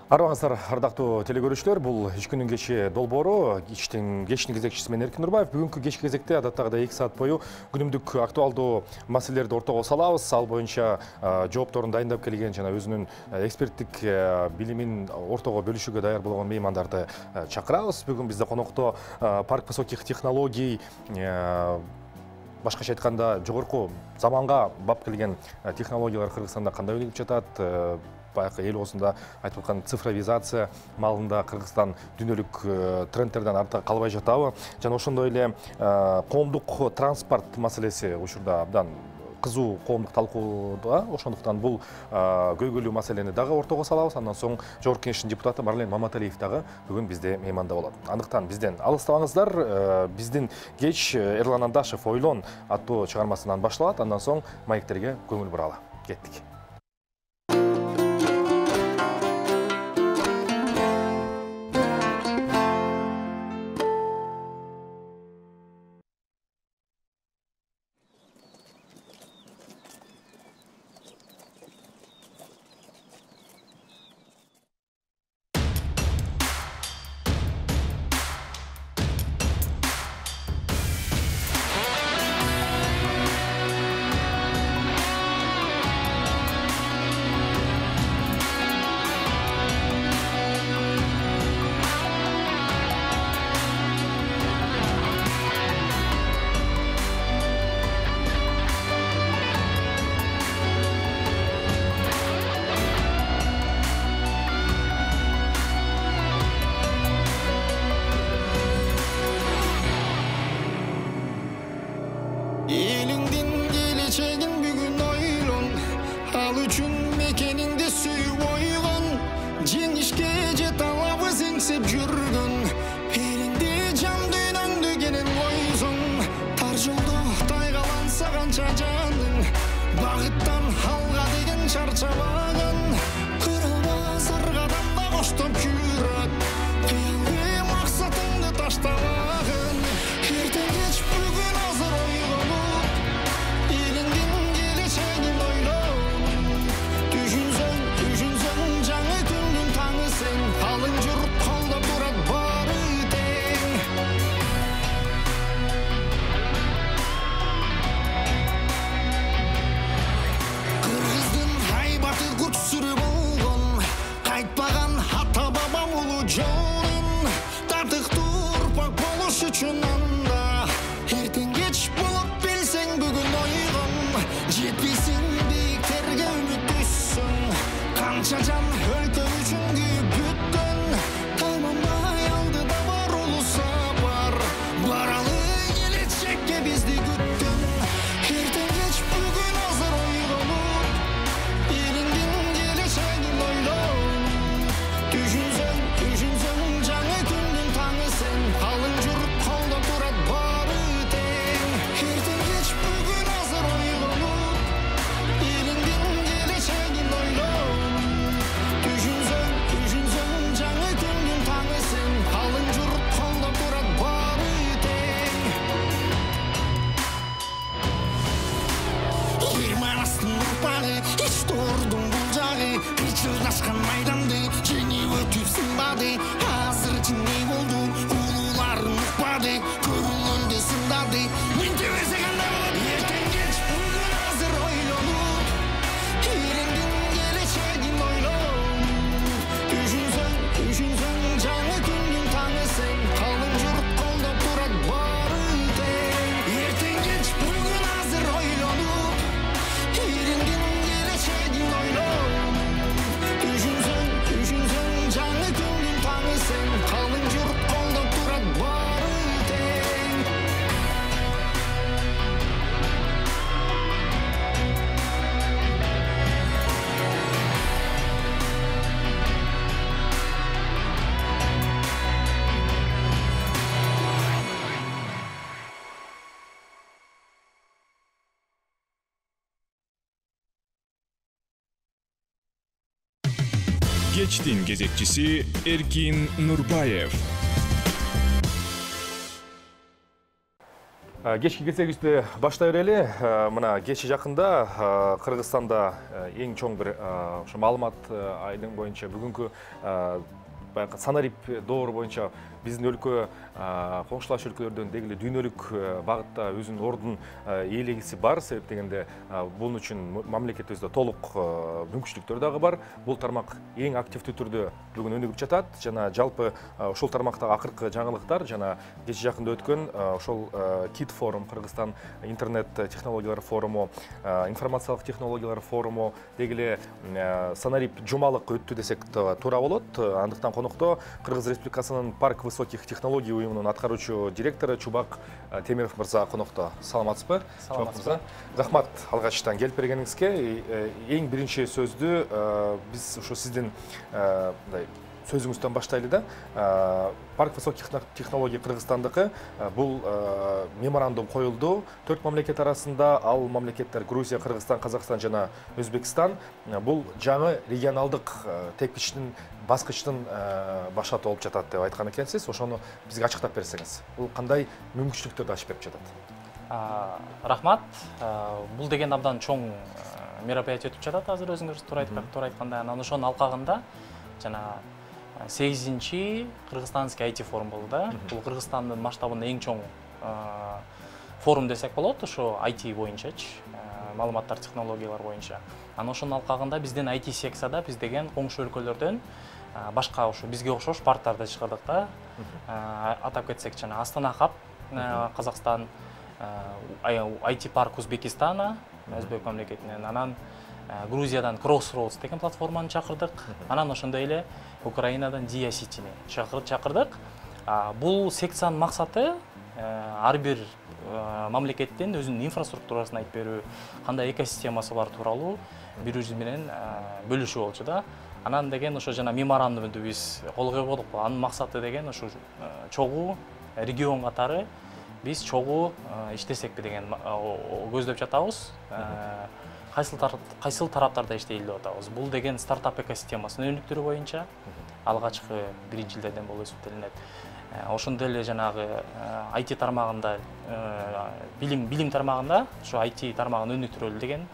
Арваңыздар, ардактуу телекөрүүчүлөр, бул 3 күндүн кечи долбоору кештин кезекчиси менен Эркин Нурбаев. Бүгүнкү кечки кезекте адаттагыдай 2 саат бою күнүмдүк актуалдуу маселелерди ортого салабыз. Ал боюнча жоопторун дайындап келген жана өзүнүн эксперттик билимин ортого бөлүшүүгө даяр болгон меймандарды чакырабыз. Бүгүн бизде конокто парк высоких технологий, башкача айтканда жогорку заманга бап келген технологиялар Кыргызстанда кандай өнүгүп жатат? Баягы эл оозунда айтып аткан цифровизация маалында Кыргызстан дүйнөлүк трендтерден артта калбай жатабы? Жана ошондой эле коомдук транспорт маселеси учурда абдан кызуу коомдук талкууда. Ошондуктан бул көйгөйлүү маселени дагы ортого салабыз. Андан соң Жогорку Кеңештин депутаты Марлен Маматалиев дагы бүгүн бизде мейманда болот. Андыктан бизден алыстабаңыздар. Биздин кеч Эрлан Андашев «Ойлон» аттуу чыгармасынан башталат. Андан соң маектерге көңүл буралы. Кеттик. Кечтин кезекчиси Эркин Нурбаев. Кешки кезегибизди баштай берели. Мына кече жакында Кыргызстанда эң чоң бир ошо маалымат айдың боюнча бүгүнкү санарип доору боюнча биздин өлкө коңшулаш өлкөлөрдөн дегеле дүйнөлүк багытта өзүнүн ордун ээлегиси бар. Себеп дегенде бунун үчүн мамлекетибизде толук мүмкүнчүлүктөр дагы бар. Бул тармак эң активдүү түрдө бүгүн өнүгүп жатат. Жана жалпы ушул тармактагы акыркы жаңылыктар жана кече жакында өткөн ошол КИТ форум, Кыргызстан интернет технологиялар форуму, информациялык технологиялар форуму, дегеле санарип жумалык өттү десек туура болот. Андыктан конокто Кыргыз Республикасынын парк высоких технологий уюмунун аткаруучу директору Чубак Темиров мырза конокто. Саламатсызбы? Саламатсызбы. Рахмат алгачтан келип бергениңизге. Эң биринчи сөздү биз ушу сиздин сөзүңүздөн баштайлы да. Парк высоких технологий Кыргызстандыкы бул меморандум коюлду. 4 мамлекет арасында, ал мамлекеттер Грузия, Кыргызстан, Казакстан жана Өзбекстан. Бул жаңы регионалдык тепкичтин баскычтын башаты болуп жатат деп айткан экенсиз. Ошону бизге ачыктап берсеңиз. Бул кандай мүмкүнчүлүктөрдү ачып берип жатат? Рахмат. Бул деген абдан чоң мероприятие өтүп жатат азыр өзүңүз туура айткандай. Анан ошонун алкагында жана 8-чи Кыргызстанский IT форум болду да. Бул Кыргызстандын масштабында эң чоң форум десек болот, ошо IT боюнчачы, маалыматтар технологиялар боюнча. Анан ошонун алкагында биздин IT секцияда биз деген коңшу өлкөлөрдөн башка ошо бизге окшош парктарды чыгардык да. Атап кетсек жана Астана Хаб, Казакстан, IT парк Узбекистана, Өзбек мамлекетинен, анан Грузиядан Crossroads деген платформаны чакырдык. Анан ошондой эле Украинадан Dia City'ни чакырдык. Бул секциянын максаты ар бир мамлекеттин өзүнүн инфраструктурасын айтып берүү, кандай экосистемасы бар тууралуу бири-бири менен бөлүшүү болчу да. Анан деген ошо жана меморандумду биз кол койдук. Анын максаты деген ошо чогуу регион катары биз чогуу иштесекпи деген көздөп жатабыз. Кайсыл тараптарда иштейли деп атабыз. Бул деген стартап экосистемасынын өнүктүрүү боюнча алгачкы биринчилерден болуп эсептелинет. Ошондой эле жанагы IT тармагында, билим тармагында ошо IT тармагын өнүктүрөлү деген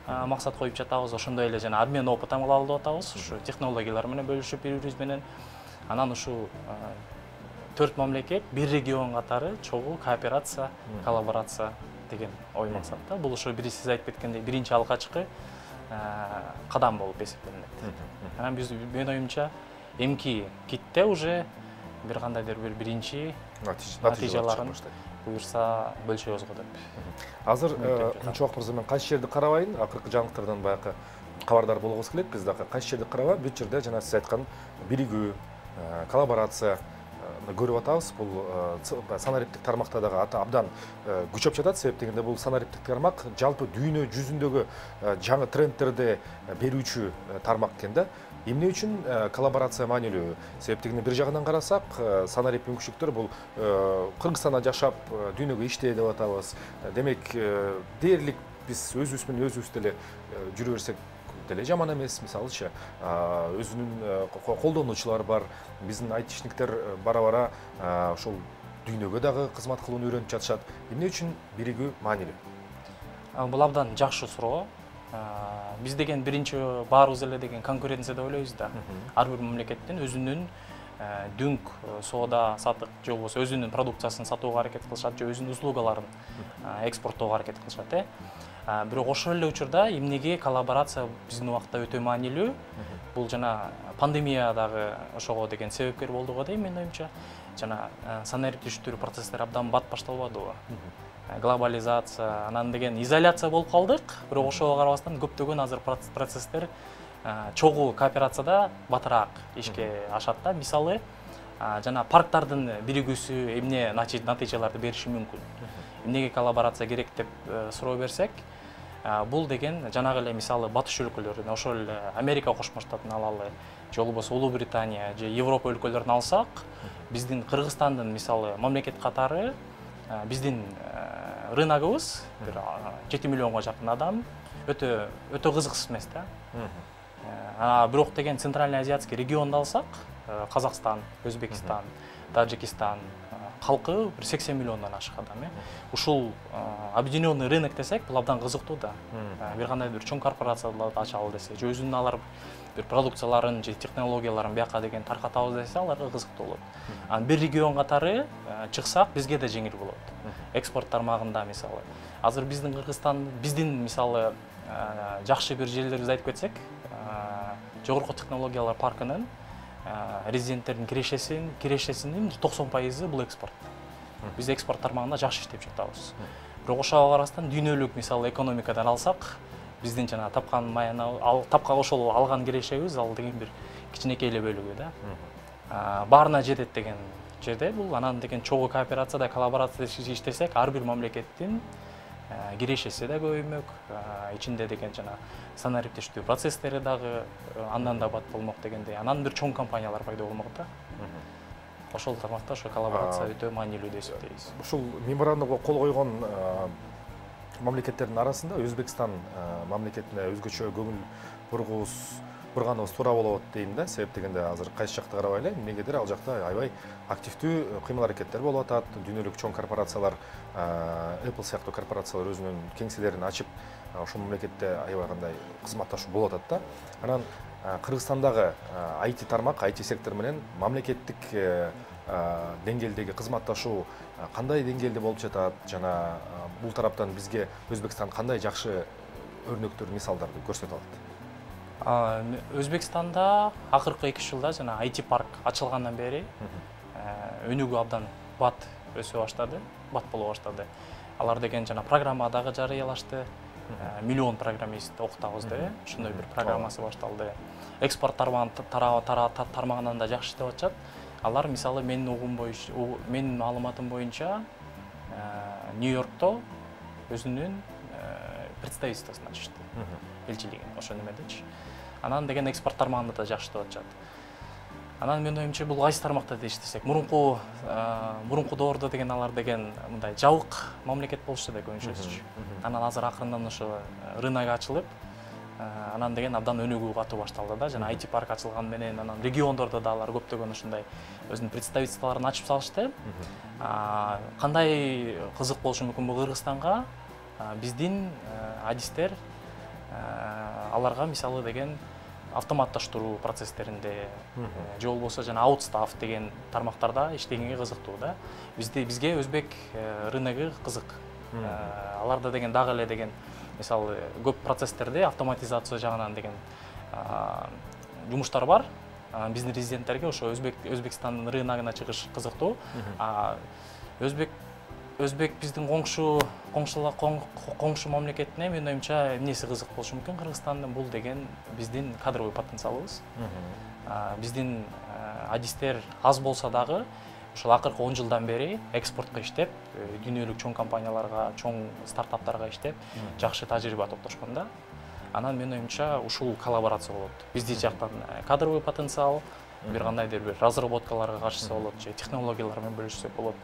максат коюп жатабыз. Ошондой эле жана обмен опытын кылалы деп атабыз. Ушу технологиялар менен бөлүшүп бири-бирибиз менен. Анан ушу 4 мамлекет бир регион катары чогуу кооперация, коллаборация деген ой максатта. Бул ошо сиз айтып кеткендей биринчи алгачкы кадам болуп эсептелинет. Анан биз менин оюмча эмки КИТте уже бир кандайдыр бир биринчи натыйжаларын буюрса бөлүшөбүз го деп. Азыр Чубак мырза, мен кайсы жерди карабайын, акыркы жаңылыктардан баягы кабардар болгубуз келет. Биз дагы кайсы жерди карабай, бул жерде жана сиз айткан биригүү, коллаборация көрүп атабыз. Бул санариптик тармакта дагы абдан күчөп жатат. Себеп дегенде бул санариптик тармак жалпы дүйнө жүзүндөгү жаңы трендтерди берүүчү тармак экен да. Эмне үчүн коллаборация маанилүү? Себеп дегенде бир жагынан карасак, санарип мүмкүнчүлүктөр бул Кыргызстанда жашап, дүйнөгө иштей деп атабыз. Демек, дээрлик биз өзүбүз менен өзүбүз деле жүрө берсек деле жаман эмес. Мисалычы, өзүнүн колдонуучулар бар, биздин айтишниктер бара-бара ошол дүйнөгө дагы кызмат кылууну үйрөнүп жатышат. Эмне үчүн биригүү маанилүү? Бул абдан жакшы суроо. Биз деген биринчи баарыбыз эле деген конкуренция деп ойлойбуз да. Ар бир мамлекеттин өзүнүн дүнк соода сатык же болбосо өзүнүн продукциясын сатууга аракет кылышат же өзүнүн услугаларын экспорттоого аракет кылышат. Бирок ошол эле учурда эмнеге коллаборация биздин убакта өтө маанилүү? Бул жана пандемия дагы ошого деген себепкер болду го дейм менин оюмча. Жана санариптештирүү процесстери абдан бат башталбадыбы? Глобализация, анан деген изоляция болуп калдык. Бирок ошого карабастан көптөгөн азыр процесстер чогуу кооперацияда батыраак ишке ашат да. Мисалы, жана парктардын биригүүсү эмне натыйжаларды бериши мүмкүн? Эмнеге коллаборация керек деп суроо берсек, бул деген жанагы эле мисалы батыш өлкөлөрүн, ошол эле Америка Кошмо Штатын алалы, же болбосо Улуу Британия же Европа өлкөлөрүн алсак, биздин Кыргызстандын мисалы мамлекет катары биздин рыногубуз 7 миллионго жакын адам өтө кызыксыз эмес да. Бирок деген Центральный Азиатский регионду алсак, Казакстан, Өзбекстан, Таджикистан, халкы бир 80 миллиондон ашык адам. Ушул объединенный рынок десек, бул абдан кызыктуу да. Бир кандай бир чоң корпорацияларды ачалы десе, же өзүнүн алар бир продукцияларын же технологияларын бияка деген таркатабыз десе, аларга кызыктуу болот. Анан бир регион катары чыксак, бизге да жеңил болот. Экспорт тармагында мисалы. Азыр биздин Кыргызстан, биздин мисалы жакшы бир жерлерибизди айтып кетсек, жогорку технологиялар паркынын резиденттердин кирешесинин 90% бул экспорт. Биз экспорт тармагында жакшы иштеп жатабыз. Бирок ошого карабастан дүйнөлүк мисалы экономикадан алсак, биздин жана тапкан маяны тапка ошол алган кирешебиз ал деген бир кичинекей эле бөлүгү да. Баарына жетет деген жерде бул анан деген чогуу кооперацияда, коллаборацияда иштесек, ар бир мамлекеттин кирешеси да көбөймөк, ичинде деген жана санариптештүү процесстери дагы андан да бат болмок дегендей. Анан бир чоң компаниялар пайда болмок да. Ошол тармакта ошо коллаборация өтө маанилүү деп эсептейбиз. Ушул меморандумга кол койгон мамлекеттердин арасында Өзбекстан мамлекетине өзгөчө көңүл бурганыбыз туура болот дейм да. Себеп дегенде азыр кайсы жакты карабай эле, эмнегедир ал жакта аябай активдүү кыймыл-аракеттер болуп атат. Дүйнөлүк чоң корпорациялар, Apple сыяктуу корпорациялар өзүнүн кеңселерин ачып, ошол мамлекетте аябай кандай кызматташуу болуп атат да. Анан Кыргызстандагы IT тармак, IT сектор менен мамлекеттик деңгээлдеги кызматташуу кандай деңгээлде болуп жатат жана бул тараптан бизге Өзбекстан кандай жакшы өрнөктөр, мисалдарды көрсөтө алат? Өзбекстанда акыркы 2 жылда жана IT парк ачылгандан бери өнүгүү абдан бат өсө баштады, бат боло баштады. Алар деген жана программа дагы жарыялашты. Миллион программист окутабыз да, ошондой бир программасы башталды. Экспорт тармагынан да жакшы иштеп атышат. Алар мисалы менин маалыматым боюнча Нью-Йоркто өзүнүн представительствосын ачышты. Элчилигин ошо немедечи. Анан деген экспорт тармагында да жакшы иштеп атышат. Анан менин оюмча бул кайсы тармакта иштесек, мурунку доордо деген алар деген мындай жабык мамлекет болушту да көбүнчөсү. Анан азыр акырындан ошо рынок ачылып, анан деген абдан өнүгүү катуу башталды да. Жана IT парк ачылган менен анан региондордо да алар көптөгөн ушундай өзүнүн представительстволорун ачып салышты. Кандай кызык болушу мүмкүн бул Кыргызстанга? Биздин адистер аларга мисалы деген автоматташтыруу процесстеринде же болбосо жана аутстаф деген тармактарда иштегенге кызыктуу да. Бизге өзбек рыногу кызык. Аларда деген дагы эле деген мисалы көп процесстерде автоматизация жагынан деген жумуштар бар. Биздин резиденттерге ошо Өзбекстандын рыногуна чыгыш кызыктуу. Өзбек биздин коңшу мамлекетине менин оюмча эмнеси кызык болушу мүмкүн Кыргызстандын бул деген биздин кадровый потенциалыбыз. Биздин адистер аз болсо дагы ошол акыркы 10 жылдан бери экспортко иштеп, дүйнөлүк чоң компанияларга, чоң стартаптарга иштеп, жакшы тажрыйба топтошкон да. Анан менин оюмча ушул коллаборация болот. Биздин жактан кадровый потенциал, бир кандайдыр бир разработкаларга катышса болот, же технологиялар менен бөлүшсөк болот.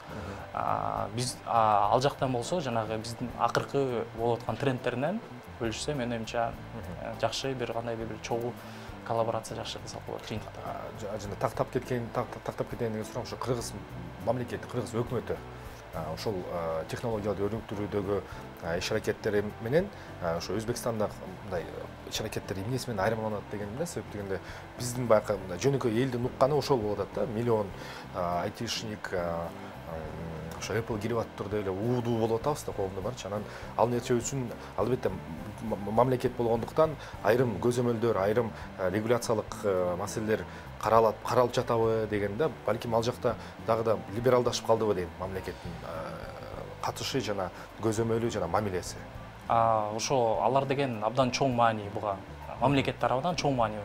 Биз ал жактан болсо жанагы биздин акыркы болуп аткан трендтеринен бөлүшсө менин оюмча жакшы бир кандайдыр бир чогуу коллаборация жакшы кылсак болот жыйынтыкта. Жана тактап кеткен деген сурам ошо Кыргыз мамлекети, Кыргыз өкмөтү ошол технологияларды өнүктүрүүдөгү иш-аракеттери менен ошо Өзбекстанда мындай иш-аракеттер эмнеси менен айырмаланат дегенде, себеп дегенде биздин баягы жөнөкөй элдин укканы ошол болуп атат да. Миллион айтишник ошо Apple кирип атыптыр деп эле уудуу болуп атабыз да коомдо барчы. Анан ал нерсе үчүн албетте мамлекет болгондуктан айрым көзөмөлдөр, айрым регуляциялык маселелер каралып жатабы дегенде, балким ал жакта дагы да либералдашып калдыбы дейм мамлекеттин катышы жана көзөмөлү жана мамилеси. Ошо алар деген абдан чоң маани буга. Мамлекет тарабынан чоң маани.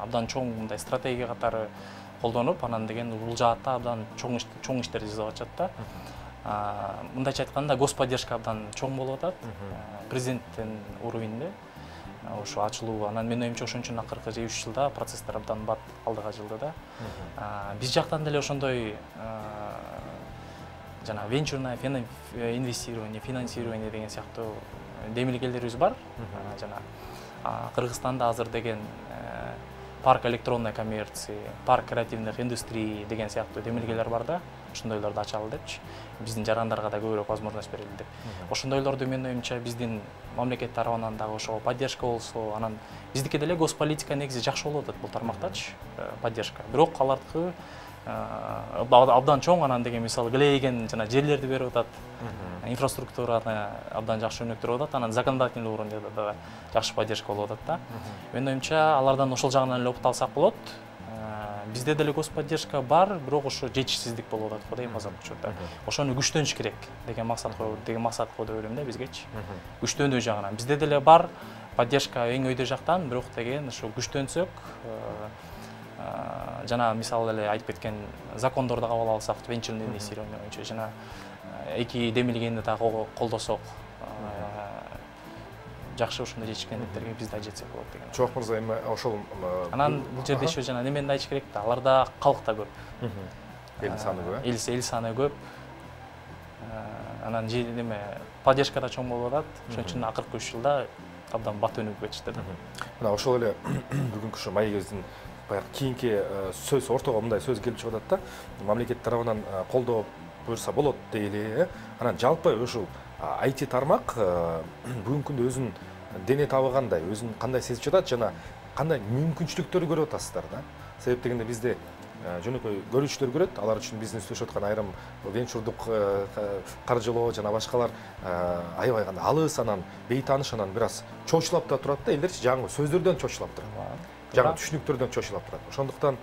Абдан чоң мындай стратегия катары колдонуп, анан деген бул жаатта абдан чоң иштер жасап атышат да. Мындайча айтканда господдержка абдан чоң болуп атат. Президенттин уровенинде ошо ачылуу. Анан менин оюмча ошон үчүн акыркы 3 жылда процесстер абдан бат алдыга жылды да. Биз жактан деле ошондой жана венчурное инвестирование, финансирование деген сыяктуу демилгелерибиз бар. Жана Кыргызстанда азыр деген парк электронной коммерции, парк креативных индустрий деген сыяктуу демилгелер бар да, ошондойлорду ачалы депчи. Биздин жарандарга да көбүрөөк возможность берилди деп. Ошондойлорду менин оюмча биздин мамлекет тарабынан дагы ошого поддержка болсо, анан биздики деле госполитика негизи жакшы болуп атат бул тармактачы, поддержка. Бирок алардыкы абдан чоң, анан деген мисалы глейген жана жерлерди берип атат. Инфраструктураны абдан жакшы өнүктүрүп атат, анан законодательный уровенде да жакшы поддержка болуп атат да. Менин оюмча алардан ошол жагынан эле опыт алсак болот. Бизде деле господдержка бар, бирок ошо жетишсиздик болуп атат го дейм азыркы учурда. Ошону күчтөнүш керек деген максат коюп деп ойлойм да бизгечи. Күчтөнүү жагынан бизде деле бар поддержка эң өйдө жактан, бирок деген ошо күчтөнсөк, жана мисалы эле айтып кеткен закондорду кабыл алсак, венчурный инвестирование боюнча жана эки демилгени дагы колдосок, жакшы ушундай жетишкендиктерге биз да жетсек болот деген. Чоок мырза, эми ошол анан бул жерде еще жана немени айтыш керек да, аларда калк да көп. Эл саны көп. Эл саны көп. Анан неме поддержка да чоң болуп атат. Ошон үчүн акыркы 3 жылда абдан бат өнүгүп кетишти да. Мына ошол эле бүгүнкү ушу маегибиздин баягы кийинки сөз ортого мындай сөз келип чыгып атат да. Мамлекет тарабынан колдоо буюрса болот дейли. Анан жалпы ушул IT тармак бүгүнкү күндө өзүнүн дене табыгандай, өзүн кандай сезип жатат жана кандай мүмкүнчүлүктөр көрүп атасыздар да. Себеп дегенде бизде жөнөкөй көрүүчүлөр көрөт, алар үчүн бизнес өсүп аткан айрым венчурдук каржылоо жана башкалар аябай гана алыс, анан бейтааныш, анан бир аз чочулап да турат да, элдерчи жаңы сөздөрдөн чочулап турат. Жаңы түшүнүктөрдөн чочулап турат. Ошондуктан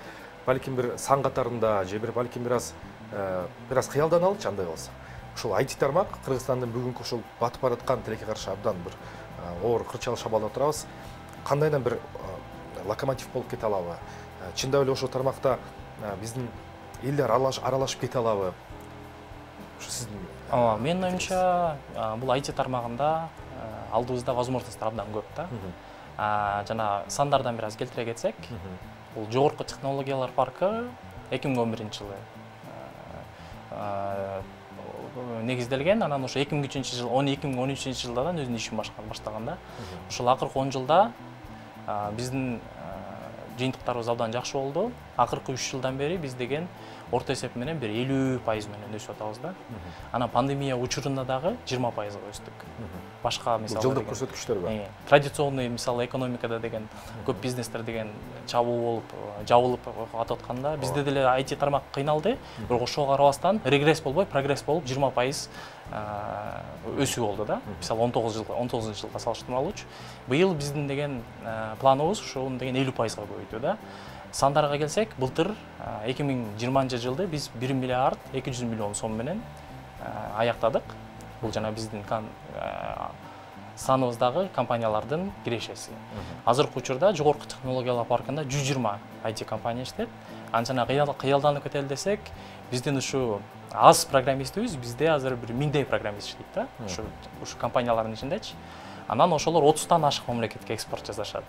балким бир сан катарында же бир балким бир аз кыялданалычы андай болсо. Ушул IT тармак Кыргызстандын бүгүнкү ушул батып бараткан тилекке каршы абдан бир оор кырчал шабалда турабыз. Кандайдан бир локомотив болуп кете алабы? Чындап эле ошол тармакта биздин элдер аралашып кете алабы? Ушу сиздин менин оюмча бул IT тармагында алдыбызда возможностьтор абдан көп да. Жана сандардан бир аз келтире кетсек, бул жогорку технологиялар паркы 2011-жылы негизделген, анан ошо 2003-жыл, 2013-жылдан өзүнүн ишин баштаган да. Ошол акыркы 10 жылда биздин жыйынтыктарыбыз абдан жакшы болду. Акыркы 3 жылдан бери биз деген орто эсеп менен бир 50% менен өсүп атабыз да. Анан пандемия учурунда дагы 20%га өстүк. Башка мисалы жылдык көрсөткүчтөр бар. Традиционный мисалы экономикада деген көп бизнестер деген чабуу болуп, жабылып атып атканда, бизде деле IT тармак кыйналды, бирок ошого карабастан регресс болбой, прогресс болуп 20% өсүү болду да. Мисалы 19-жылга салыштырмалуучу. Быйыл биздин деген планыбыз ошону деген 50%га көбөйтүү да. Сандарга келсек, былтыр 2020-жылды биз 1 миллиард 200 миллион сом менен аяктадык. Бул жана биздин саныбыздагы компаниялардын кирешеси. Азыркы учурда жогорку технологиялар паркында 120 IT компания иштейт. Анчана кыялданып кетели десек, биздин ушу аз программистибиз, бизде азыр бир 1000дей программист иштейт да. Ушу компаниялардын ичиндечи. Анан ошолор 30тан ашык мамлекетке экспорт жасашат.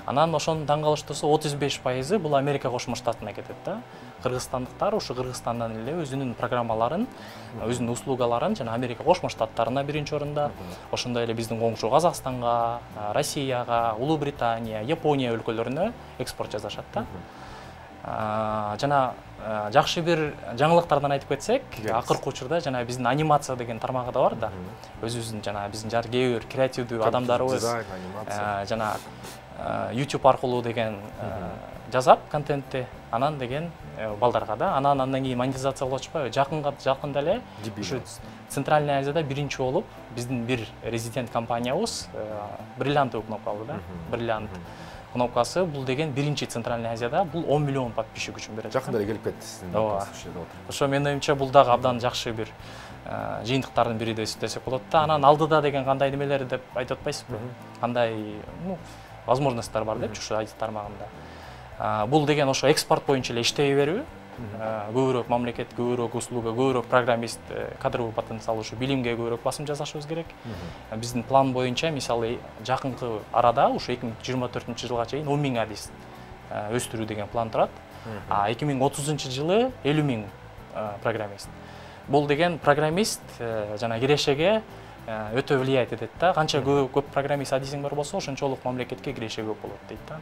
Анан ошонун таң калыштуусу 35% бул Америка Кошмо Штатына кетет да. Кыргызстандыктар ушу Кыргызстандан эле өзүнүн программаларын, өзүнүн услугаларын жана Америка Кошмо Штаттарына биринчи орунда, ошондой эле биздин коңшу Казакстанга, Россияга, Улуу Британия, Япония өлкөлөрүнө экспорт жасашат да. Жана жакшы бир жаңылыктардан айтып кетсек, акыркы учурда жана биздин анимация деген тармагы да бар да. Өзүбүздүн жана биздин кээ бир креативдүү адамдарыбыз жана YouTube аркылуу деген жазап контентти, анан деген балдарга да, андан кийин монетизация кылып атышпайбы? Жакында эле ушу Центральный Азияда биринчи болуп биздин бир резидент компаниябыз бриллиантовый кнопка алды да. Бриллиант кнопкасы бул деген биринчи Центральный Азияда, бул 10 миллион подписчик үчүн берет. Жакында эле келип кетти сиздин кнопкасы. Ошо менин оюмча бул дагы абдан жакшы бир жыйынтыктардын бири десек болот да. Анан алдыда деген кандай немелер деп айтып атпайсызбы? Кандай возможностьтор бар депчи ушу IT тармагында. Бул деген ошо экспорт боюнча эле иштей берүү, көбүрөөк мамлекет, көбүрөөк услуга, көбүрөөк программист, кадровый потенциал, ушу билимге көбүрөөк басым жасашыбыз керек. Биздин план боюнча мисалы жакынкы арада ушу 2024-жылга чейин 10 000 адис өстүрүү деген план турат. 2030-жылы 50 000 программист. Бул деген программист жана кирешеге өтө влиять этет да. Канча көп программист адисиң бар болсо, ошончолук мамлекетке киреше көп болот дейт да.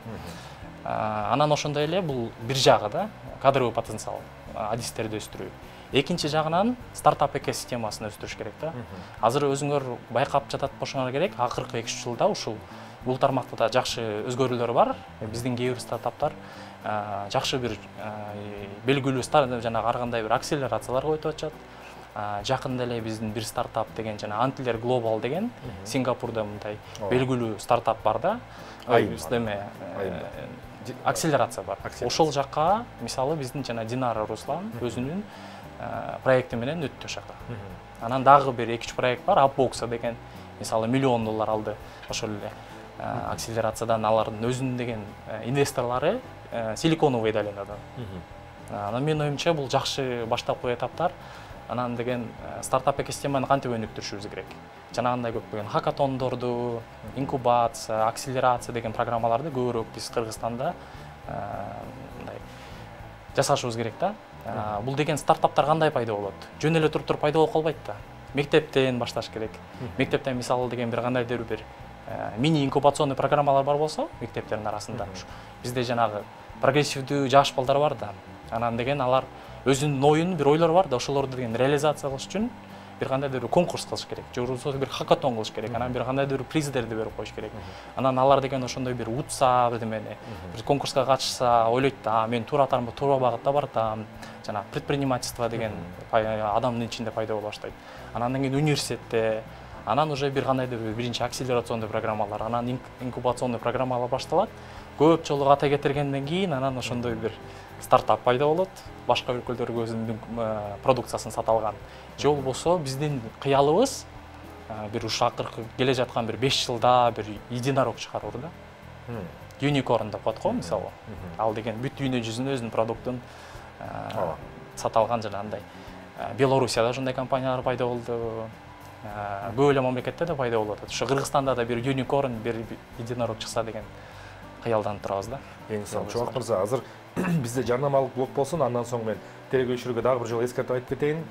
Анан ошондой эле бул бир жагы да кадровый потенциал, адистерди өстүрүү. Экинчи жагынан стартап экосистемасын өстүрүш керек да. Азыр өзүңөр байкап жатат болсоңор керек, акыркы 2-3 жылда ушул бул тармакта да жакшы өзгөрүүлөр бар. Биздин кээ бир стартаптар жакшы бир белгилүү жанагы ар кандай бир акселерацияларга өтүп атышат. Жакында эле биздин бир стартап деген жана Antler Global деген Сингапурда мындай белгилүү стартап бар да. Акселерация бар. Ошол жакка мисалы биздин жана Динара Руслан өзүнүн проекти менен өттү ошака. Анан дагы бир 2-3 проект бар, Upbox деген мисалы $1 миллион алды. Ошол эле акселерациядан алардын өзүнүн деген инвесторлору Силиконовый долинадан. Анан менин оюмча бул жакшы баштапкы этаптар. Анан деген стартап экосистеманы кантип өнүктүрүшүбүз керек. Жанагындай көптөгөн хакатондорду, инкубация, акселерация деген программаларды көбүрөөк биз Кыргызстанда мындай жасашыбыз керек да. Бул деген стартаптар кандай пайда болот? Жөн эле туруп пайда болуп калбайт да. Мектептен башташ керек. Мектептен мисалы деген бир кандайдыр бир мини инкубационный программалар бар болсо, мектептердин арасында бизде жанагы прогрессивдүү жаш балдар бар да. Анан деген алар өзүнүн оюн бир ойлор бар да, ошолорду деген реализация кылыш үчүн бир кандайдыр конкурс кылыш керек. Же болбосо бир хакатон кылыш керек. Анан бир кандайдыр приздерди берип коюш керек. Анан алар деген ошондой бир утса, бирдемени бир конкурска катышса, ойлойт да, мен туура багытта баратам. Жана предпринимательство деген адамдын ичинде пайда боло баштайт. Анан деген университетте, анан уже бир кандайдыр биринчи акселерационный программалар, анан инкубационный программалар башталат. Көп жолу ката кетиргенден кийин анан ошондой бир стартап пайда болот. Башка өлкөлөргө өзүнүн продукциясын сата алган. Же болбосо биздин кыялыбыз бир ушу акыркы келе жаткан бир 5 жылда бир единорог чыгаруу да. Unicorn деп коет го мисалы. Ал деген бүт дүйнө жүзүнө өзүнүн продуктун сата алган жанагындай. Белоруссияда ошондой компаниялар пайда болду. Көп эле мамлекетте да пайда болуп атат. Ошо Кыргызстанда да бир unicorn, бир единорог чыкса деген кыялданып турабыз да. Эң сонун Чубак мырза, азыр бизде жарнамалык блок болсун, андан соң мен телекөрүүчүлөргө дагы бир жолу эскертип айтып кетейин.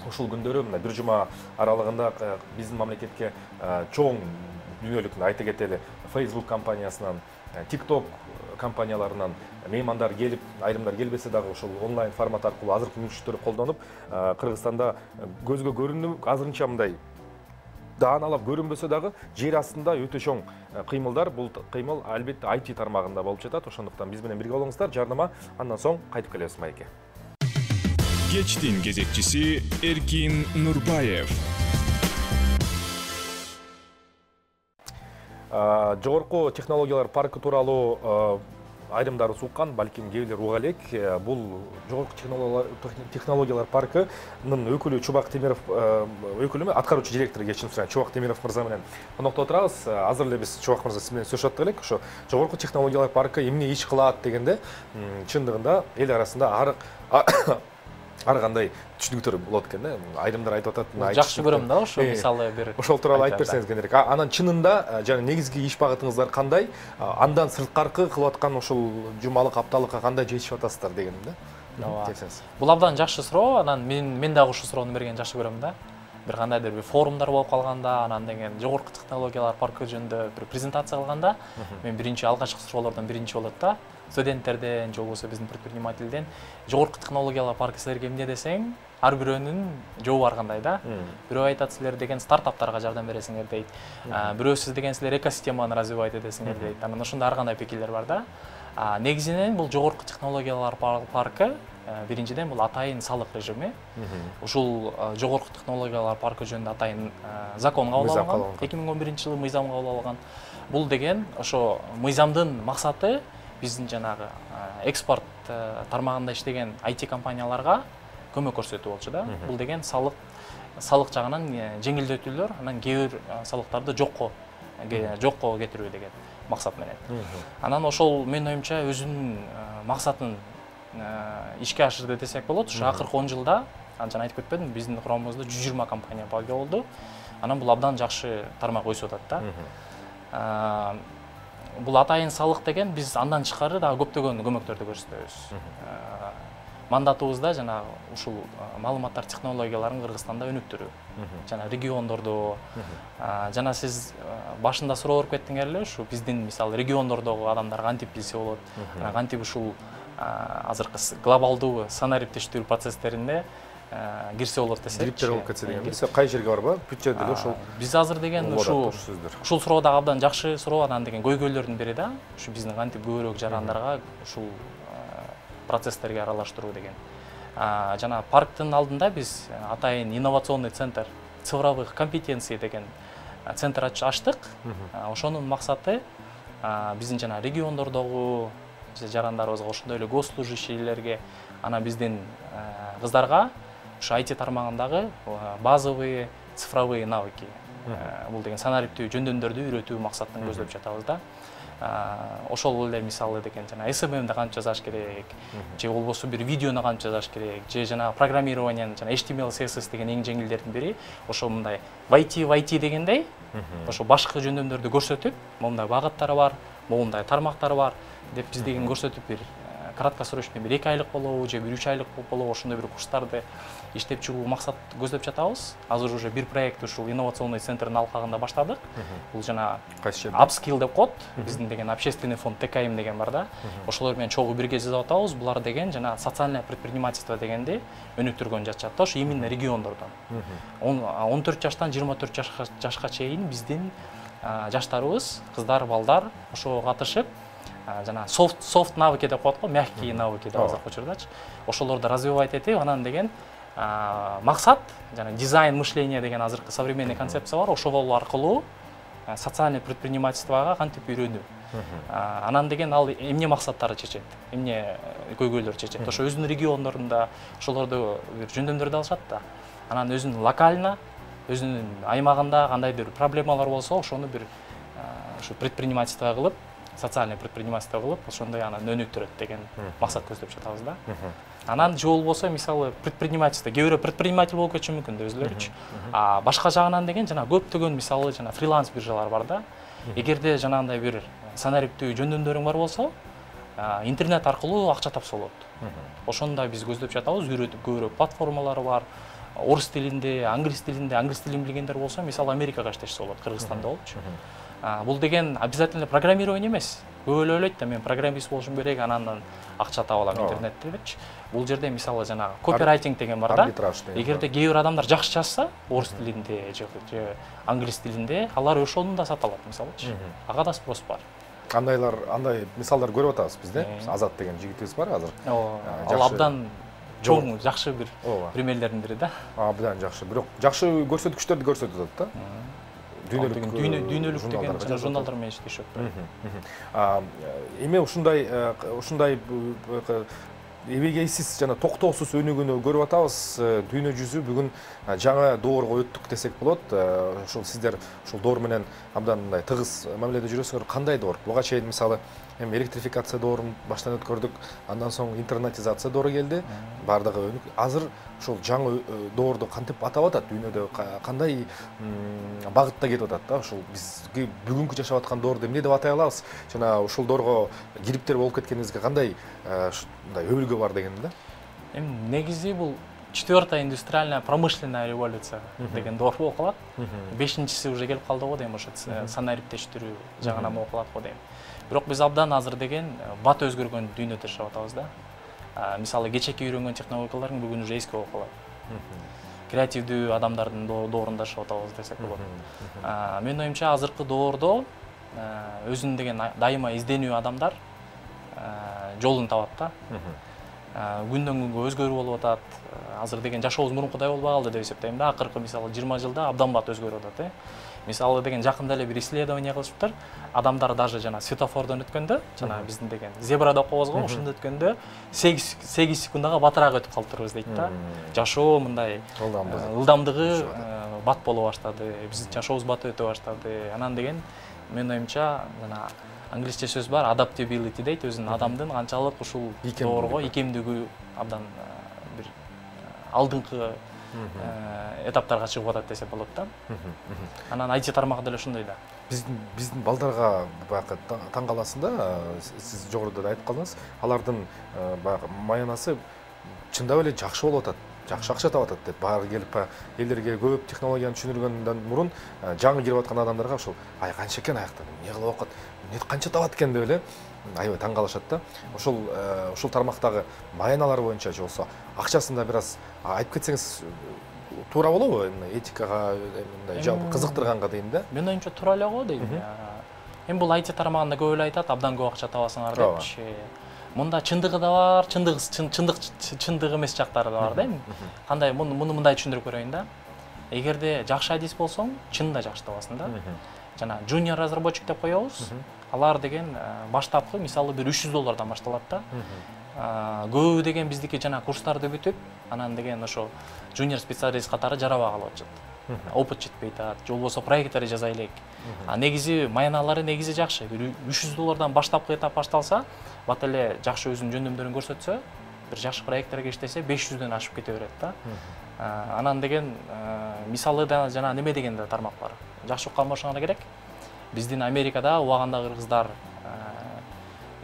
Ушул күндөрү мына бир жума аралыгында биздин мамлекетке чоң дүйнөлүк айта кетели Facebook компаниясынан, TikTok компанияларынан меймандар келип, айрымдар келбесе дагы ушул онлайн формат аркылуу азыркы мүмкүнчүлүктөрдү колдонуп, Кыргызстанда көзгө көрүнүп, азырынча мындай дааналап көрүнбөсө дагы жер астында өтө чоң кыймылдар. Бул кыймыл албетте IT тармагында болуп жатат. Ошондуктан биз менен бирге болуңуздар. Жарнама, андан соң кайтып келебиз майке. Кечтин кезекчиси Эркин Нурбаев. Жогорку технологиялар паркы тууралуу айрымдары уккан, балким кээ уга элек. Бул жогорку технологиялар паркынын өкүлү Чубак Темиров, өкүлү аткаруучу директор кечирим сурайм, Чубак Темиров мырза менен конокто отурабыз. Азыр эле биз Чубак мырза сиз менен сүйлөшүп элек. Ошо жогорку технологиялар паркы эмне иш кылат дегенде, чындыгында эл арасында ар кандай түшүнүктөр болот экен да. Айрымдар айтып атат. Жакшы көрөм да ошо мисалы бир. Ошол тууралуу айтып берсеңиз кенерээк. Анан чынында жана негизги иш багытыңыздар кандай? Андан сырткаркы кылып аткан ошол жумалык, апталыкка кандай жетишип атасыздар дегеним да. Бул абдан жакшы суроо. Анан мен дагы ушул суроону бергенди жакшы көрөм да. Бир кандайдыр бир форумдар болуп калганда, анан деген жогорку технологиялар паркы жөнүндө бир презентация кылганда, мен биринчи алгачкы суроолордон биринчи болот да. Студенттерден, же болбосо биздин предпринимательден жогорку технологиялар паркы силерге эмне десең, ар бирөөнүн жообу ар кандай да. Бирөө айтат силер деген стартаптарга жардам бересиңер дейт. Бирөө сиз деген силер экосистеманы развивать этесиңер дейт. Анан ошондой ар кандай пикирлер бар да. Негизинен бул жогорку технологиялар паркы биринчиден бул атайын салык режими. Ушул жогорку технологиялар паркы жөнүндө атайын закон кабыл алынган. 2011-жылы мыйзам кабыл алынган. Бул деген ошо мыйзамдын максаты биздин жанагы экспорт тармагында иштеген IT компанияларга көмөк көрсөтүү болчу да. Бул деген салык жагынан жеңилдетүүлөр, анан кээ бир салыктарды жокко кетирүү деген максат менен. Анан ошол менин оюмча өзүнүн максатын ишке ашырды десек болот. Ушу акыркы 10 жылда, жана айтып кетпедим, биздин курамыбызда 120 компания пайда болду. Анан бул абдан жакшы тармак өсүп атат да. Бул атайын салык деген биз андан тышкары дагы көптөгөн көмөктөрдү көрсөтөбүз. мандатыбызда жана ушул маалыматтар технологияларын Кыргызстанда өнүктүрүү. Жана региондордо жана сиз башында суроо берип кеттиңер эле, ушу биздин мисалы региондордогу адамдар кантип билсе болот, кантип ушул азыркы глобалдуу санариптештирүү процесстеринде кирсе болот десек. Дириптер болуп кетсе деген. Биз кай жерге барба? Бүт жерде эле ошол. Биз азыр деген ушул суроо да абдан жакшы суроо, анан деген көйгөйлөрдүн бири да, ушу биздин кантип көбүрөөк жарандарга ушул процесстерге аралаштыруу деген. Жана парктын алдында биз атайын инновационный центр цифровых компетенций деген центр ачтык. Ошонун максаты биздин жана региондордогу жарандарыбызга, ошондой эле госслужащийлерге, анан биздин кыздарга ушу IT тармагындагы базовые цифровые навыки, бул деген санариптүү жөндөмдөрдү үйрөтүү максатын көздөп жатабыз да. Ошол эле мисалы деген жана SMM-де кантип жазаш керек, же болбосо бир видеону кантип жазаш керек, же жана программированиянын жана HTML, CSS деген эң жеңилдердин бири, ошо мындай IT дегендей, ошо башкы жөндөмдөрдү көрсөтүп, момундай багыттары бар, момундай тармактары бар деп биз деген көрсөтүп бир краткосрочный бир 2 айлык болобу же бир 3 айлык болобу ошондой бир курстарды иштеп чыгуу максат көздөп жатабыз. Азыр уже бир проект ушул инновационный центрдин алкагында баштадык. Бул жана upskill деп коет. Биздин деген общественный фонд ТКМ деген бар да. Ошолор менен чогуу бирге жасап атабыз. Булар деген жана социальное предпринимательство дегенди өнүктүргөн жатат. Ошо именно региондордон. 14 жаштан 24 жашка чейин биздин жаштарыбыз, кыздар, балдар ошого катышып, жана софт навыки деп коет го, мягкие навыки деп азыркы учурдачы. Ошолорду развивать этип, анан деген максат жана дизайн мышления деген азыркы современный концепция бар. Ошол аркылуу социальный предпринимательствого кантип үйрөнүү. Анан деген ал эмне максаттарды чечет, эмне көйгөйлөрдү чечет. Ошо өзүнүн региондорунда ошолорду бир жөндөмдөрдү алышат да. Анан өзүнүн локально, өзүнүн аймагында кандайдыр проблемалар болсо, ошону бир ушу предпринимательство кылып, социальный предпринимательство кылып, ошондой анан өнүктүрөт деген максат көздөп жатабыз да. Анан же болбосо мисалы предпринимательство, кээ бирөө предприниматель болуп кетиши мүмкүн да өзүлөрүчү. Башка жагынан деген жана көптөгөн мисалы жана фриланс биржалар бар да. Эгерде жанагындай бир санариптүү жөндөмдөрүң бар болсо, интернет аркылуу акча тапса болот. Ошону да биз көздөп жатабыз, үйрөтүп көбүрөөк платформалары бар. Орус тилинде, англис тилин билгендер болсо, мисалы Америкага иштешсе болот, Кыргызстанда болчу. Бул деген обязательно программирование эмес. Көп эле ойлойт да, мен программист болушум керек, анан акча таба алам интернетте депчи. Бул жерде мисалы жана копирайтинг деген бар да. Эгерде кээ бир адамдар жакшы жазса, орус тилинде же англис тилинде, алар ошону да сата алат мисалычы. Ага да спрос бар. Андай мисалдар көрүп атабыз бизде. Азат деген жигитибиз бар азыр. Ал абдан чоң жакшы бир примерлердин бири да. Абдан жакшы. Бирок жакшы көрсөткүчтөрдү көрсөтүп атат да. Дүйнөлүк деген журналдар менен иштешет. Эми ушундай эбегейсиз жана токтоосуз өнүгүүнү көрүп атабыз. Дүйнө жүзү бүгүн жаңы доорго өттүк десек болот. Ушул сиздер ушул доор менен абдан мындай тыгыз мамиледе жүрөсүңөр. Кандай доор? Буга чейин мисалы эми электрификация доорун баштан өткөрдүк. Андан соң интернетизация доору келди. Бардыгы өнүк. Азыр ушул жаңы доорду кантип атап атат дүйнөдө, кандай багытта кетип атат да? Ушул бизге бүгүнкү жашап аткан доорду эмне деп атай алабыз? Жана ушул доорго кириптер болуп кеткениңизге кандай мындай өбүлгө бар дегеним да? Эми негизи бул 4-та индустриальная промышленная революция деген доор болуп калат. 5-чиси уже келип калды го дейм, ошо санариптештирүү жагынан болуп калат го дейм. Бирок биз абдан азыр деген бат өзгөргөн дүйнөдө жашап атабыз да. Мисалы кечеки үйрөнгөн технологияларың бүгүн уже эски болуп калат. Креативдүү адамдардын доорунда жашап атабыз десек болот. Менин оюмча азыркы доордо өзүн деген дайыма изденүү адамдар жолун табат да. Күндөн күнгө өзгөрүү болуп атат. Азыр деген жашообуз мурункудай болбой калды деп эсептейм да. Акыркы мисалы 20 жылда абдан бат өзгөрүп атат. Мисалы деген жакында эле бир исследование кылышыптыр. Адамдар даже жана светофордон өткөндө, жана биздин деген зебра деп коебуз го, ошондо өткөндө 8 секундага батыраак өтүп калыптырбыз дейт да. Жашоо мындай ылдамдыгы бат боло баштады. Биздин жашообуз бат өтө баштады. Анан деген менин оюмча жана англисче сөз бар, adaptability дейт, өзүнүн адамдын канчалык ушул доорго икемдиги абдан бир алдыңкы этаптарга чыгып атат десе болот да. Анан IT тармагы деле ошондой да. Биздин балдарга баягы таң каласың да, сиз жогоруда да айтып калдыңыз, алардын баягы маянасы чындап эле жакшы болуп атат, жакшы акча таап атат деп баары келип элдерге көп технологияны түшүндүргөндөн мурун жаңы кирип аткан адамдарга ошол ай канча экен аякта эмне кылып окуат, эмне канча табат экен деп эле аябай таң калышат да. Ошол тармактагы маяналар боюнча же болбосо акчасында бир аз айтып кетсеңиз туура болобу, этикага, мындай жалпы кызыктырганга дейм да. Менин оюмча туура эле го дейм. Эми бул IT тармагында көп эле айтат, абдан көп акча табасыңар депчи. Мында чындыгы да бар, чындык эмес жактары да бар да эми. Кандай муну мындай түшүндүрүп көрөйүн да. Эгерде жакшы адис болсоң, чында жакшы табасың да. Жана junior разработчик деп коебуз. Алар деген баштапкы мисалы бир $300 башталат да. Көбү деген биздики жана курстарды бүтүп, анан деген ошо junior специалист катары жарабай калып атышат. Опыт жетпей атат, же болбосо проекттери жаза элек. Негизи маяналары негизи жакшы. $300 баштапкы этап башталса, бат эле жакшы өзүнүн жөндөмдөрүн көрсөтсө, бир жакшы проекттерге иштесе 500дөн ашып кете берет да. Анан деген мисалы да жана неме деген да тармак бар. Жакшы уккан болушуңар керек. Биздин Америкада убагында кыргыздар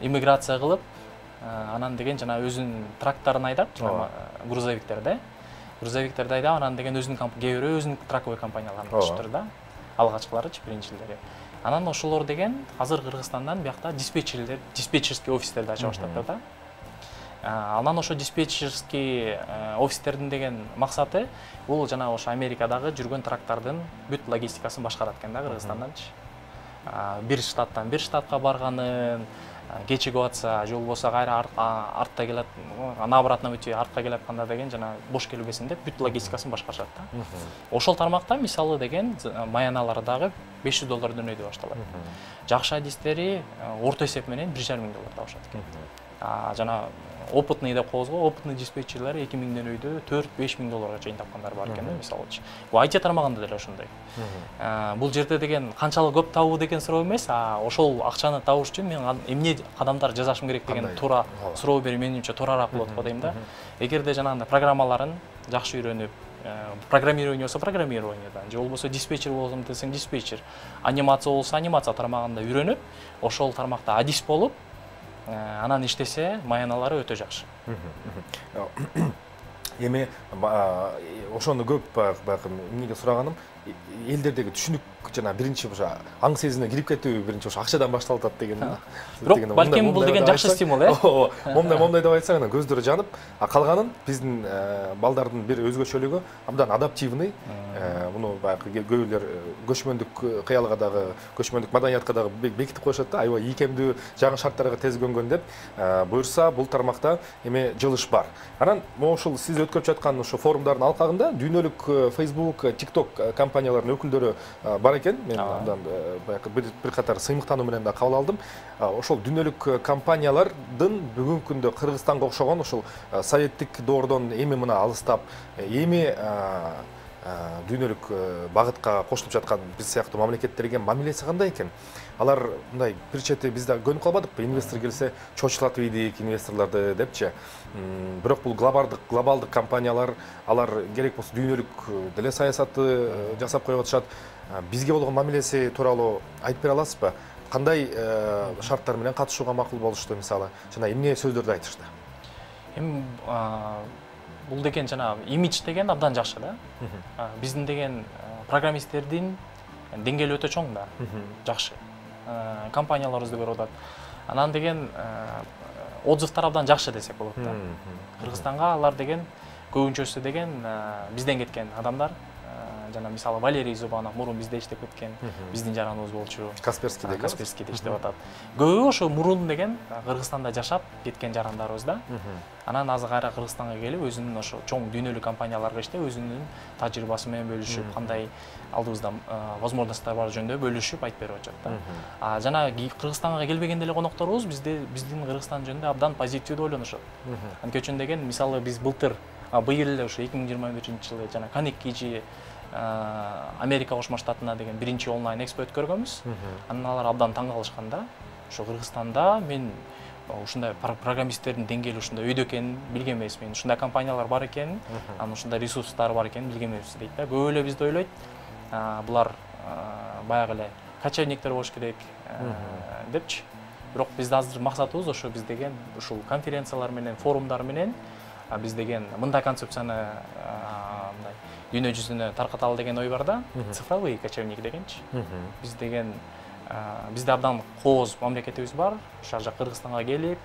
иммиграция кылып, анан деген жана өзүнүн тракторун айдап, грузовиктерде. Грузовиктерде айдап, анан деген өзүнүн кээ бирөө өзүнүн траковый компанияларын ачыптыр да. Алгачкыларычы, биринчилери. Анан ошолор деген азыр Кыргызстандан биякта диспетчерский офистерди ача баштаптыр да. Анан ошо диспетчерский офистердин деген максаты бул жана ошо Америкадагы жүргөн трактордун бүт логистикасын башкарат экен да Кыргызстанданчы. Бир штаттан бир штатка барганын, кечигип атса, же болбосо кайра артта келет, на обратно өтүп артка келип атканда деген жана бош келбесин деп бүт логистикасын башкарышат да. Ошол тармакта мисалы деген маяналары дагы $500 дөйдө башталат. Жакшы адистери орто эсеп менен $1,500 табышат экен. Жана опытный деп коебуз го, опытный диспетчерлер $2,000 дөйдө $4-5,000 чейин тапкандар бар экен мисалычы. Бул IT тармагында деле ошондой. Бул жерде деген канчалык көп табуу деген суроо эмес, ошол акчаны табыш үчүн мен эмне кадамдар жасашым керек деген туура суроо берүү менимче туурараак болот го дейм да. Эгерде жанагындай программаларын жакшы үйрөнүп, программирование болсо программированиядан, же болбосо диспетчер болсом десең диспетчер, анимация болсо анимация тармагында үйрөнүп, ошол тармакта адис болуп, анан иштесе маяналары өтө жакшы. Эми ошону көп баягы эмнеге сураганым, элдердеги түшүнүк жана биринчи ошо аң сезимине кирип кетүү биринчи ошо акчадан башталат деген да. Бирок балким бул деген жакшы стимул, Момдай деп айтсаң анан көздөрү жанып, калганын биздин балдардын бир өзгөчөлүгү абдан адаптивный. Муну баягы көбүлөр көчмөндүк кыялга дагы, көчмөндүк маданиятка дагы бекитип коюшат да, аябай ийкемдүү жаңы шарттарга тез көнгөн деп. Буюрса бул тармакта эме жылыш бар. Анан ошол сиз өткөрүп жаткан ошо форумдардын алкагында дүйнөлүк Facebook, TikTok компанияларынын өкүлдөрү бар экен. Мен андан баягы бир катар сыймыктануу менен да кабыл алдым. Ошол дүйнөлүк компаниялардын бүгүнкү күндө Кыргызстанга окшогон ошол советтик доордон эми мына алыстап, эми дүйнөлүк багытка кошулуп жаткан биз сыяктуу мамлекеттерге мамилеси кандай экен? Алар мындай бир чети бизде көнүп калбадыкпы? Инвестор келсе чочулатып ийдик инвесторлорду депчи. Бирок бул глобалдык компаниялар, алар керек болсо дүйнөлүк деле саясатты жасап коюп атышат. Бизге болгон мамилеси тууралуу айтып бере аласызбы? Кандай шарттар менен катышууга макул болушту мисалы? Жана эмне сөздөрдү айтышты? Эми бул деген жана имидж деген абдан жакшы да. Биздин деген программисттердин деңгээли өтө чоң да. Жакшы. Компанияларыбызды көрүп атат. Анан деген отзывдар абдан жакшы десек болот да. Кыргызстанга алар деген көбүнчөсү деген бизден кеткен адамдар. Жана мисалы Валерий Зубанов мурун бизде иштеп кеткен, биздин жараныбыз болчу. Касперскийде иштеп атат. Көбү ошо мурун деген Кыргызстанда жашап кеткен жарандарыбыз да. Анан азыр кайра Кыргызстанга келип, өзүнүн ошо чоң дүйнөлүк компанияларга иштеп, өзүнүн тажрыйбасы менен бөлүшүп, кандай алдыбызда возможностьтор бар жөнүндө бөлүшүп айтып берип атышат да. Жана Кыргызстанга келбеген деле конокторубуз биздин Кыргызстан жөнүндө абдан позитивдүү ойлонушат. Анткени үчүн деген мисалы биз быйыл эле ошо 2021-жылы жана Канеккижи Америка Кошмо Штатына деген биринчи онлайн экспо өткөргөнбүз. Анан алар абдан таң калышкан да. Ошо Кыргызстанда мен ушундай программисттердин деңгээли ушундай өйдө экенин билген эмесмин. Ушундай компаниялар бар экенин, анан ушундай ресурстар бар экенин билген эмеспиз дейт да. Көп эле бизди ойлойт. Булар баягы эле кочевниктер болуш керек депчи. Бирок биздин азыр максатыбыз ошо биз деген ушул конференциялар менен, форумдар менен Биз деген мындай концепцияны мындай дүйнө жүзүнө таркаталы деген ой бар да, цифровой кочевник дегенчи. Биз деген бизде абдан кооз мамлекетибиз бар. Ошол жак Кыргызстанга келип,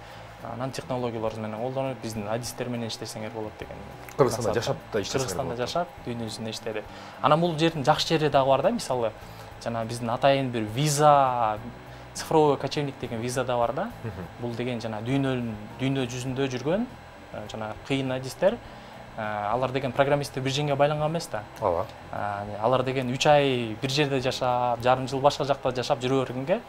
анан технологиялар менен колдонуп, биздин адистер менен иштесеңер болот деген. Кыргызстанда жашап да иштесеңер. Кыргызстанда жашап, дүйнө жүзүндө иштери. Анан бул жердин жакшы жери дагы бар да, мисалы, жана биздин атайын бир виза, цифровой кочевник деген виза да бар да. Бул деген жана дүйнө жүзүндө жүргөн жана кыйын адистер, алар деген программисттер бир жерге байланган эмес да. Ооба. Алар деген 3 ай бир жерде жашап, жарым жыл башка жакта жашап жүрө бергенге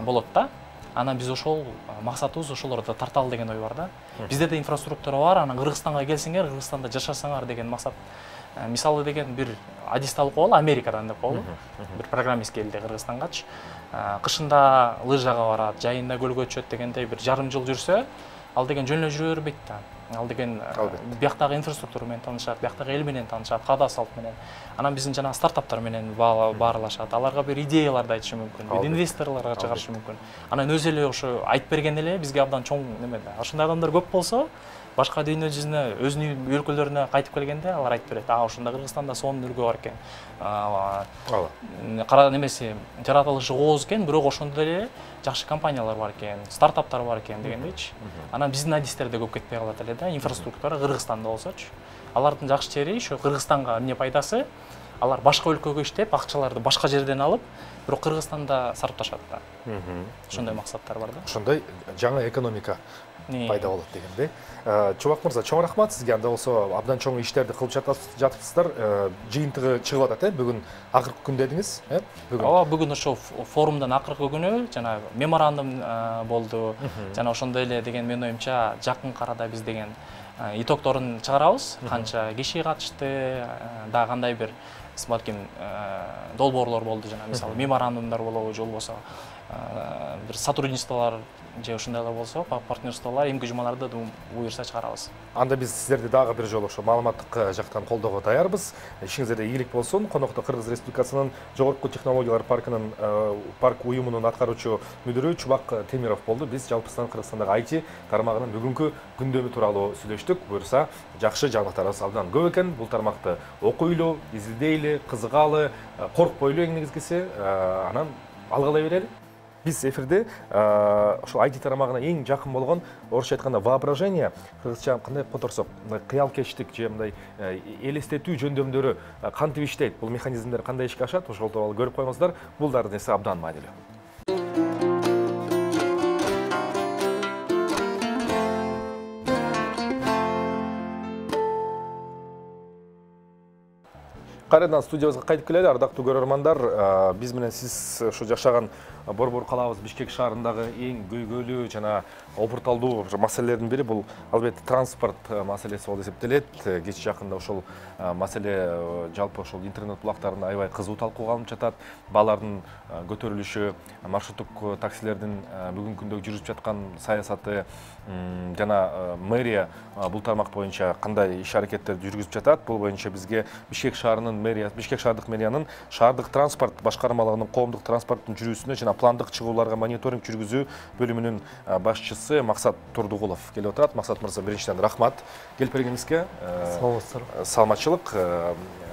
болот да. Анан биз ошол максатыбыз ошолорду тарталы деген ой бар да. Бизде да инфраструктура бар, анан Кыргызстанга келсеңер, Кыргызстанда жашасаңар деген максат. Мисалы деген бир адист алып коелу, Америкадан деп коелу. Бир программист келди Кыргызстангачы. Кышында лыжага барат, жайында көлгө түшөт дегендей бир жарым жыл жүрсө, ал деген жөн эле жүрө бербейт да. Ал деген бияктагы инфраструктура менен таанышат, бияктагы эл менен таанышат, каада салт менен. Анан биздин жана стартаптар менен баарлашат. Аларга бир идеяларды айтышы мүмкүн, бир инвесторлорго чыгарышы мүмкүн. Анан өзү эле ошо айтып берген эле бизге абдан чоң неме да. Ошондой адамдар көп болсо, башка дүйнө жүзүнө, өзүнүн өлкөлөрүнө кайтып келгенде алар айтып берет. Ошондо Кыргызстанда сонун үлгү бар экен. Кара немеси жаратылышы кооз экен, бирок ошондой эле жакшы компаниялар бар экен, стартаптар бар экен дегендейчи. Анан биздин адистер да көп кетпей калат эле да, инфраструктура Кыргызстанда болсочу. Алардын жакшы жери ошо Кыргызстанга эмне пайдасы? Алар башка өлкөгө иштеп, акчаларды башка жерден алып, бирок Кыргызстанда сарпташат да. Ошондой максаттар бар да. Ошондой жаңы экономика пайда болот дегендей. Чубак мырза, чоң рахмат сизге. Анда болсо абдан чоң иштерди кылып жатыпсыздар. Жыйынтыгы чыгып атат, бүгүн акыркы күн дедиңиз, бүгүн. Ооба, бүгүн ошо форумдан акыркы күнү жана меморандум болду. Жана ошондой эле деген менин оюмча жакын арада биз деген итогдорун чыгарабыз. Канча киши катышты, да кандай бир балким долбоорлор болду жана мисалы меморандумдар болобу, же болбосо бир сотрудничестволор же ушундайлар болсо, партнерстволор, эмки жумаларды буюрса чыгарабыз. Анда биз сиздерди дагы бир жолу ошо маалыматтык жактан колдоого даярбыз. Ишиңизде ийгилик болсун. Конокто Кыргыз Республикасынын Жогорку технологиялар паркынын парк уюмунун аткаруучу мүдүрү Чубак Темиров болду. Биз жалпысынан Кыргызстандагы IT тармагынын бүгүнкү күндөмү тууралуу сүйлөштүк. Буюрса, жакшы жаңылыктарыбыз абдан көп экен. Бул тармакты окуйлу, изилдейли, кызыгалы, коркпойлу эң негизгиси, анан алгалай берели. Биз эфирде ошол IT тармагына эң жакын болгон, орусча айтканда воображение, кыргызча кандай которсок, кыялкечтик же мындай элестетүү жөндөмдөрү кантип иштейт, бул механизмдер кандай ишке ашат, ошол тууралуу көрүп коюңуздар. Бул дагы нерсе абдан маанилүү. Кайрадан студиябызга кайтып келели, ардактуу көрөрмандар. Биз менен сиз ушу жашаган Борбор калабыз Бишкек шаарындагы эң көйгөйлүү жана опурталдуу маселелердин бири бул албетте транспорт маселеси болуп эсептелет. Кеч жакында ошол маселе жалпы ошол интернет булактарында аябай кызуу талкууга алынып жатат. Баалардын көтөрүлүшү, маршруттук таксилердин бүгүнкү күндө жүрүп жаткан саясаты жана мэрия бул тармак боюнча кандай иш аракеттерди жүргүзүп жатат. Бул боюнча бизге Бишкек шаарынын мэрия, Бишкек шаардык мэриянын шаардык транспорт башкармалыгынын коомдук транспорттун жүрүүсүнө жана пландык чыгууларга мониторинг жүргүзүү бөлүмүнүн башчысы Максат Турдугулов келип отурат. Максат мырза, биринчиден рахмат келип бергениңизге. Саламатчылык,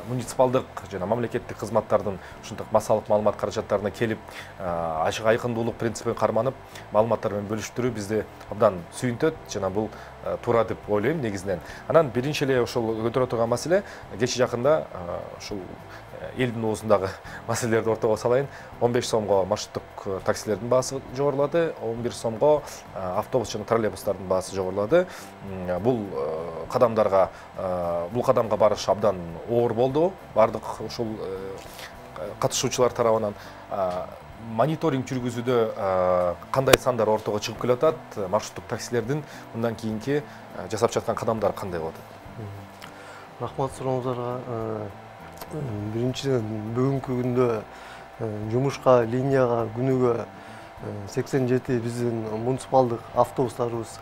муниципалдык жана мамлекеттик кызматтардын ушундай массалык маалымат каражаттарына келип, ачык айкындуулук принципин карманып, маалыматтар менен бөлүштүрүү бизди абдан сүйүнтөт жана бул туура деп ойлойм негизинен. Анан биринчи эле ошол көтөрө турган маселе, кечээ жакында ушул элдин оозундагы маселелерди ортого салайын. 15 сомго маршруттук таксилердин баасы жогорулады, 11 сомго автобус жана троллейбустардын баасы жогорулады. Бул кадамга барыш абдан оор болду. Бардык ушул катышуучулар тарабынан мониторинг жүргүзүүдө кандай сандар ортого чыгып келип атат? Маршруттук таксилердин мындан кийинки жасап жаткан кадамдары кандай болот? Рахмат сурооңуздарга. Биринчиден бүгүнкү күндө жумушка линияга күнүгө 87 биздин муниципалдык автобустарыбыз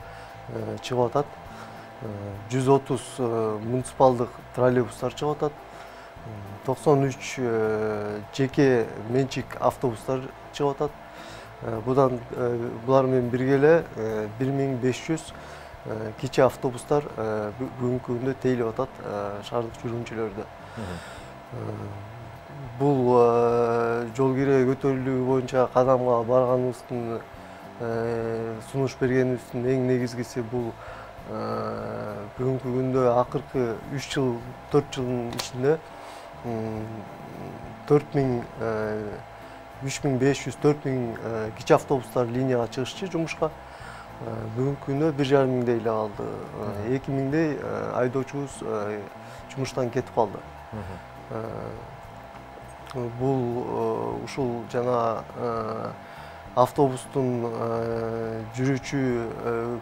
чыгып атат. 130 муниципалдык троллейбустар чыгып атат. 93 жеке менчик автобустар чыгып атат. Булар менен бирге эле 1500 кичи автобустар бүгүнкү күндө тейлеп атат шаардык жүргүнчүлөрдө. Бул жол кире көтөрүлүүгү боюнча кадамга барганыбыздын, сунуш бергенибиздин эң негизгиси бул бүгүнкү күндө акыркы 3 жыл 4 жылдын ичинде 3500-4000 кичи автобустар линияга чыгышчу жумушка. Бүгүнкү күндө 1,5 миңдей эле калды. 2 миңдей айдоочубуз жумуштан кетип калды. Бул ушул жана автобустун жүрүүчү,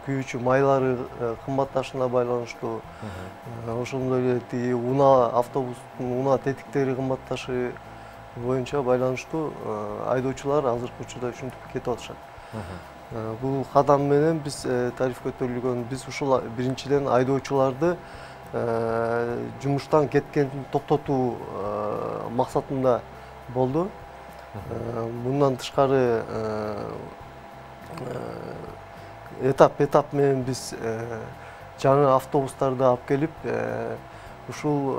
күйүүчү майлары кымбатташына байланыштуу. Ошондой эле тиги автобустун унаа тетиктери кымбатташы боюнча байланыштуу айдоочулар азыркы учурда ушинтип кетип атышат. Бул кадам менен биз тариф көтөрүлгөн, биз ушул биринчиден айдоочуларды жумуштан кеткенин токтотуу максатында болду. Bundan тышкары этап менен биз жаңы автобустарды алып келип, ушул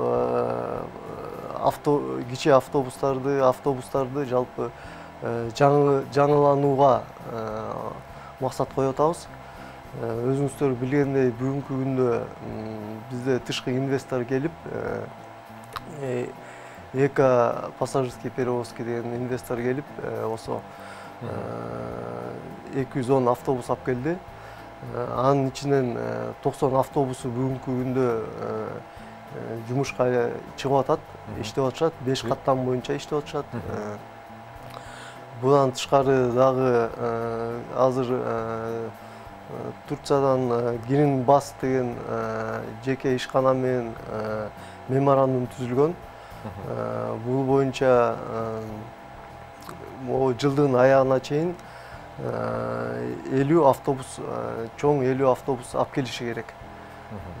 кичи автобустарды жалпы жаңыланууга максат коюп атабыз. Өзүңүздөр билгендей, бүгүнкү күндө бизде тышкы инвестор келип, Эко пассажирский перевозки деген инвестор келип, осо 210 автобус алып келди. Анын ичинен 90 автобусу бүгүнкү күндө жумушка чыгып атат, иштеп атышат, 5 каттам боюнча иштеп атышат. Будан тышкары дагы азыр Турциядан Green Bus деген жеке ишкана менен меморандум түзүлгөн. Бул боюнча жылдын аягына чейин 50 автобус, чоң 50 автобус алып келиши керек.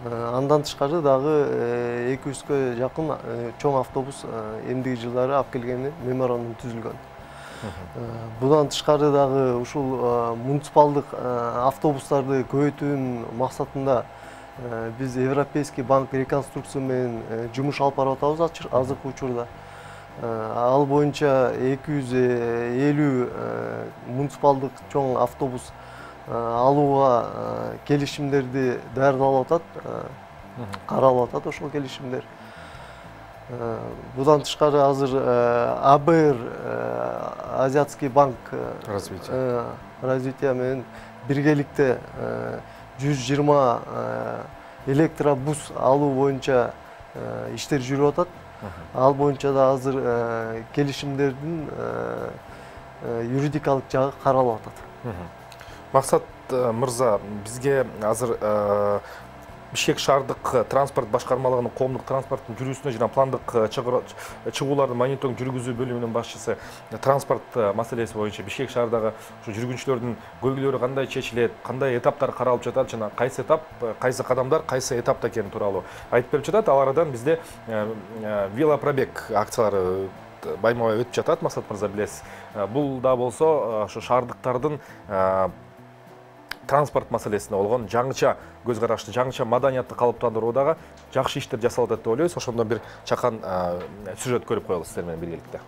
Андан тышкары дагы 200гө жакын чоң автобус эмдиги жылдары алып келгени меморандум түзүлгөн. Будан тышкары дагы ушул муниципалдык автобустарды көбөйтүүнүн максатында биз Европейский банк реконструкция менен жумуш алып барып атабыз азыркы учурда. Ал боюнча 250 муниципалдык чоң автобус алууга келишимдерди даярдалып атат, каралып атат ошол келишимдер. Будан тышкары азыр АБР, Азиатский банк развития менен биргеликте 120 электробус алуу боюнча иштер жүрүп атат. Ал боюнча да азыр келишимдердин юридикалык жагы каралып атат. Максат мырза, бизге азыр Бишкек шаардык транспорт башкармалыгынын коомдук транспорттун жүрүүсүнө жана пландык чыгууларды мониторинг жүргүзүү бөлүмүнүн башчысы транспорт маселеси боюнча Бишкек шаардагы жүргүнчүлөрдүн көйгөйлөрү кандай чечилет, кандай этаптар каралып жатат жана кайсы этап, кайсы кадамдар кайсы этапта экени тууралуу айтып берип жатат. Ал арадан бизде велопробег акциялары байма-бай өтүп жатат, Максат мырза, билесиз. Бул да болсо ошо шаардыктардын транспорт маселесине болгон жаңыча көз карашты, жаңыча маданиятты калыптандыруудагы жакшы иштер жасалып атат деп ойлойбуз. Ошондон бир чакан сюжет көрүп коелу сиздер менен биргеликте.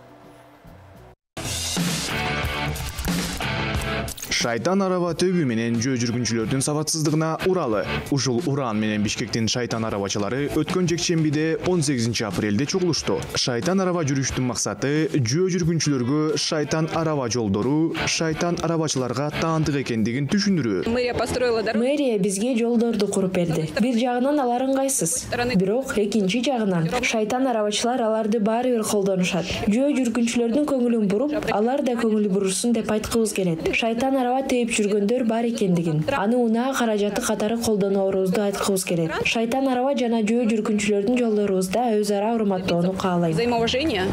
Шайтан араба төбү менен жөө жүргүнчүлөрдүн сабатсыздыгына уралы. Ушул уран менен Бишкектин шайтан арабачылары өткөн жекшембиде 18 апрелде чогулушту. Шайтан араба жүрүштүн максаты жөө жүргүнчүлөргө шайтан араба жолдору шайтан арабачыларга таандык экендигин түшүндүрүү. Мэрия бизге жолдорду куруп берди. Бир жагынан алар ыңгайсыз. Бирок экинчи жагынан шайтан арабачылар аларды баары бир колдонушат. Жөө жүргүнчүлөрдүн көңүлүн буруп, алар да көңүл бурушун деп айткыбыз келет. Шайтан араба тээп жүргөндөр бар экендигин, аны унаа каражаты катары колдонорубузду айткыбыз келет. Шайтан араба жана жөө жүргүнчүлөрдүн жолдорубузда өз ара урматтоону каалайм. Взаимоуважение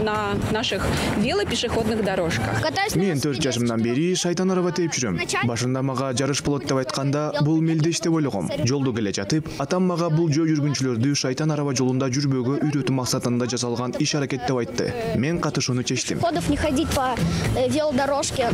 на наших велопешеходных дорожках. Мен 4 жашымдан бери шайтан араба тээп жүрөм. Башында мага жарыш болот деп айтканда, бул мелдеш деп ойлогом. Жолдо келе жатып, атам мага бул жөө жүргүнчүлөрдү шайтан араба жолунда жүрбөөгө үйрөтүү максатында жасалган иш аракет деп айтты. Мен катышууну чечтим. Ходов не ходить по велодорожке.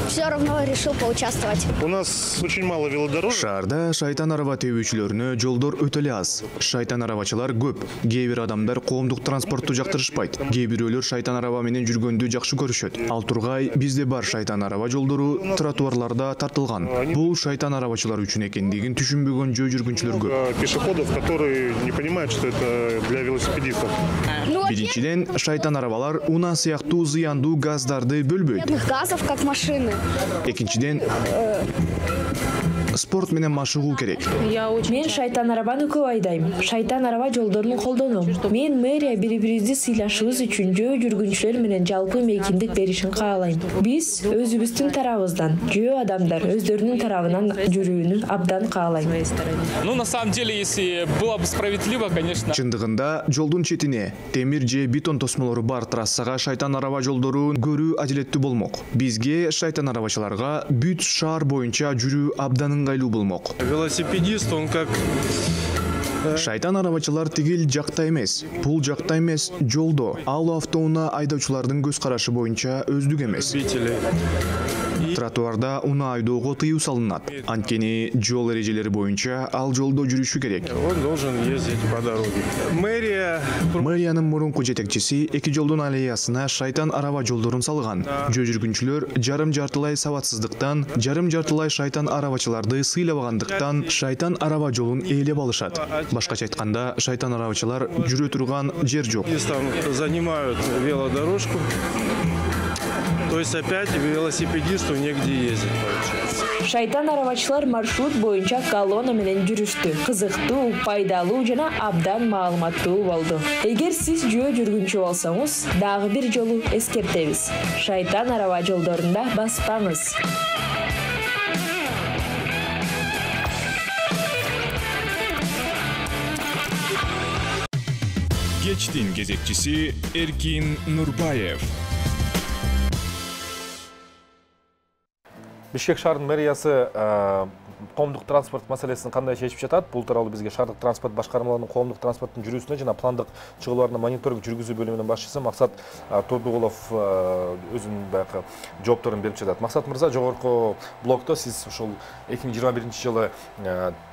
Все равно давно решил поучаствовать. У нас очень мало велодорожек. Шаарда шайтан араба тебүүчүлөрүнө жолдор өтө эле аз. Шайтан арабачылар көп. Кээ бир адамдар коомдук транспортту жактырышпайт. Кээ бирөөлөр шайтан араба менен жүргөндү жакшы көрүшөт. Ал тургай бизде бар шайтан араба жолдору тротуарларда тартылган. Бул шайтан арабачылар үчүн экендигин түшүнбөгөн жөө жүргүнчүлөр көп. Пешеходов, которые не понимают, что это для велосипедистов. Биринчиден, шайтан арабалар унаа сыяктуу зыяндуу газдарды бөлбөйт. Газов, как машины. Экинчиден, спорт менен машыгуу керек. Мен шайтан арабаны көп айдайм. Шайтан араба жолдорун колдоном. Мен мэрия бири-бирибизди сыйлашыбыз үчүн жөө жүргүнчүлөр менен жалпы мейкиндик беришин каалайм. Биз өзүбүздүн тарабыбыздан, жөө адамдар өздөрүнүн тарабынан жүрүүнү абдан каалайм. Ну, на самом деле, если было бы справедливо, конечно. Чындыгында жолдун четине темир же бетон тосмолору бар трассага шайтан араба жолдорун көрүү адилеттүү болмок. Бизге шайтан арабачыларга бүт шаар боюнча жүрүү абдан ыңгайлуу болмок. Велосипедист, он как... Шайтан арабачылар тигил жакта эмес, бул жакта эмес, жолдо. Ал автоунаа айдоочулардын көз карашы боюнча өздүк эмес. Тротуарда унаа айдоого тыюу салынат. Анткени жол эрежелери боюнча ал жолдо жүрүшү керек. Он должен ездить по дороге. Мэриянын мурунку жетекчиси эки жолдун аллеясына шайтан араба жолдорун салган. Жөө жүргүнчүлөр жарым-жартылай сабатсыздыктан, жарым-жартылай шайтан арабачыларды сыйлабагандыктан шайтан араба жолун ээлеп алышат. Башкача айтканда, шайтан арабачылар жүрө турган жер жок. Занимают велодорожку. То есть опять велосипедисту негде ездить, получается. Шайтан арабачылар маршрут боюнча колонна менен жүрүштү. Кызыктуу, пайдалуу жана абдан маалыматтуу болду. Эгер сиз жөө жүргүнчү болсоңуз, дагы бир жолу эскертебиз. Шайтан араба жолдорунда баспаңыз. Кечтин кезекчиси Эркин Нурбаев. Бишкек шаарынын мэриясы коомдук транспорт маселесин кандай чечип жатат? Бул тууралуу бизге шаардык транспорт башкармаларынын коомдук транспорттун жүрүүсүнө жана пландык чыгууларына мониторинг жүргүзүү бөлүмүнүн башчысы Максат Турдугулов өзүнүн баягы жоопторун берип жатат. Максат мырза, жогорку блокто сиз ушул 2021-жылы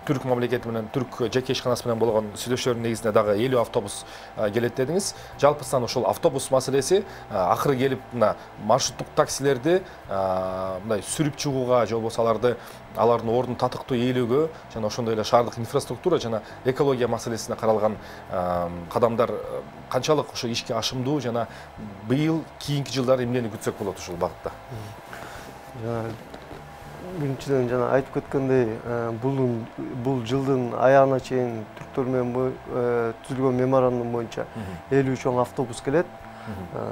Түрк мамлекети менен Түрк жеке ишканасы менен болгон сүйлөшүүлөрдүн негизинде дагы 50 автобус келет дедиңиз. Жалпы сан ушул автобус маселеси акыры келип мына маршруттук таксилерди мындай сүрүп чыгууга же болбосо алардын ордун татыктуу ээлөөгө жана ошондой эле шаардык инфраструктура жана экология маселесине каралган кадамдар канчалык ошо ишке ашымдуу жана быйыл кийинки жылдары эмнени күтсөк болот ушул багытта? Биринчиден жана айтып кеткендей, бул жылдын аягына чейин түрктөр менен түзүлгөн меморандум боюнча 50 чоң автобус келет.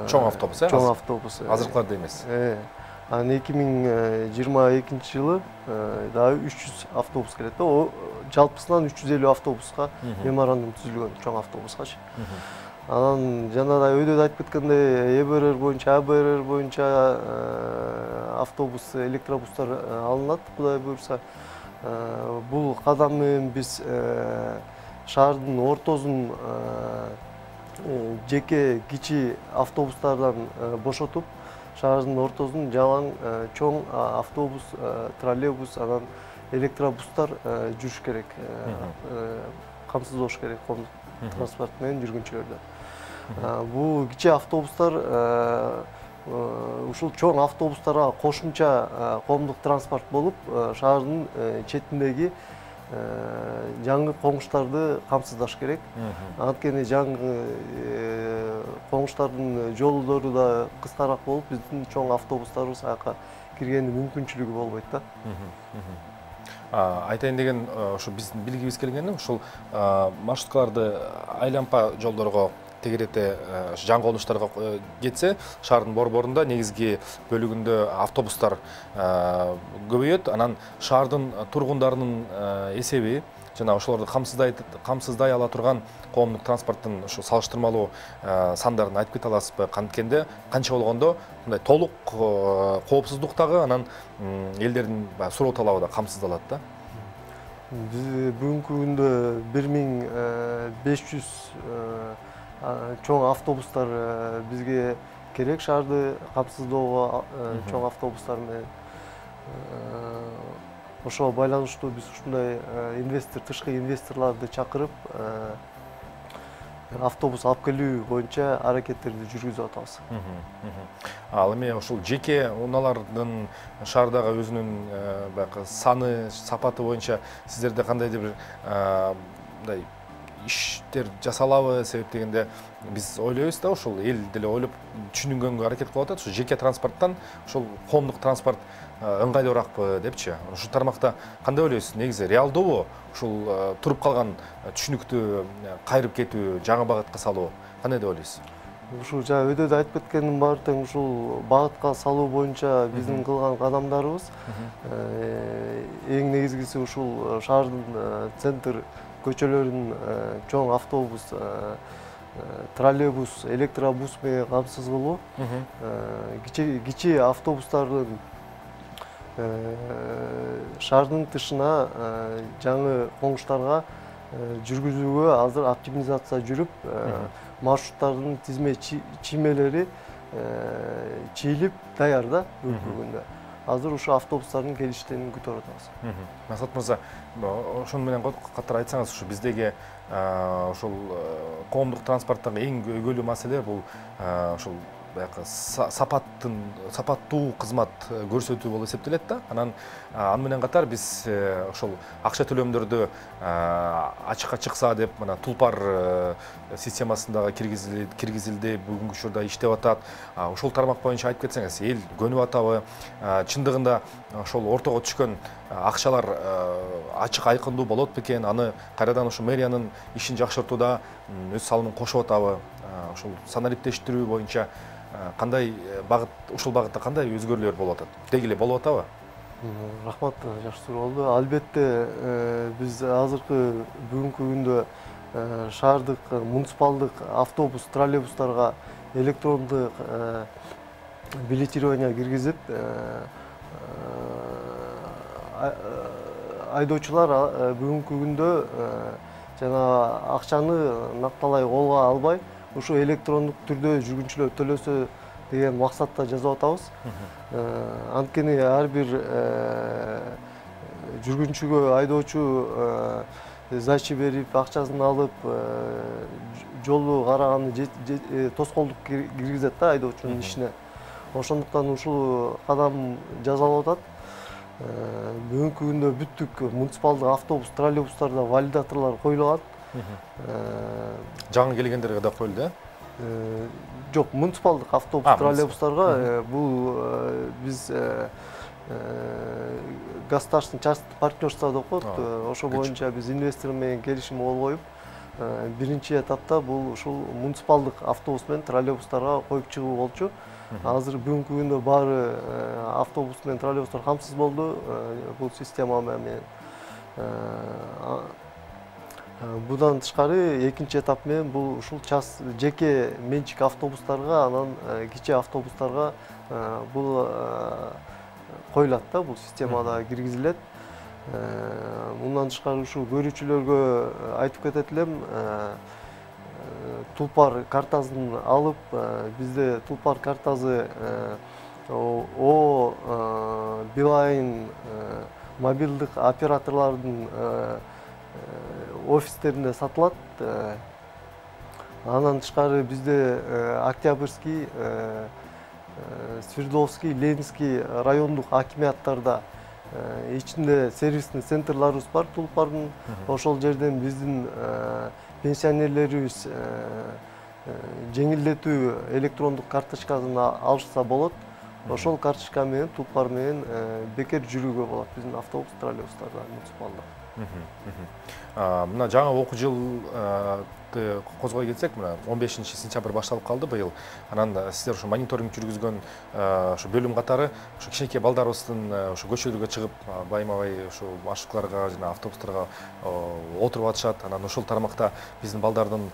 Чоң автобус, э? Чоң автобус. Азыркыларды эмес. Анан 2022-жылы дагы 300 автобус келет. О жалпысынан 350 автобуска меморандум түзүлгөн, чоң автобускачы. Анан жана өйдө айтып кеткендей, ЭБРР боюнча, АБРР боюнча автобус, электробустар алынат, Кудай буйрса. Бул кадам менен биз шаардын ортосун жеке кичи автобустардан бошотуп, шаардын ортосун жалаң чоң автобус, троллейбус, анан электробустар жүрүш керек. Камсыз болуш керек транспорт менен жүргүнчүлөрдө. Бул кичи автобустар ушул чоң автобустарга кошумча коомдук транспорт болуп, шаардын четиндеги жаңы коңуштарды камсыздаш керек. Анткени жаңы коңуштардын жолдору да кыскараак болуп, биздин чоң автобустарыбыз аяка киргендин мүмкүнчүлүгү болбойт да. Айтайын деген ошо биздин билгибиз келгени ушул маршруткаларды айланпа жолдорго тегерете жаңы конуштарга кетсе, шаардын борборунда негизги бөлүгүндө автобустар көбөйөт. Анан шаардын тургундарынын эсеби жана ошолорду камсыздай ала турган коомдук транспорттун ушу салыштырмалуу сандарын айтып кете аласызбы? Канткенде канча болгондо мындай толук коопсуздуктагы анан элдердин суроо талабы да камсыздалат да. Биз бүгүнкү күндө 1500 чоң автобустар бизге керек шаарды камсыздоого чоң автобустар менен. Ошого байланыштуу биз ушундай тышкы инвесторларды чакырып автобус алып келүү боюнча аракеттерди жүргүзүп атабыз. Ал эми ушул жеке унаалардын шаардагы өзүнүн баягы саны, сапаты боюнча сиздерде кандайдыр бир мындай иштер жасалабы? Себеп дегенде биз ойлойбуз да, ушул эл деле ойлоп түшүнгөнгө аракет кылып атат. Ушу жеке транспорттан ушул коомдук транспорт ыңгайлуураакпы депчи. Ушул тармакта кандай ойлойсуз? Негизи реалдуубу ушул туруп калган түшүнүктү кайрып кетүү, жаңы багытка салуу? Кандай деп ойлойсуз? Ушул жана өйдө айтып кеткендин баары тең ушул багытка салуу боюнча биздин кылган кадамдарыбыз эң негизгиси ушул шаардын центр көчөлөрүн чоң автобус, троллейбус, электробус менен камсыз кылуу, кичи автобустардын шаардын тышына жаңы коңуштарга жүргүзүүгө азыр оптимизация жүрүп, маршруттардын тизме чиймелери чийилип даяр да бүгүнгү. Азыр ушу автобустардын келиштерин күтүп атабыз. Масат мырза, ошону менен катар айтсаңыз, ушу биздеги ушул коомдук транспорттагы эң көйгөйлүү маселе бул ушул баягы сапаттуу кызмат көрсөтүү болуп эсептелет да. Анан аны менен катар биз ошол акча төлөмдөрдү ачыкка чыкса деп мына Тулпар системасындагы киргизилди, бүгүнкү учурда иштеп атат. Ошол тармак боюнча айтып кетсеңиз, эл көнүп атабы? Чындыгында ошол ортого түшкөн акчалар ачык айкындуу болот бекен? Аны кайрадан ушу мэриянын ишин жакшыртууда өз салымын кошуп атабы? Ошол санариптештирүү боюнча кандай багыт, ушул багытта кандай өзгөрүүлөр болуп атат? Деги эле болуп атабы? Рахмат, жакшы суроо болду. Албетте, биз азыркы бүгүнкү күндө шаардык муниципалдык автобус, троллейбустарга электрондук билетирование киргизип, айдоочулар бүгүнкү күндө жана акчаны накталай колго албай, ушу электрондук түрдө жүргүнчүлөр төлөсө деген максатта жазып атабыз. Анткени ар бир жүргүнчүгө айдоочу сдача берип, акчасын алып, жолду караганды тоскоолдук киргизет да айдоочунун ишине. Ошондуктан ушул кадам жасалып атат. Бүгүнкү күндө бүттүк муниципалдык автобус, троллейбустарда валидаторлор коюлган. Жаңы келгендерге да коюлду, Жок, муниципалдык автобус, троллейбустарга бул биз государственный частный партнерство деп коет. Ошо боюнча биз инвестор менен келишим кол коюп, биринчи этапта бул ушул муниципалдык автобус менен троллейбустарга коюп чыгуу болчу. Азыр бүгүнкү күндө баары автобус менен троллейбустар камсыз болду бул система менен. Будан тышкары экинчи этап менен бул ушул жеке менчик автобустарга, анан кичи автобустарга бул коюлат да, бул системада киргизилет. Мындан тышкары ушу көрүүчүлөргө айтып кетет элем, Тулпар картасын алып, бизде Тулпар картасы Билайн мобилдик операторлордун офистеринде сатылат. Андан тышкары бизде Октябрьский, Свердловский, Ленинский райондук акимияттарда ичинде сервисный центрларыбыз бар Тулпардын. Ошол жерден биздин пенсионерлерибиз жеңилдетүү электрондук карточкасын алышса болот. Ошол карточка менен Тулпар менен бекер жүрүүгө болот биздин автобус, троллейбустарда муниципалдык. Мына жаңы окуу жылды козгой кетсек, мына 15-сентябрь башталып калды быйыл. Анан сиздер ушу мониторинг жүргүзгөн ушу бөлүм катары ушу кичинекей балдарыбыздын ушу көчөлөргө чыгып, байма-бай ушу маршруткаларга жана автобустарга отуруп атышат. Анан ушул тармакта биздин балдардын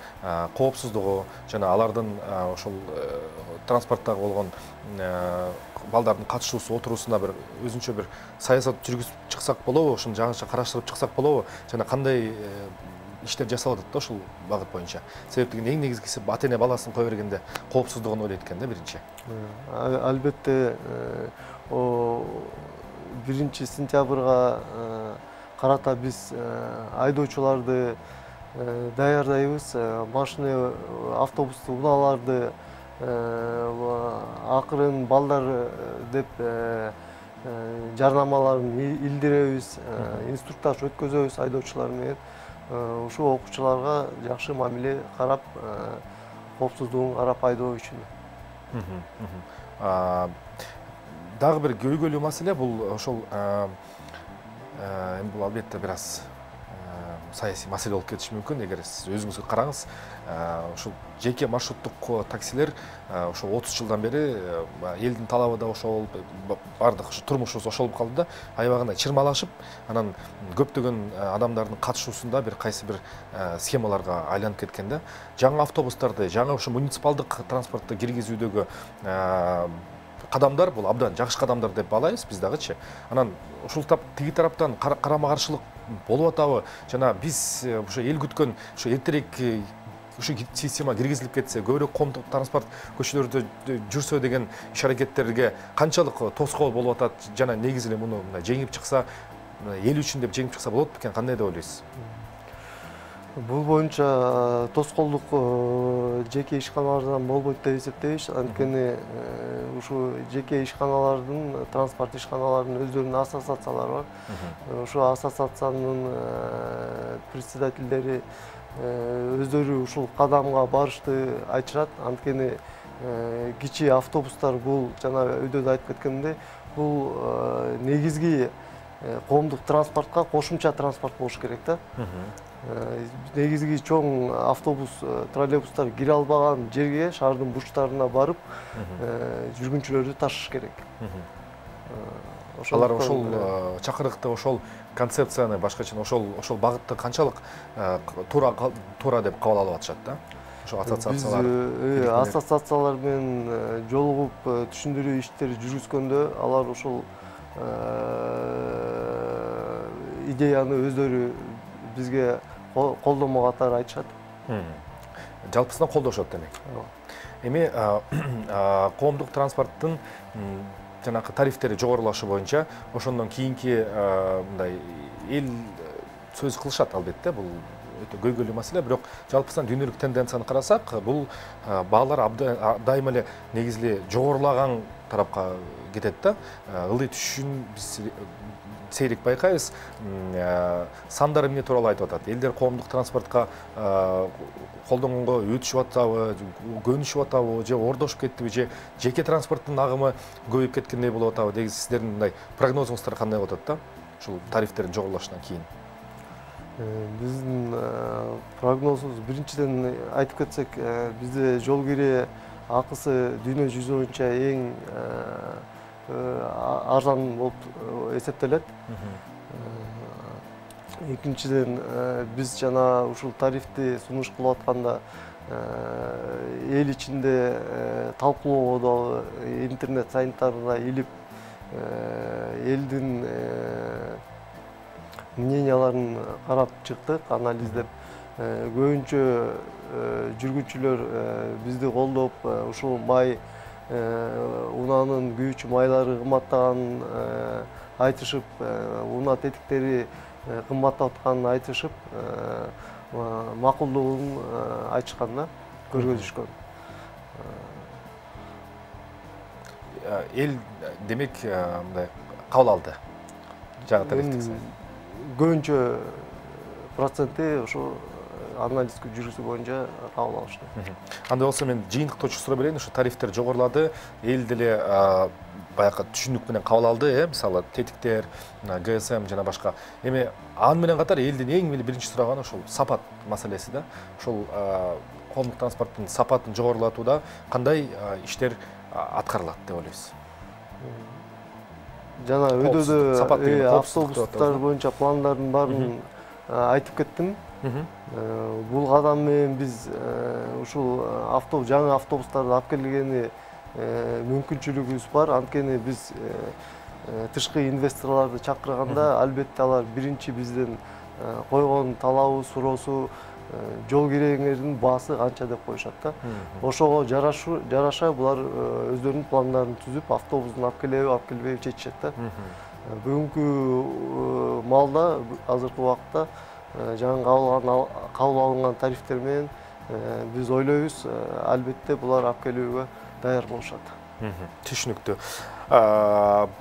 коопсуздугу жана алардын ушул транспорттагы болгон балдардын катышуусу, отуруусуна бир өзүнчө бир саясат жүргүзүп чыксак болобу, ушуну жаңыча караштырып чыксак болобу, жана кандай иштер жасалып атат да ушул багыт боюнча? Себеп деген эң негизгиси ата эне баласын кое бергенде коопсуздугун ойлойт экен да биринчи. Албетте 1 сентябрга карата биз айдоочуларды даярдайбыз, машина, автобусту унааларды акырын балдар деп жарнамаларын илдиребиз, инструктаж өткөзөбүз айдоочулар менен. Ушул окуучуларга жакшы мамиле карап, коопсуздугун карап айдоо үчүн. Дагы бир көйгөйлүү маселе бул ошол бул албетте бир аз саясий маселе болуп кетиши мүмкүн. Эгер сиз өзүңүзгө караңыз, ошол жеке маршруттук таксилер ошол 30 жылдан бери элдин талабы да ошол, бардык турмушубуз ошол болуп калды да, аябагында чырмалашып, анан көптөгөн адамдардын катышуусунда бир кайсы бир схемаларга айланып кеткен да. Жаңы автобустарды, жаңы ошо муниципалдык транспортто киргизүүдөгү кадамдар бул абдан жакшы кадамдар деп баалайбыз биз дагычы. Анан ушул тиги тараптан карама каршылык болуп атабы? Жана биз ошо эл күткөн ошо эртерээк ушу система киргизилип кетсе, көбүрөөк коомдук транспорт көчөлөрдө жүрсө деген иш аракеттерге канчалык тоскоол болуп атат жана негизи эле муну жеңип чыкса, эл үчүн деп жеңип чыкса болот бекен? Кандай деп ойлойсуз? Бул боюнча тоскоолдук жеке ишканалардан болбойт деп эсептейбиз. Анткени ушу жеке ишканалардын, транспорт ишканаларынын өздөрүнүн ассоциациялары бар. Ушу ассоциациянын председательдери өздөрү ушул кадамга барышты айтышат. Анткени кичи автобустар бул жана өйдө айтып кеткендей, бул негизги коомдук транспортко кошумча транспорт болуш керек да. Негизги чоң автобус, троллейбустар кире албаган жерге, шаардын бурчтарына барып, жүргүнчүлөрдү ташыш керек. Алар ошол чакырыкты, ошол концепцияны башкача ошол багытты канчалык туура деп кабыл алып атышат да? Ошол ассоциациялар. Биз ассоциациялар менен жолугуп түшүндүрүү иштери жүргүзгөндө алар ошол идеяны өздөрү бизге колдомо катары айтышат. Жалпысынан колдошот демек. Эми коомдук транспорттун жанакы тарифтери жогорулашы боюнча ошондон кийинки мындай эл сөз кылышат албетте, бул өтө көйгөйлүү маселе, бирок жалпысынан дүйнөлүк тенденцияны карасак, бул баалар дайыма эле негизи эле жогорулаган тарапка кетет да. Ылдый түшүшүн биз сейрек байкайбыз. Сандары эмне тууралуу айтып атат? Элдер коомдук транспортко колдонгонго өтүшүп атабы, көнүшүп атабы, же ордошуп кеттиби, же жеке транспорттун агымы көбөйүп кеткендей болуп атабы? Деги сиздердин мындай прогнозуңуздар кандай болуп атат да? Ушул тарифтердин жогорулашынан кийин. Биздин прогнозубуз биринчиден айтып кетсек, бизде жол кире акысы дүйнө жүзү боюнча эң арзан болуп эсептелет. Экинчиден биз жана ушул тарифти сунуш кылып атканда эл ичинде талкуулоого дагы интернет сайттарына илип элдин мненияларын карап чыктык, анализдеп. Көбүнчө жүргүнчүлөр бизди колдоп, ушул май унаанын күйүүчү майлары кымбаттаганын айтышып, унаа тетиктери кымбаттап атканын айтышып, макулдугун айтышкан да, көргөзүшкөн. Эл демек мындай кабыл алды. Жаңы тарифти. Көбүнчө проценти ошо анализ жүргүзүү боюнча кабыл алышты. Анда болсо мен жыйынтыктоочу сурап берейин, ушу тарифтер жогорулады, эл деле баягы түшүнүк менен кабыл алды, мисалы тетиктер, ГСМ жана башка. Эми аны менен катар элдин эң биринчи сураганы ошол сапат маселеси да. Ошол коомдук транспорттун сапатын жогорулатууда кандай иштер аткарылат деп ойлойсуз? Жана өйдө автобустар боюнча пландардын баарын айтып кеттим. Бул кадам менен биз ушул жаңы автобустарды алып келгени мүмкүнчүлүгүбүз бар. Анткени биз тышкы инвесторлорду чакырганда, албетте алар биринчи бизден койгон талабы, суроосу жол киреңердин баасы канча деп коюшат да. Ошого жараша булар өздөрүнүн пландарын түзүп, автобустун алып келеби, алып келбейби чечишет да. Бүгүнкү маалда азыркы убакытта жаңы кабыл алынган тарифтер менен биз ойлойбуз, албетте булар алып келүүгө даяр болушат. Түшүнүктүү.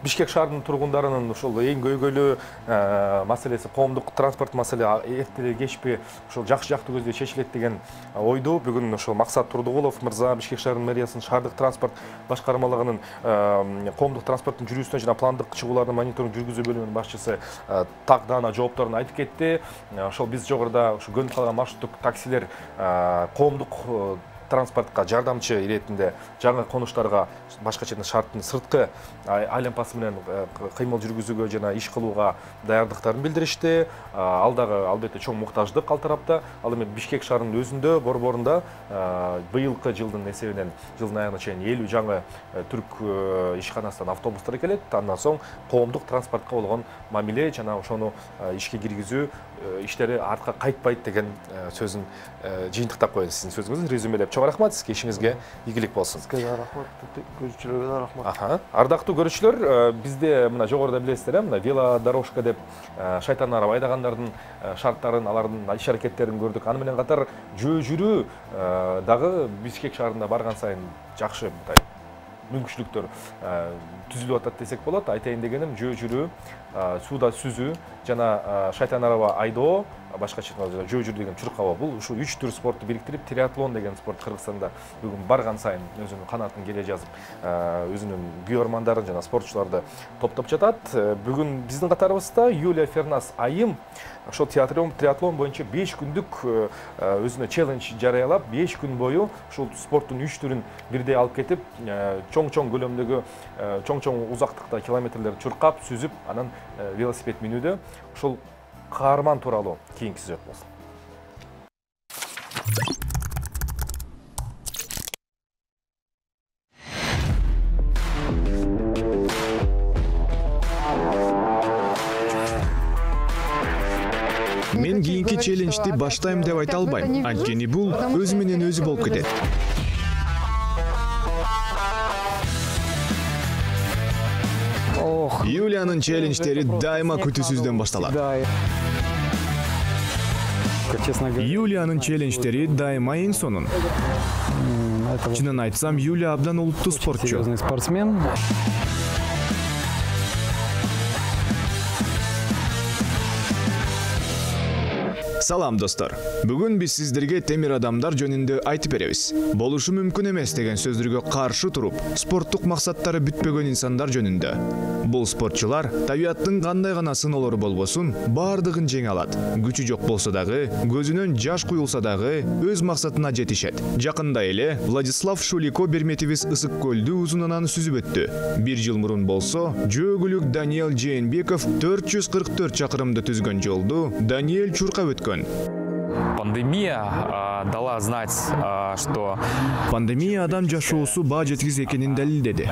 Бишкек шаарынын тургундарынын ушул эң көйгөйлүү маселеси коомдук транспорт маселе эрте кечпи ушул жакшы көздөй чечилет деген ойду бүгүн ушул Максат Турдугулов мырза Бишкек шаарынын мэриясынын шаардык транспорт башкармалыгынын коомдук транспорттун жүрүүсүнө жана пландык чыгуулардын мониторинг жүргүзүү бөлүмүнүн башчысы так даана жоопторун айтып кетти. Ошол биз жогоруда ушу көнүп калган маршруттук таксилер коомдук транспортка жардамчы иретинде жаңы конуштарга башкача шаарттын сырткы айланпасы менен кыймыл жүргүзүүгө жана иш кылууга даярдыктарын билдиришти. Ал дагы албетте чоң муктаждык ал тарапта. Ал эми Бишкек шаарынын өзүндө борборунда быйылкы жылдын эсебинен жылдын аягына чейин 50 жаңы түрк ишканасынан автобустар келет. Андан соң коомдук транспортко болгон мамиле жана ошону ишке киргизүү иштери артка кайтпайт деген сөзүн жыйынтыктап коеюн сиздин сөзүңүздү резюмелеп. Чоң рахмат сизге, ишиңизге игилик болсун. Сизге да рахмат, көрүүчүлөргө да рахмат. Ардактуу көрүүчүлөр, бизде мына жогоруда билесиздер, мына велодорожка деп шайтан араб айдагандардын шарттарын, алардын иш аракеттерин көрдүк. Аны менен катар жөө жүрүү дагы Бишкек шаарында барган сайын жакшы мүмкүнчүлүктөр түзүлүп атат десек болот. Айтайын дегеним, жөө жүрүү, сууда сүзүү жана шайтан араба айдоо, башкача жөө жүрүү деген чуркаба бул ушул 3 түр спортту бириктирип триатлон деген спорт Кыргызстанда бүгүн барган сайын өзүнүн канатын келе жазып, өзүнүн күйөрмандарын жана спортчуларды топтоп жатат. Бүгүн биздин катарыбызда Юлия Фернас айым ошол триатлон боюнча 5 күндүк өзүнө челлендж жарыялап, 5 күн бою ушул спорттун 3 түрүн бирдей алып кетип, чоң көлөмдөгү, чоң узактыкта километрлер чуркап, сүзүп, анан велосипед минүүдө. Ушул каарман тууралуу кийинки сюжет болсун. Мен кийинки челленджди баштайм деп айта албайм, анткени бул өзү менен өзү болуп кетет. Юлиянын челлендждери дайыма күтүүсүздөн башталат. Юлиянын челлендждери дайыма эң сонун. Чынын айтсам, Юлия абдан улуттуу спортчу. Салам достор. Бүгүн биз сиздерге темир адамдар жөнүндө айтып беребиз. Болушу мүмкүн эмес деген сөздөргө каршы туруп, спорттук максаттары бүтпөгөн инсандар жөнүндө. Бул спортчулар табиаттын кандай гана сыноолору болбосун, баардыгын жеңе алат. Күчү жок болсо дагы, көзүнөн жаш куюлса дагы өз максатына жетишет. Жакында эле Владислав Шулико берметибиз ысык көлдү узунунан сүзүп өттү. 1 жыл мурун болсо, жөөгүлүк Даниэл Жээнбеков 444 чакырымды түзгөн жолду Даниэл чуркап өткөн. Пандемия дала знать, что пандемия адам жашоосу баа жеткиз экенин далилдеди.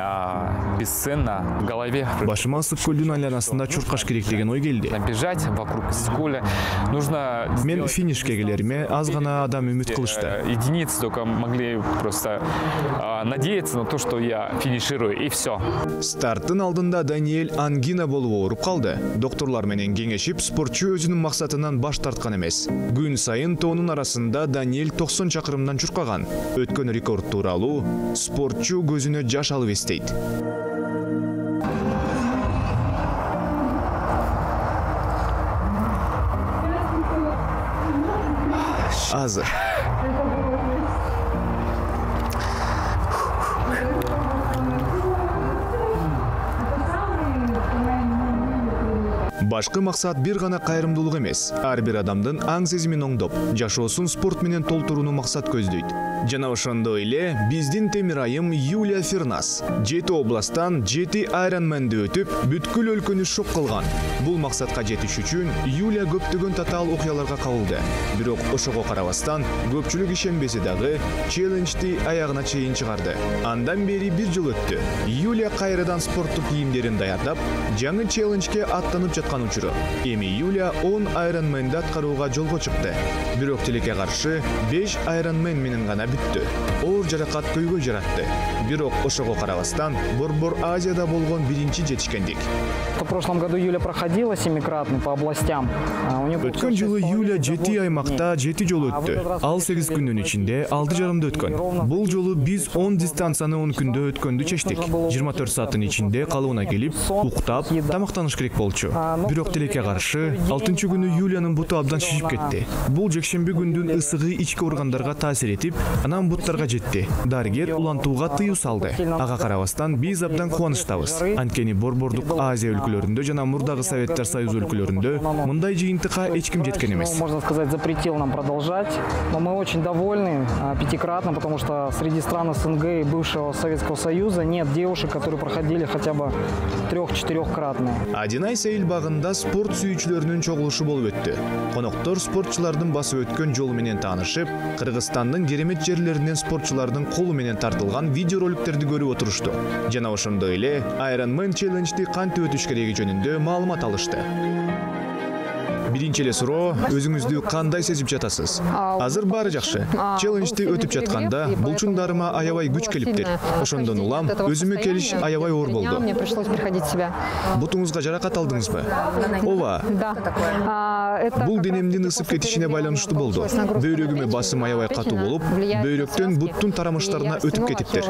Бесценно в голове. Башыма ысык көлдүн айланасында чуркаш керек деген ой келди. Бежать вокруг скуля нужно. Мен финишке келериме аз гана адам үмүт кылышты. Единицы только могли просто надеяться на то, что я финиширую, и все. Старттын алдында Даниэль ангина болуп ооруп калды. Докторлор менен кеңешип, спортчу өзүнүн максатынан баш тарткан эмес. Күн сайын тоонун арасында Даниэль 90 чакырымдан чуркаган. Өткөн рекорд тууралуу спортчу көзүнө жаш алып эстейт. Азыр. Башкы максат бир гана кайрымдуулук эмес. Ар бир адамдын аң сезимин оңдоп, жашоосун спорт менен толтурууну максат көздөйт. Жана ошондой эле биздин темир айым Юлия Фернас 7 областтан 7 айронменди өтүп, бүткүл өлкөнү шок кылган. Бул максатка жетиш үчүн Юлия көптөгөн татаал окуяларга кабылды. Бирок ошого карабастан, көпчүлүк ишенбесе дагы челленджди аягына чейин чыгарды. Андан бери 1 жыл өттү. Юлия кайрадан спорттук кийимдерин даярдап, жаңы челленджге аттанып жаткан учуру. Эми Юлия 10 айронменди аткарууга жолго чыкты. Бирок тилекке каршы 5 айронмен менен гана бүттү. Оор жаракат көйгөй жаратты. Бирок ошого карабастан Борбор Азияда болгон биринчи жетишкендик. В прошлом году Юля проходила семикратный по областям. Өткөн жылы Юля 7 аймакта 7 жолу өттү. Ал 8 күндүн ичинде 6 жарымда өткөн. Бул жолу биз 10 дистанцияны 10 күндө өткөндү чечтик. 24 сааттын ичинде калыбына келип, уктап, тамактаныш керек болчу. Бирок тилекке каршы 6-чы күнү Юлянын буту абдан шишип кетти. Бул жекшемби күндүн ысыгы ички органдарга таасир этип, анан буттарга жетти. Дарыгер улантууга тыюу салды. Ага карабастан биз абдан кубанычтабыз. Анткени Борбордук Азия өлкөлөрүндө жана мурдагы Советтер Союзу өлкөлөрүндө мындай жыйынтыкка эч ким жеткен эмес. Можно сказать, запретил нам продолжать, но мы очень довольны пятикратно, потому что среди стран СНГ и бывшего Советского Союза нет девушек, которые проходили хотя бы 3-4-кратные. Адинай Сейил багында спорт сүйүүчүлөрүнүн чогулушу болуп өттү. Коноктор спортчулардын басып өткөн жолу менен таанышып, Кыргызстандын керемет жерлеринен спортчулардын колу менен тартылган видеороликтерди көрүп отурушту. Жана ошондой эле Ironman Challenge'ди кантип өтүш кереги жөнүндө маалымат алышты. Биринчи эле суроо, өзүңүздү кандай сезип жатасыз? Азыр баары жакшы. Челленджди өтүп жатканда булчуңдарыма аябай күч келиптир. Ошондон улам өзүмө келиш аябай оор болду. Мне пришлось приходить в себя. Бутуңузга жаракат алдыңызбы? Ооба. Бул денемдин ысып кетишине байланыштуу болду. Бөйрөгүмө басым аябай катуу болуп, бөйрөктөн буттун тарамыштарына өтүп кетиптир.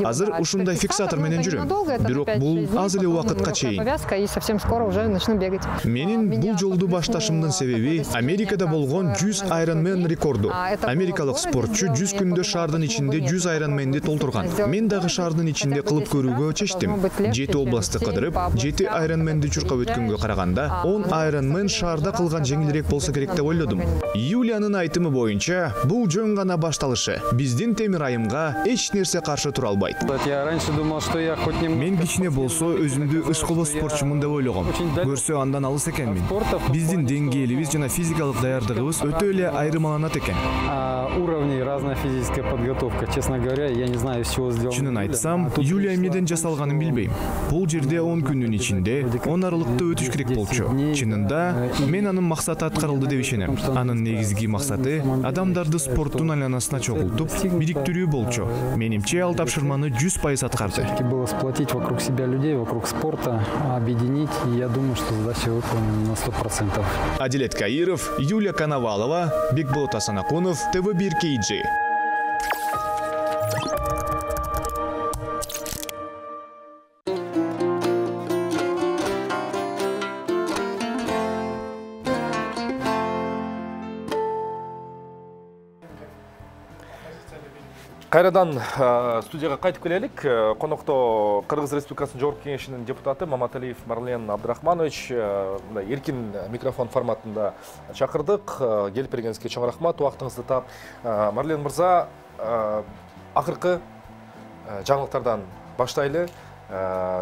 Азыр ушундай фиксатор менен жүрөм. Бирок бул аз эле убакытка чейин. И совсем скоро уже начну бегать. Менин бул жолду башташымдын себеби Америкада болгон 100 Ironman рекорду. Америкалык спортчу 100 күндө шаардын ичинде 100 Ironman'ди толтурган. Мен дагы шаардын ичинде кылып көрүүгө чечтим. 7 областты кыдырып, 7 Ironman'ди чуркап өткөнгө караганда 10 Ironman шаарда кылган жеңилирээк болсо керек деп ойлодум. Юлиянын айтымы боюнча, бул жөн гана башталышы. Биздин темир айымга эч нерсе каршы тура албайт. Мен кичине болсо өзүмдү ышкылуу спортчумун деп ойлогом. Көрсө андан алыс экенмин. Биздин деңгээлибиз жана физикалык даярдыгыбыз өтө эле айырмаланат экен. Уровни разная физическая подготовка, честно говоря, я не знаю, из чего сделано. Чынын айтсам, Юлия эмнеден жасалганын билбейм. Бул жерде 10 күндүн ичинде 10 аралыкта өтүш керек болчу. Чынында мен анын максаты аткарылды деп ишенем. Анын негизги максаты адамдарды спорттун айланасына чогултуп, бириктирүү болчу. Менимче ал тапшырманы 100% аткарды. Было сплотить вокруг себя людей, вокруг спорта, объединить, и я думаю, что задача выполнена на 100%. Адилет Каиров, Юлия Коновалова, Бекболот Асанакунов, ТВ1 KG. Кайрадан студияга кайтып келелик. Конокто Кыргыз Республикасынын Жогорку Кеңешинин депутаты Маматалиев Марлен Абдрахманович эркин микрофон форматында чакырдык. Келип бергениңизге чоң рахмат, убактыңызды таап. Марлен мырза, акыркы жаңылыктардан баштайлы.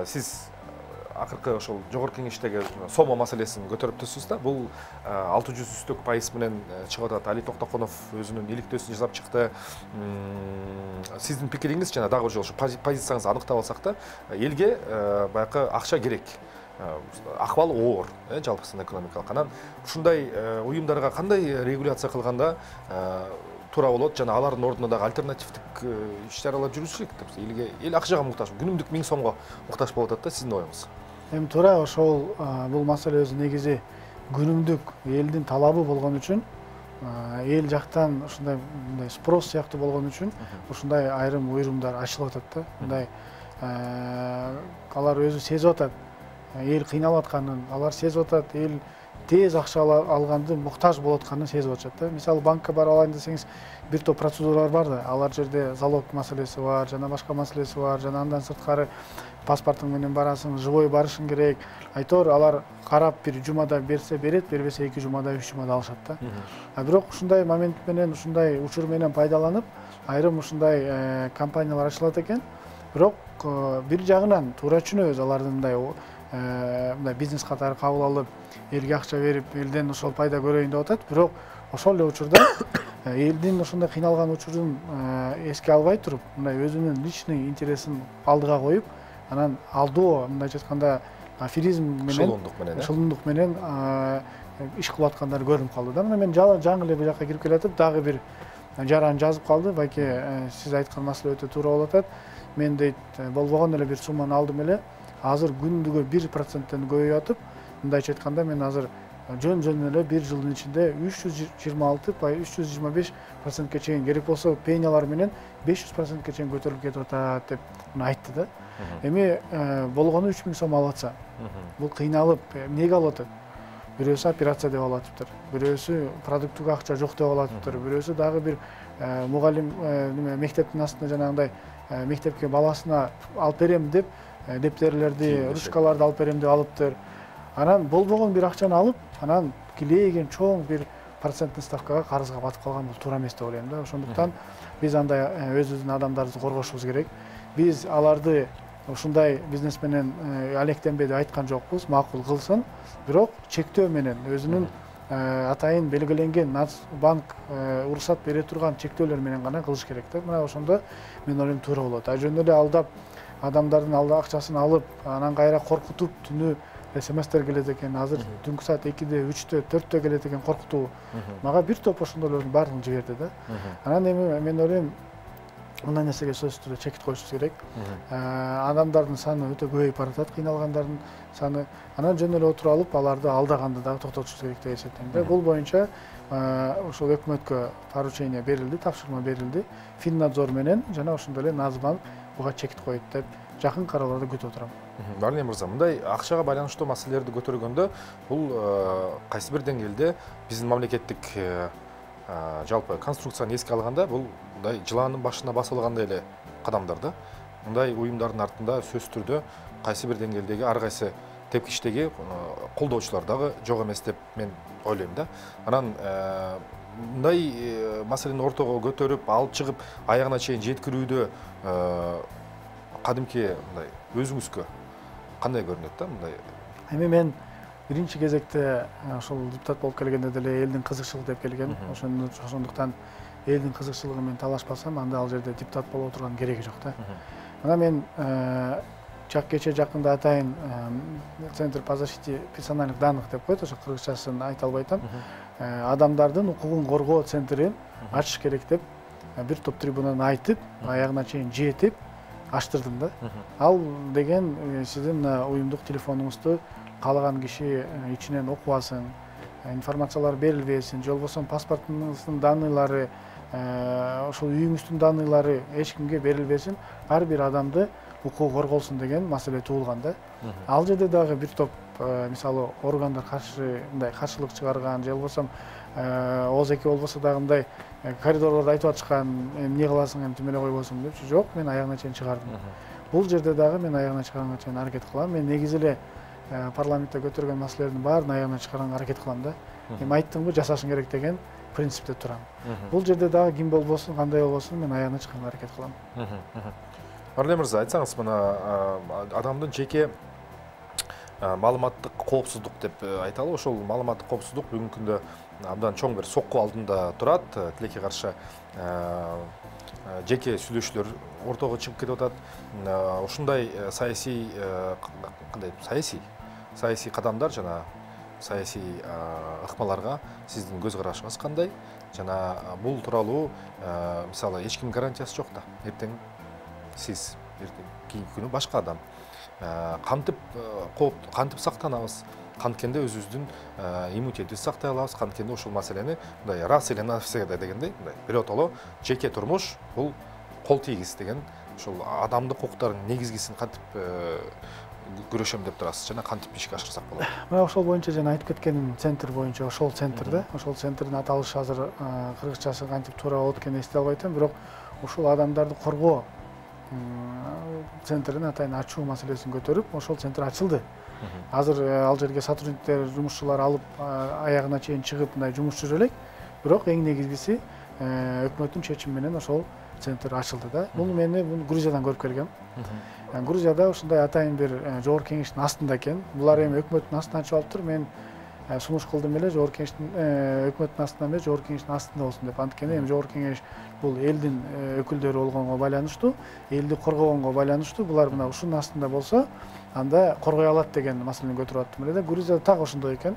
Сиз акыркы ошол Жогорку Кеңештеги сомо маселесин көтөрүп турсуз да. Бул 600% менен чыгып атат. Али Токтоконов өзүнүн иликтөөсүн жасап чыкты. Сиздин пикириңиз жана дагы ошол позицияңызды аныктап алсак да, элге баягы акча керек. Акыбалы оор, жалпысынан экономикалык. Анан ушундай уюмдарга кандай регуляция кылганда туура болот жана алардын ордуна дагы альтернативдик иш-чаралар жүргүзүш керек деп. Элге эл акчага муктаж, күнүмдүк 1000 сомго муктаж болуп атат да, сиздин оюңуз. Эми туура ошол бул маселе өзү негизи күнүмдүк элдин талабы болгон үчүн, эл жактан ушундай спрос сыяктуу болгон үчүн ушундай айрым уюмдар ачылып атат да. Мындай алар өзү сезип атат, эл кыйналып атканын, алар сезип атат, эл тез акча алганды муктаж болуп атканын сезип атышат да. Мисалы банкка барып алайын десеңиз, бир топ процедуралар бар да. Алар жерде залог маселеси бар, жана башка маселеси бар, жана андан сырткары паспортуң менен барасың, живой барышың керек. Айтор алар карап бир жумада берсе берет, бербесе 2 жумада, 3 жумада алышат да. Бирок ушундай момент менен, ушундай учур менен пайдаланып, айрым ушундай компаниялар ачылат экен. Бирок бир жагынан туура түшүнөбүз, алардын мындай бизнес катары кабыл алып, элге акча берип, элден ошол пайда көрөйүн деп атат. Бирок ошол эле учурда элдин ошондой кыйналган учурун эске албай туруп, мындай өзүнүн личный интересин алдыга коюп, анан алдоо, мындайча айтканда, аферизм менен, шылымдык менен иш кылып аткандар көрүнүп калды да. Мен жаңы эле бул жакка кирип келатып, дагы бир жаран жазып калды. Байке, сиз айткан маселе өтө туура болуп атат. Мен дейт болбогон эле бир сумманы алдым эле. Азыр күндүгө 1%тен көбөйүп атып, мындайча айтканда мен азыр жөн эле бир жылдын ичинде 325%ке чейин, керек болсо пенялар менен 500%ке чейин көтөрүлүп кетип атат деп айтты да. Эми болгону 3000 сом алып атса, бул кыйналып эмнеге алып атат? Бирөөсү операция деп алып атыптыр, бирөөсү продуктуга акча жок деп алып атыптыр, бирөөсү дагы бир мугалим мектептин астында жанагындай мектепке баласына алып берем деп дептерлерди, ручкаларды алып берем деп алыптыр. Анан болбогон бир акчаны алып, анан килейген чоң бир проценттик ставкага карызга батып калган бул туура эмес деп ойлойм да. Ошондуктан биз андай өзүбүздүн адамдарыбызды коргошубуз керек. Биз аларды ушундай бизнес менен алектенбей деп айткан жокпуз, макул кылсын, бирок чектөө менен өзүнүн атайын белгиленген банк уруксат бере турган чектөөлөр менен гана кылыш керек да. Мына ошондо мен ойлойм туура болот. Жөн эле алдап адамдардын акчасын алып, анан кайра коркутуп түнү СМСтер келет экен, азыр түнкү саат 2-де, 3-те, 4-те келет экен коркутуу. Мага бир топ ошондойлордун баарын жиберди да. Анан эми мен ойлойм мындай нерсеге сөзсүз түрдө чекит коюшубуз керек. Адамдардын саны өтө көбөйүп баратат, кыйналгандардын саны. Анан жөн эле отуруп алып, аларды алдаганды дагы токтотушубуз керек деп эсептейм. Бул боюнча ошол өкмөткө поручение берилди, тапшырма берилди. Финнадзор менен жана ошондой эле Нацбанк буга чекит коет деп жакын кароолорду күтүп отурам. Барне мырза, мындай акчага байланыштуу маселелерди көтөргөндө бул кайсы бир деңгээлде биздин мамлекеттик жалпы конструкцияны эске алганда бул мындай жылаанын башына басылгандай эле кадамдар да. Мындай уюмдардын артында сөзсүз түрдө кайсы бир деңгээлдеги ар кайсы тепкичтеги колдоочулар дагы жок эмес деп мен ойлойм да. Анан мындай маселени ортого көтөрүп, алып чыгып, аягына чейин жеткирүүдө кадимки мындай өзүңүзгө кандай көрүнөт да мындай? Эми мен биринчи кезекте ошол депутат болуп келгенде деле элдин кызыкчылыгы деп келгем. Ошондуктан элдин кызыкчылыгы менен талашпасам, анда ал жерде депутат боло турган кереги жок да. Мына мен кече жакында атайын Центр по защите персональных данных деп коет, ошо кыргызчасын айта албайтам. Адамдардын укугун коргоо центрин ачыш керек деп бир топ трибунадан айтып, аягына чейин жетип аштырдым да. Ал деген сиздин уюмдук телефонуңузду каалаган киши ичинен окуп алсын, информациялар берилбесин, же болбосо паспортуңуздун данныйлары, ошол үйүңүздүн данныйлары эч кимге берилбесин, ар бир адамды укугу корголсун деген маселе туулган да. Ал жерде дагы бир топ мисалы органдар мындай каршылык чыгарган, же болбосо ОЗК болбосо дагы мындай коридорлордо айтып атышкан, эмне кыласың, эми тим эле койбосуң депчи. Жок, мен аягына чейин чыгардым. Бул жерде дагы мен аягына чыгарганга чейин аракет кылам. Мен негизи эле парламентте көтөргөн маселелердин баарын аягына чыгарганга аракет кылам да. Эми айттымбы, жасашың керек деген принципте турам. Бул жерде дагы ким болбосун, кандай болбосун, мен аягына чыгарганга аракет кылам. Барне мырза, айтсаңыз, мына адамдын жеке маалыматтык коопсуздук деп айталы. Ошол маалыматтык коопсуздук бүгүнкү күндө абдан чоң бир сокку алдында турат. Тилекке каршы жеке сүйлөшүүлөр ортого чыгып кетип атат. Ушундай саясий кадамдар жана саясий ыкмаларга сиздин көз карашыңыз кандай? Жана бул тууралуу мисалы эч ким гарантиясы жок да. Эртең сиз, кийинки күнү башка адам. Кантип сактанабыз? Канткенде өзүбүздүн иммунитетибизди сактай алабыз? Канткенде ушул маселени мындай раз или навсегда дегендей, мындай биротоло жеке турмуш бул кол тийгиз деген ушул адамдык укуктардын негизгисин кантип күрөшөм деп турасыз жана кантип ишке ашырсак болот? Мына ошол боюнча жана айтып кеткеним центр боюнча ошол центрде, ошол центрдин аталышы азыр кыргызчасы кантип туура болот экенин эстей албайтам, бирок ушул адамдарды коргоо центрин атайын ачуу маселесин көтөрүп, ошол центр ачылды. Азыр ал жерге сотрудниктер, жумушчулар алып аягына чейин чыгып мындай жумуш жүрө элек, бирок эң негизгиси өкмөттүн чечими менен ошол центр ачылды да. Бул мени Грузиядан көрүп келгем. Грузияда ушундай атайын бир жогорку кеңештин астында экен. Булар эми өкмөттүн астына ачып алыптыр. Мен сунуш кылдым эле жогорку кеңештин өкмөттүн астында эмес, жогорку кеңештин астында болсун деп. Анткени эми жогорку кеңеш бул элдин өкүлдөрү болгонго байланыштуу, элди коргогонго байланыштуу. Булар мына ушунун астында болсо, анда коргой алат деген маселени көтөрүп аттым эле да. Грузияда так ошондой экен.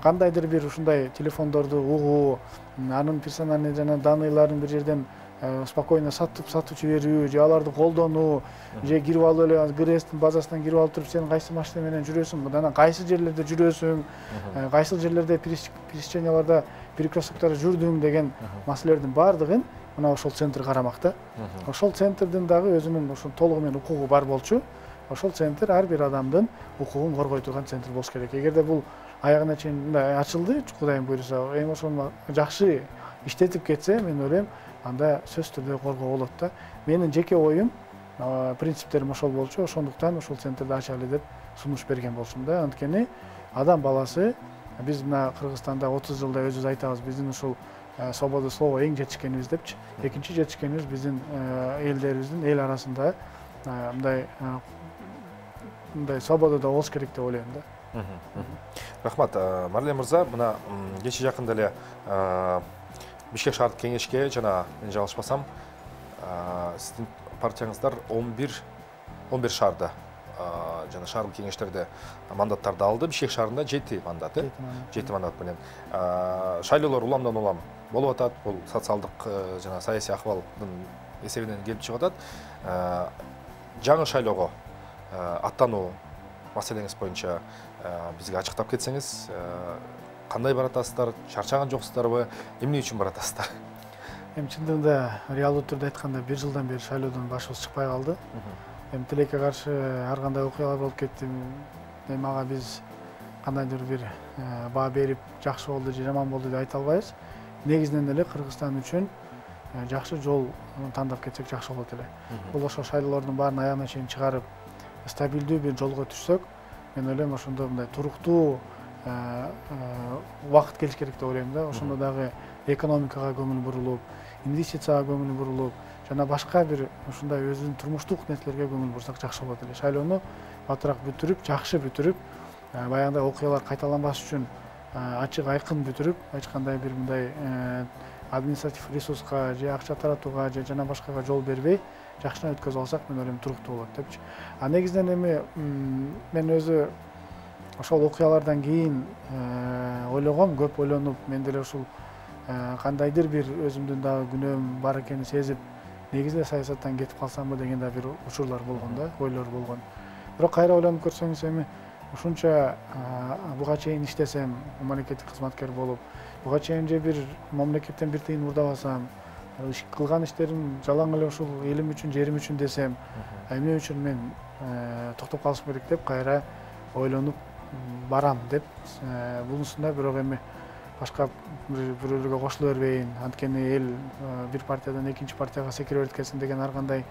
Кандайдыр бир ушундай телефондорду угуу, анын персональный жана данныйларын бир жерден спокойно сатып жиберүү, же аларды колдонуу, же кирип алып эле ГРСтин базасынан кирип алып туруп сен кайсы машина менен жүрөсүң, мындан кайсы жерлерде жүрөсүң, кайсы жерлерде пересеченияларда перекресткаларда жүрдүң деген маселелердин баардыгын мына ошол центр карамак да. Ошол центрдин дагы өзүнүн ошол толугу менен укугу бар болчу. Ошол центр ар бир адамдын укугун коргой турган центр болуш керек. Эгерде бул аягына чейин мындай ачылды, Кудайым буйруса, эми ошону жакшы иштетип кетсе, мен ойлойм, анда сөзсүз түрдө коргоо болот да. Менин жеке оюм, принциптерим ошол болчу, ошондуктан ошол центрди ачалы деп сунуш берген болчумун да. Анткени адам баласы, биз мына Кыргызстанда 30 жылда өзүбүз айтабыз, биздин ушул свобода слова эң жетишкенибиз депчи. Экинчи жетишкенибиз биздин элдерибиздин эл арасында мындай свободада болуш керек деп ойлойм да. Рахмат, Марлен мырза, мына кече жакында эле Бишкек шаардык кеңешке жана мен жалгышпасам, сиздин партияңыздар 11 шаарда жана шаардык кеңештерде мандаттарды алды. Бишкек шаарында 7 мандат менен. Шайлоолор уламдан улам болуп атат. Бул социалдык жана саясий акыбалдын эсебинен келип чыгып атат. Жаңы шайлоого аттануу маселеңиз боюнча бизге ачыктап кетсеңиз, кандай баратасыздар, чарчаган жоксуздарбы, эмне үчүн баратасыздар? Эми чындыгында реалдуу түрдө айтканда 1 жылдан бери шайлоодон башыбыз чыкпай калды. Эми тилекке каршы ар кандай окуялар болуп кетти. Эми ага биз кандайдыр бир баа берип, жакшы болду же жаман болду деп айта албайбыз. Негизинен эле Кыргызстан үчүн жакшы жол тандап кетсек жакшы болот эле. Бул ошо шайлоолордун баарын аягына чейин чыгарып, стабилдүү бир жолго түшсөк, мен ойлойм ошондо мындай туруктуу убакыт келиш керек деп ойлойм да. Ошондо дагы экономикага көңүл бурулуп, инвестицияга көңүл бурулуп, жана башка бир ушундай өзүнүн турмуштук нерселерге көңүл бурсак жакшы болот эле. Шайлоону батыраак бүтүрүп, жакшы бүтүрүп, баягындай окуялар кайталанбаш үчүн ачык айкын бүтүрүп, эч кандай бир мындай административ ресурска же акча таратууга же жана башкага жол бербей, жакшынан өткөзүп алсак, мен ойлойм туруктуу болот депчи. Негизинен эми мен өзү ошол окуялардан кийин ойлогом, көп ойлонуп, мен деле ушул кандайдыр бир өзүмдүн дагы күнөөм бар экенин сезип, негизинде саясаттан кетип калсамбы деген да бир учурлар болгон да, ойлор болгон. Бирок кайра ойлонуп көрсөңүз, эми ушунча буга чейин иштесем, мамлекеттик кызматкер болуп, буга чейин же бир мамлекеттен бир тыйын урдабасам, кылган иштерим жалаң эле ушул элим үчүн, жерим үчүн десем, эмне үчүн мен токтоп калышым керек деп кайра ойлонуп барам деп. Бунусунда бирок эми башка бирөөлөргө кошуло бербейин, анткени эл бир партиядан экинчи партияга секире берткенсин деген ар кандай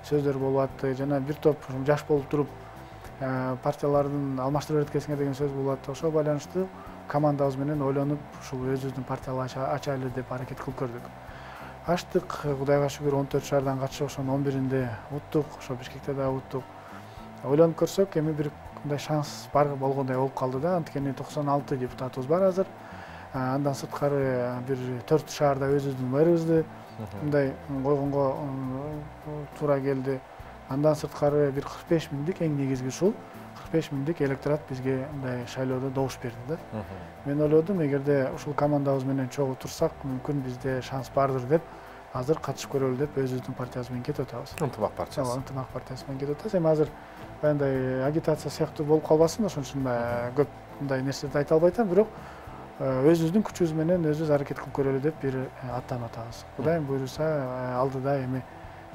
сөздөр болуп атты. Жана бир топ жаш болуп туруп партиялардын алмаштырып берткенсиңер деген сөз болуп атты. Ошого байланыштуу командабыз менен ойлонуп, ушул өзүбүздүн партиялы ачайлы деп аракет кылып көрдүк. Ачтык, Кудайга шүгүр 14 шаардан катышып, ошонун 11-inde уттук, ошо Бишкекте да уттук. Ойлонуп көрсөк, эми бир мындай шанс бар болгондой болуп калды да, анткени 96 депутатыбыз бар азыр. Андан сырткары бир 4 шаарда өзүбүздүн мэрибизди мындай койгонго туура келди. Андан сырткары бир 45 миңдик эң негизги ушул 45 миңдик электорат бизге мындай шайлоодо добуш берди да. Мен ойлодум, эгерде ушул командабыз менен чогуу турсак, мүмкүн бизде шанс бардыр деп, азыр катышып көрөлү деп өзүбүздүн партиябыз менен кетип атабыз. Ынтымак партиясы. Ынтымак партиясы менен кетип атабыз. Эми азыр баягындай агитация сыяктуу болуп калбасын, ошон үчүн көп мындай нерселерди айта албай атам, бирок өзүбүздүн күчүбүз менен өзүбүз аракет кылып көрөлү деп бир аттанып атабыз. Кудайым буйруса, алдыда эми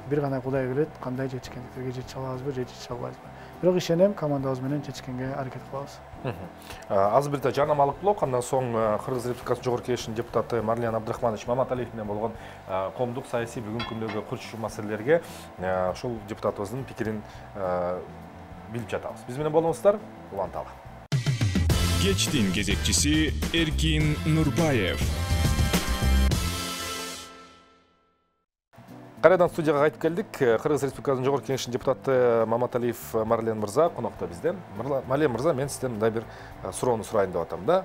бир гана Кудай билет, кандай жетишкендиктерге жетише алабызбы, жетише албайбызбы. Бирок ишенем, командабыз менен жетишкенге аракет кылабыз. Азыр бир да жарнамалык блок, андан соң Кыргыз Республикасынын Жогорку Кеңешинин депутаты Марлен Абдрахманович Маматалиев менен болгон коомдук саясий бүгүнкү күндөгү курчу маселелерге ушул депутатыбыздын пикирин билип жатабыз. Биз менен болуңуздар, уланталы. Кечтин кезекчиси Эркин Нурбаев. Кайрадан студияга кайтып келдик. Кыргыз Республикасынын Жогорку Кеңешинин депутаты Маматалиев Марлен мырза конокто бизде. Марлен мырза, мен сизден мындай бир суроону сурайын деп атам да.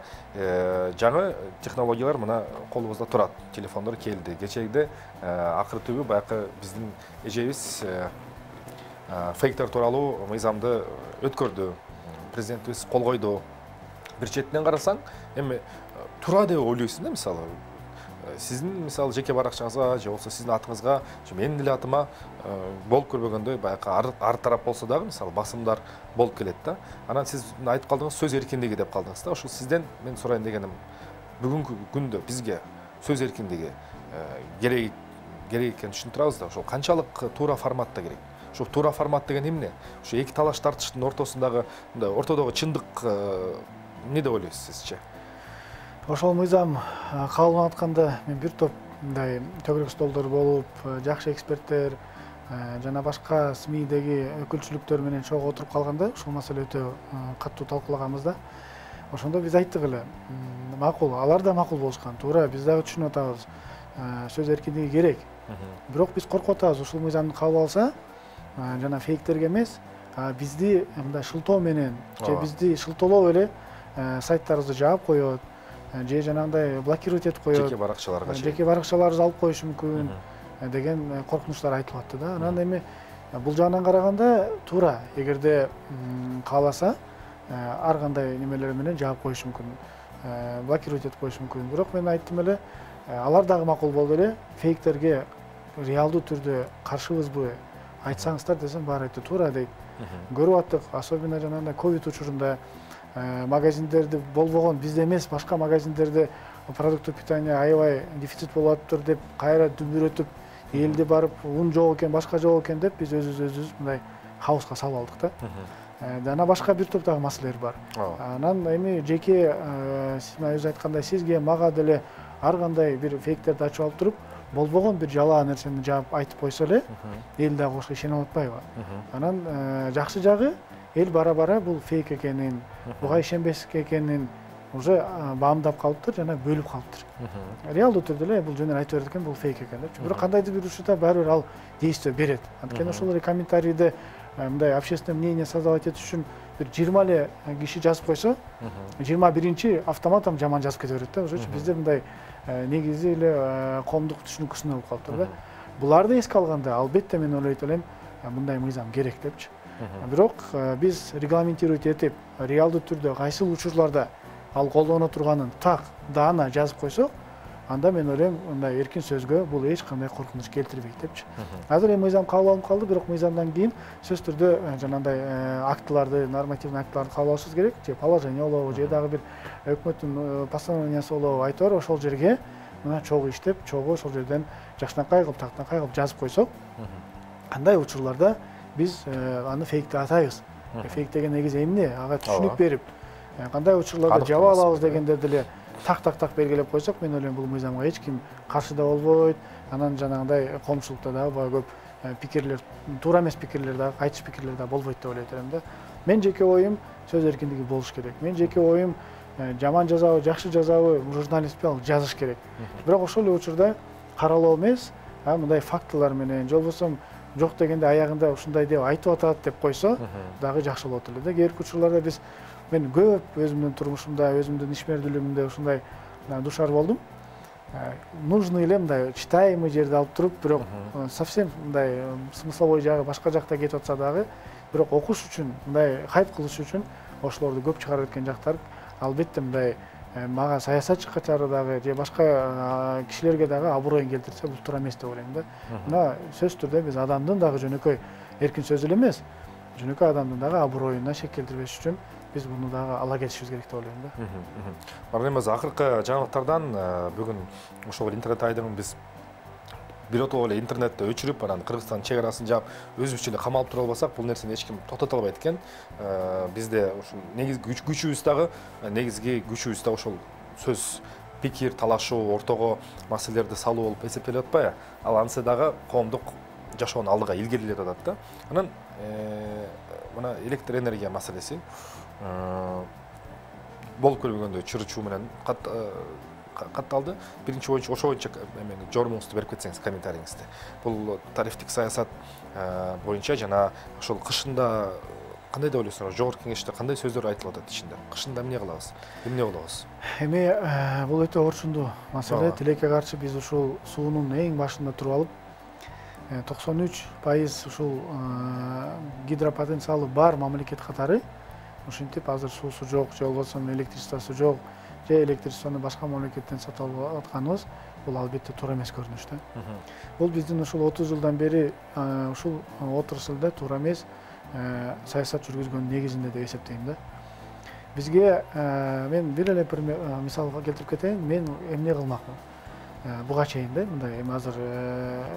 Жаңы технологиялар мына колубузда турат. Телефондор келди. Кечеде акыры түбү баягы биздин эжебиз фейктер тууралуу мыйзамды өткөрдү. Президентибиз кол койду. Бир четинен карасаң, эми туура деп ойлойсуң да, мисалы. Сиздин мисалы жеке баракчаңызга же болсо сиздин атыңызга, же менин эле атыма болуп көрбөгөндөй баягы ар тарап болсо дагы мисалы басымдар болуп келет да. Анан сиз айтып калдыңыз сөз эркиндиги деп калдыңыз да. Ошол сизден мен сурайын дегеним, бүгүнкү күндө бизге сөз эркиндиги керек экенин түшүнүп турабыз да. Ошол канчалык туура форматта керек? Ошол туура формат деген эмне? Ошо эки талаш тартыштын ортосундагы ортодогу чындык эмне деп ойлойсуз сизче? Ошол мыйзам кабыл атканда мен бир топ мындай төгүрөк столдор болуп, жакшы эксперттер жана башка СМИдеги өкүлчүлүктөр менен чогуу отуруп калганда ушул маселе өтө катуу талкуулаганбыз да. Ошондо биз айттык эле, макул, алар да макул болушкан, туура, биз дагы түшүнүп атабыз, сөз эркиндиги керек. Бирок биз коркуп атабыз, ушул мыйзамды кабыл алса, жана фейктерге эмес, бизди мындай шылтоо менен, же бизди шылтоолоп эле сайттарыбызды жаап коет, же жанагындай блокировать этип коет, жеке баракчаларыбызды алып коюшу мүмкүн деген коркунучтар айтылып атты да. Анан эми бул жагынан караганда туура, эгерде кааласа ар кандай немелер менен жаап коюшу мүмкүн, блокировать этип коюшу мүмкүн. Бирок мен айттым эле, алар дагы макул болду эле, фейктерге реалдуу түрдө каршыбызбы айтсаңыздар десем, баары айтты, туура дейт. Көрүп аттык, особенно жанагындай ковид учурунда магазиндерди болбогон, бизде эмес, башка магазиндерде продуктов питания аябай дефицит болуп атыптыр деп кайра дүмүрөтүп, элде барып ун жок экен, башка жок экен деп биз өзүбүз мындай хаоска салып алдык да. Жана башка бир топ дагы маселелер бар. Анан эми жеке сиз өзү айткандай сизге, мага деле ар кандай бир фейктерди ачып алып туруп, болбогон бир жалаа нерсени жаап айтып койсо эле, эл дагы ошого ишене атпайбы? Анан жакшы жагы, эл бара-бара бул фейк экенин, буга ишенбеске экенин уже баамдап калыптыр жана бөлүп калыптыр. Реалдуу түрдө эле бул жөнүн айтып берет экен, бул фейк экен депчи. Бирок кандайдыр бир учурда баары бир ал действие берет. Анткени ошол эле комментарийде мындай общественное мнение создавать этиш үчүн бир 20 эле киши жазып койсо, 21-чи автоматом жаман жазып кете берет да. Ошочу бизде мындай негизи эле коомдук түшүнүкүсүнө болуп калыптыр да. Буларды эске алганда албетте мен ойлойт элем, мындай мыйзам керек депчи. Бирок биз регламентировать этип, реалдуу түрдө кайсыл учурларда ал колдоно турганын так, даана жазып койсок, анда мен ойлойм, мындай эркин сөзгө бул эч кандай коркунуч келтирбейт депчи. Азыр эми мыйзам кабыл алынып калды, бирок мыйзамдан кийин сөз түрдө жанагындай актыларды, нормативный актыларды кабыл алышыбыз керек, же положение болобу, же дагы бир өкмөттүн постановлениясы болобу, айтор ошол жерге мына чогуу иштеп, чогуу ошол жерден жакшынакай кылып, тактынакай кылып жазып койсок, кандай учурларда биз аны фейкти атайбыз. Фейк деген негизи эмне? Ага түшүнүк берип, кандай учурларда жаба алабыз дегендерди эле так белгилеп койсок, мен ойлойм бул мыйзамга эч ким каршы да болбойт. Анан жанагындай коомчулукта дагы баа көп пикирлер, туура эмес пикирлер дагы, кайтыш пикирлер дагы болбойт деп ойлойт элем да. Мен жеке оюм сөз эркиндиги болуш керек. Мен жеке оюм жаман жазабы, жакшы жазабы журналистпи ал жазыш керек. Бирок ошол эле учурда каралоо эмес, мындай фактылар менен, же болбосо жок дегенде аягында ушундай деп айтып атат деп койсо, дагы жакшы болот эле да. Кээинки учурларда мен көп өзүмдүн турмушумда, өзүмдүн ишмердүүлүгүмдө ушундай душар болдум. Нужный эле мындай читаемый жерди алып туруп, бирок совсем мындай смысловой жагы башка жакта кетип атса дагы, бирок окуш үчүн, мындай хайп кылыш үчүн ошолорду көп чыгарып кеткен жактар албетте мындай мага саясатчы катары дагы же башка кишилерге дагы аброюн келтирсе, бул туура эмес деп ойлойм да. Мына сөз түрдө биз адамдын дагы жөнөкөй эркин сөз эле эмес, жөнөкөй адамдын дагы аброюна шек келтирбеш үчүн биз буну дагы ала кетишибиз керек деп ойлойм да. Барымыз акыркы жаңылыктардан бүгүн ошол интернет айдыгын биз биротолуп эле интернетте өчүрүп, анан Кыргызстан чек арасын жаап, өзүбүзчө эле камалып тура албасак, бул нерсени эч ким токтото албайт экен. Бизде ушул негизги күчүбүз дагы ошол сөз, пикир талашуу, ортого маселелерди салуу болуп эсептелип атпайбы? Ал ансы дагы коомдук жашоонун алдыга илгерилеп атат да. Анан мына электр энергия маселеси болуп көрбөгөндөй чыр-чуу менен катталды. Биринчи боюнча ошо боюнча жормуңузду берип кетсеңиз комментарийиңизди. Бул тарифтик саясат боюнча жана ошол кышында кандай деп ойлойсуңар? Жогорку кеңеште кандай сөздөр айтылып атат ичинде? Кышында эмне кылабыз? Эмне болобуз? Эми бул өтө орчундуу маселе. Тилекке каршы биз ушул суунун эң башында туруп алып, 93% ушул гидропотенциалы бар мамлекет катары ушинтип азыр суусу жок же болбосо электричествосу жок же электричествону башка мамлекеттен сатып алып атканыбыз бул албетте туура эмес көрүнүш да. Бул биздин ушул 30 жылдан бери ушул отурусулда туура эмес саясат жүргүзгөн негизинде деп эсептейм да. Бизге мен бир эле мисалга келтирип кетейин. Мен эмне кылмакмын? Буга чейин да мындай эми азыр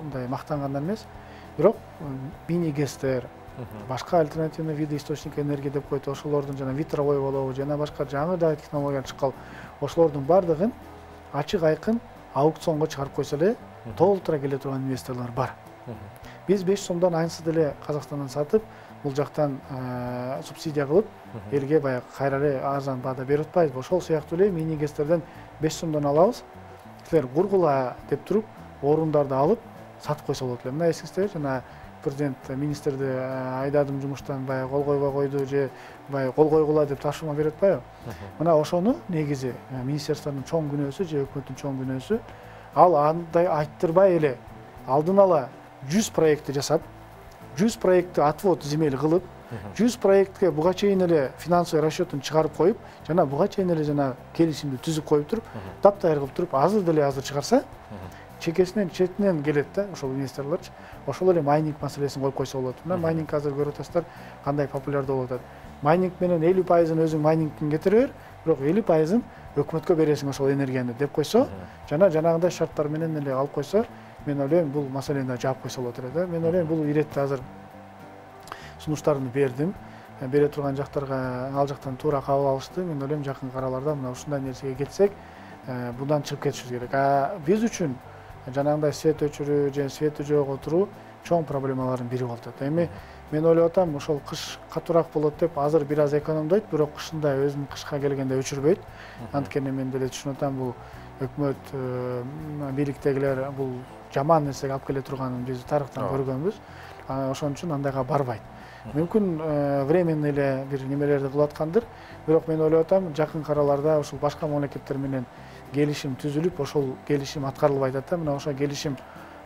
мындай мактангандан эмес, бирок мини гэстер, башка альтернативный виды источник энергии деп коет, ошолордун жана ветровой болобу, жана башка жаңы да технология чыккан, ошолордун бардыгын ачык айкын аукционго чыгарып койсо эле толтура келе турган инвесторлор бар. Биз 5 сомдон айсыз деле Казакстандан сатып, бул жактан субсидия кылып, элге баягы кайра эле арзан баада берип атпайбызбы? Ошол сыяктуу эле мини гэстерден 5 сомдон алабыз. Силер кургула деп туруп, орундарды алып сатып койсо болот эле. Мына эсиңизде жана президент министрди айдадым жумуштан баягы кол койбой койду же баягы кол койгула деп тапшырма берип атпайбы? Мына ошону негизи министрликтин чоң күнөөсү же өкмөттүн чоң күнөөсү, ал андай айттырбай эле алдын ала 100 проектти жасап, 100 проектти отвод земель кылып, 100 проектке буга чейин эле финансовый расчетун чыгарып коюп, жана буга чейин эле жана келишимди түзүп коюп туруп, таптайыр кылып туруп, азыр чыгарса, четинен келет да, ошол инвесторлорчу. Ошол эле майнинг маселесин коюп койсо болот. Мына майнинг азыр көрүп атасыздар кандай популярдуу болуп атат. Майнинг менен 50%-ын өзүң майнингтен кетире бер, бирок 50%-ын өкмөткө бересиң ошол энергияны деп койсо, жана жанагындай шарттар менен эле алып койсо, мен ойлойм бул маселени жаап койсо болот эле да. Мен ойлойм бул иретти азыр сунуштарды бердим. Бере турган жактарга ал жактан туура кабыл алышты. Мен ойлойм жакын араларда мына ушундай нерсеге кетсек, bundan çıkıp ketişimiz gerek. Biz üçün janагындай свет өчүрүү же свети жок отуруу чоң проблемалардын бири болуп атат. Эми мен ойлоп атам, ошол кыш катуураак болот деп азыр бир аз экономдойт, бирок кышында өзүн кышка келгенде өчүрбөйт. Анткени мен деле түшүнүп атам, бул өкмөт бийликтегилер бул жаман нерсеге алып келе турганын биз тарыхтан көргөнбүз. Ошон үчүн андайга барбайт. Мүмкүн временный эле бир немелерди кылып аткандыр, бирок мен ойлоп атам, жакын араларда ошол башка мамлекеттер менен келишим түзүлүп, ошол келишим аткарылбай атат да. Мына ошол келишим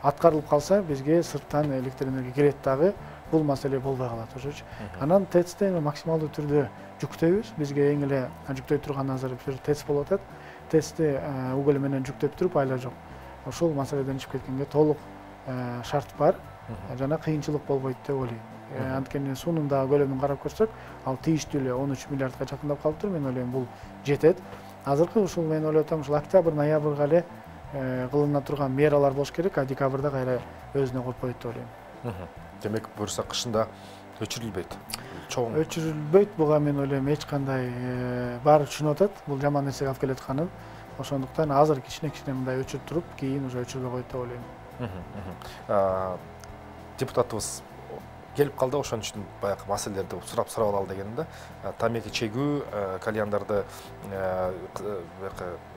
аткарылып калса, бизге сырттан электр энергия келет дагы, бул маселе болбой калат ошочу. Анан ТЭЦти максималдуу түрдө жүктөйбүз. Бизге эң эле жүктөй турган азыр бир ТЭЦ болуп атат. ТЭЦти уголь менен жүктөп туруп айла жок. Ошол маселеден чыгып кеткенге толук шарт бар. Жана кыйынчылык болбойт деп ойлойм. Анткени суунун да көлөмүн карап көрсөк, ал тийиштүү эле 13 миллиардга жакындап калыптыр. Мен ойлойм бул жетет. Азыркы ушул мен ойлоп атам, ушул октябрь, ноябрга эле кылына турган мералар болуш керек, а декабрда кайра өзүнө коюп коет деп ойлойм. Демек, буюрса кышында өчүрүлбөйт. Чоң өчүрүлбөйт, буга мен ойлойм эч кандай баары түшүнүп атат, бул жаман нерсеге алып келет атканын. Ошондуктан азыр кичине мындай өчүрүп туруп, кийин уже өчүрбөй коет деп ойлойм. Депутатыбыз келип калды, ошон үчүн баягы маселелерди сурап алалы дегенде, тамеки чегүү, кальяндарды,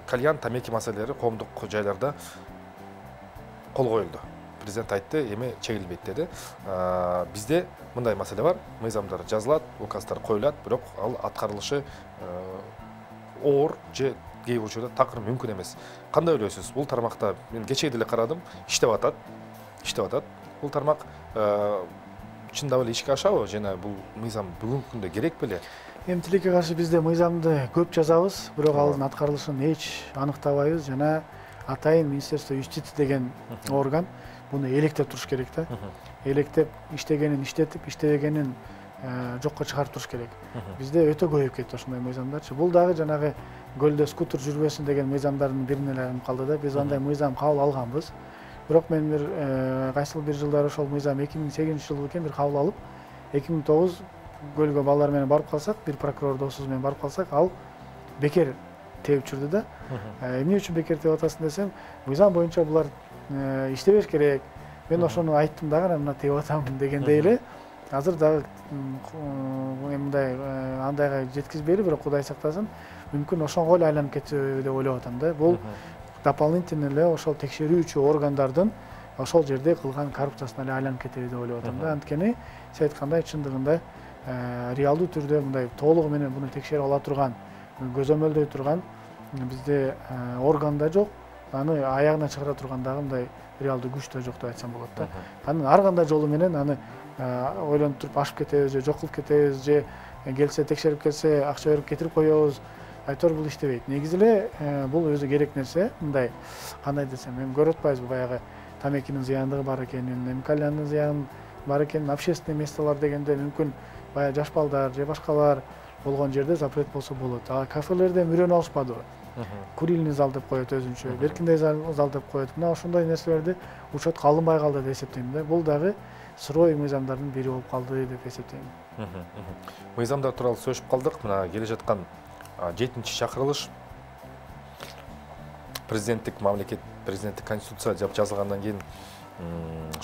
кальян, тамеки маселелери коомдук жайларда кол коюлду. Президент айтты, эми чегилбейт деди. Бизде мындай маселе бар, мыйзамдар жазылат, указдар коюлат, бирок ал аткарылышы оор же кээ бир учурда такыр мүмкүн эмес. Кандай ойлойсуз? Бул тармакта мен кечээ деле карадым, иштеп атат. Бул тармак чындап эле ишке ашабы, жана бул мыйзам бүгүнкү күндө керек беле? Эми тилекке каршы бизде мыйзамды көп жазабыз, бирок алардын аткарылышын эч аныктабайбыз. Жана атайын Министерство юстиции деген орган буну электеп туруш керек да. Электеп иштегенин иштетип, иштебегенин жокко чыгарып туруш керек. Бизде өтө көбөйүп кетти ошондой мыйзамдарчы. Бул дагы жанагы көлдө скутер жүрбөсүн деген мыйзамдардын бирине эле айнып калды да. Биз андай мыйзам кабыл алганбыз. Бирок мен бир кайсыл бир жылдары ошол мыйзам 2008-жылы экен бир кабыл алып, 2009 көлгө балдар менен барып калсак, бир прокурор досубуз менен барып калсак, ал бекер тебип жүрдү да. Эмне үчүн бекер тебип атасың десем, мыйзам боюнча булар иштебеш керек. Мен ошону айттым дагы, мына тебип атам дегендей эле. Азыр дагы мындай андайга жеткизбейли, бирок Кудай сактасын, мүмкүн ошонго эле айланып кетеби деп ойлоп атам да. Бул дополнительно эле ошол текшерүүчү органдардын ошол жерде кылган коррупциясына эле айланып кетеби деп ойлоп атам да. Анткени сиз айткандай чындыгында реалдуу түрдө мындай толугу менен буну текшерип ала турган, көзөмөлдөй турган бизде орган да жок, аны аягына чыгара турган дагы мындай реалдуу күч да жок деп айтсам болот да. Анын ар кандай жолу менен аны ойлонуп туруп ашып кетебиз же жок кылып кетебиз же келсе текшерип келсе акча берип кетирип коебуз. Айтор бул иштебейт. Негизи эле бул өзү керек нерсе. Мындай кандай десем, эми көрүп атпайбызбы баягы тамекинин зыяндыгы бар экенин, кальяндын зыяны бар экенин, общественный местолор дегенде мүмкүн баягы жаш балдар же башкалар болгон жерде запрет болсо болот. А кафелерде үйрөнүп алышпадыбы? Курильный зал деп коет өзүнчө, беркиндей зал деп коет. Мына ошондой нерселерди учетко алынбай калды деп эсептейм да. Бул дагы сырой мыйзамдардын бири болуп калды деп эсептейм. Мыйзамдар тууралуу сөйлөшүп калдык. Мына келе жаткан 7-чи чакырылыш президенттик мамлекет, президенттик конституция деп жазылгандан кийин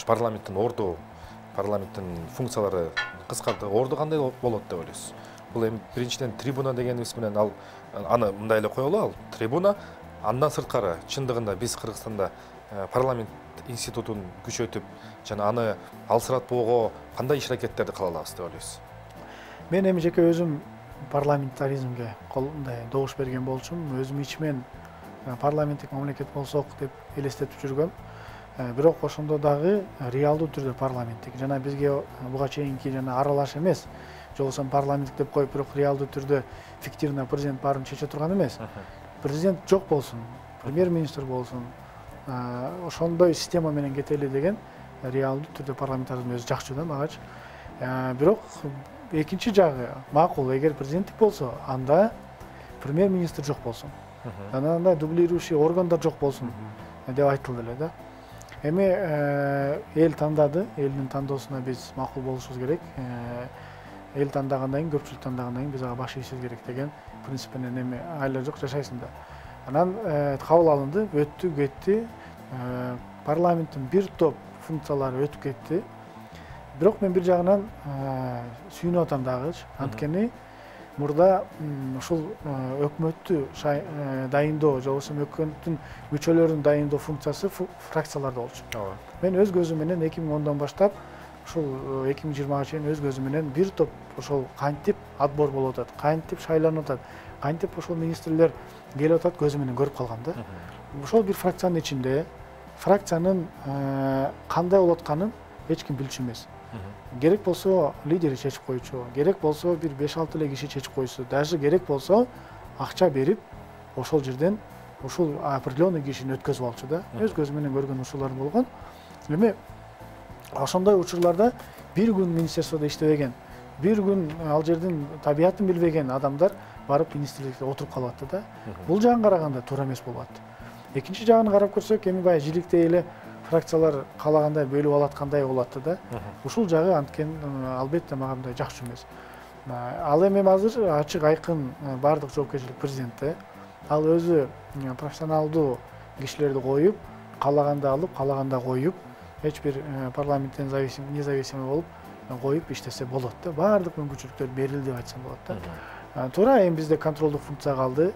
парламенттин орду, парламенттин функциялары кыскарды. Орду кандай болот деп ойлойсуз? Бул эми биринчиден трибуна дегенибиз менен аны мындай эле коелу, ал трибуна. Андан сырткары чындыгында биз Кыргызстанда парламент институтун күчөтүп, жана аны алсыратпоого кандай иш-аракеттерди кыла алабыз деп ойлойсуз? Мен эми жеке өзүм парламентаризмге мындай добуш берген болчумун. Өзүм ичимен парламенттик мамлекет болсок деп элестетип жүргөм. Бирок ошондо дагы реалдуу түрдө парламенттик. Жана бизге буга чейинки жана аралаш эмес. Жолсом парламенттик деп коюп, бирок реалдуу түрдө фиктивно президент баарын чече турган эмес. Президент жок болсун, премьер-министр болсун, ошондой система менен кетели деген реалдуу түрдө парламентаризм өзү жакчу да магачы. Бирок экинчи жагы макул, эгер президенттик болсо, анда премьер-министр жок болсун. Анда дублирующий органдар жок болсун деп айтылды эле да. Эми эл тандады, элдин тандоосуна биз макул болушубуз керек. Эл тандагандан кийин, көпчүлүк тандагандан кийин биз ага баш ийишибиз керек деген принцип менен эми айла жок жашайсың да. Анан кабыл алынды, өттү, кетти. Парламенттин бир топ функциялары өтүп кетти. Бирок мен бир жагынан сүйүнүп атам дагычы. Анткени мурда ушул өкмөттү дайындоо, же болбосо өкмөттүн мүчөлөрүн дайындоо функциясы фракцияларда болчу. Мен өз көзүм менен 2010дон баштап ушул 2020га чейин өз көзүм менен бир топ ошол кантип отбор болуп атат, кантип шайланып атат, кантип ошол министрлер келип атат көзүм менен көрүп калгам да. Ошол бир фракциянын ичинде фракциянын кандай болуп атканын эч ким билчү эмес. Керек болсо лидери чечип койчу, керек болсо бир 5-6 эле киши чечип койсу, даже керек болсо акча берип ошол жерден ушул определенный кишини өткөзүп алчу да. Өз көзүм менен көргөн ушулар болгон. Эми ошондой учурларда бир күн министрликте иштебеген, бир күн ал жердин табиятын билбеген адамдар барып министрликте отуруп калып атты да. Бул жагын караганда туура эмес болуп атты. Экинчи жагын карап көрсөк, эми баягы жиликтей эле фракциялар каалагандай бөлүп алаткандай болуп атты да. Ушул жагы анткени албетте мага мындай жакшы эмес. Ал эми азыр ачык айкын бардык жоопкерчилик президентте. Ал өзү профессионалдуу кишилерди коюп, каалаганда алып, каалаганда коюп, эч бир парламенттен независимый болуп коюп иштесе болот да. Бардык мүмкүнчүлүктөр берилди деп айтсам болот да. Туура, эми бизде контролдук функция калды.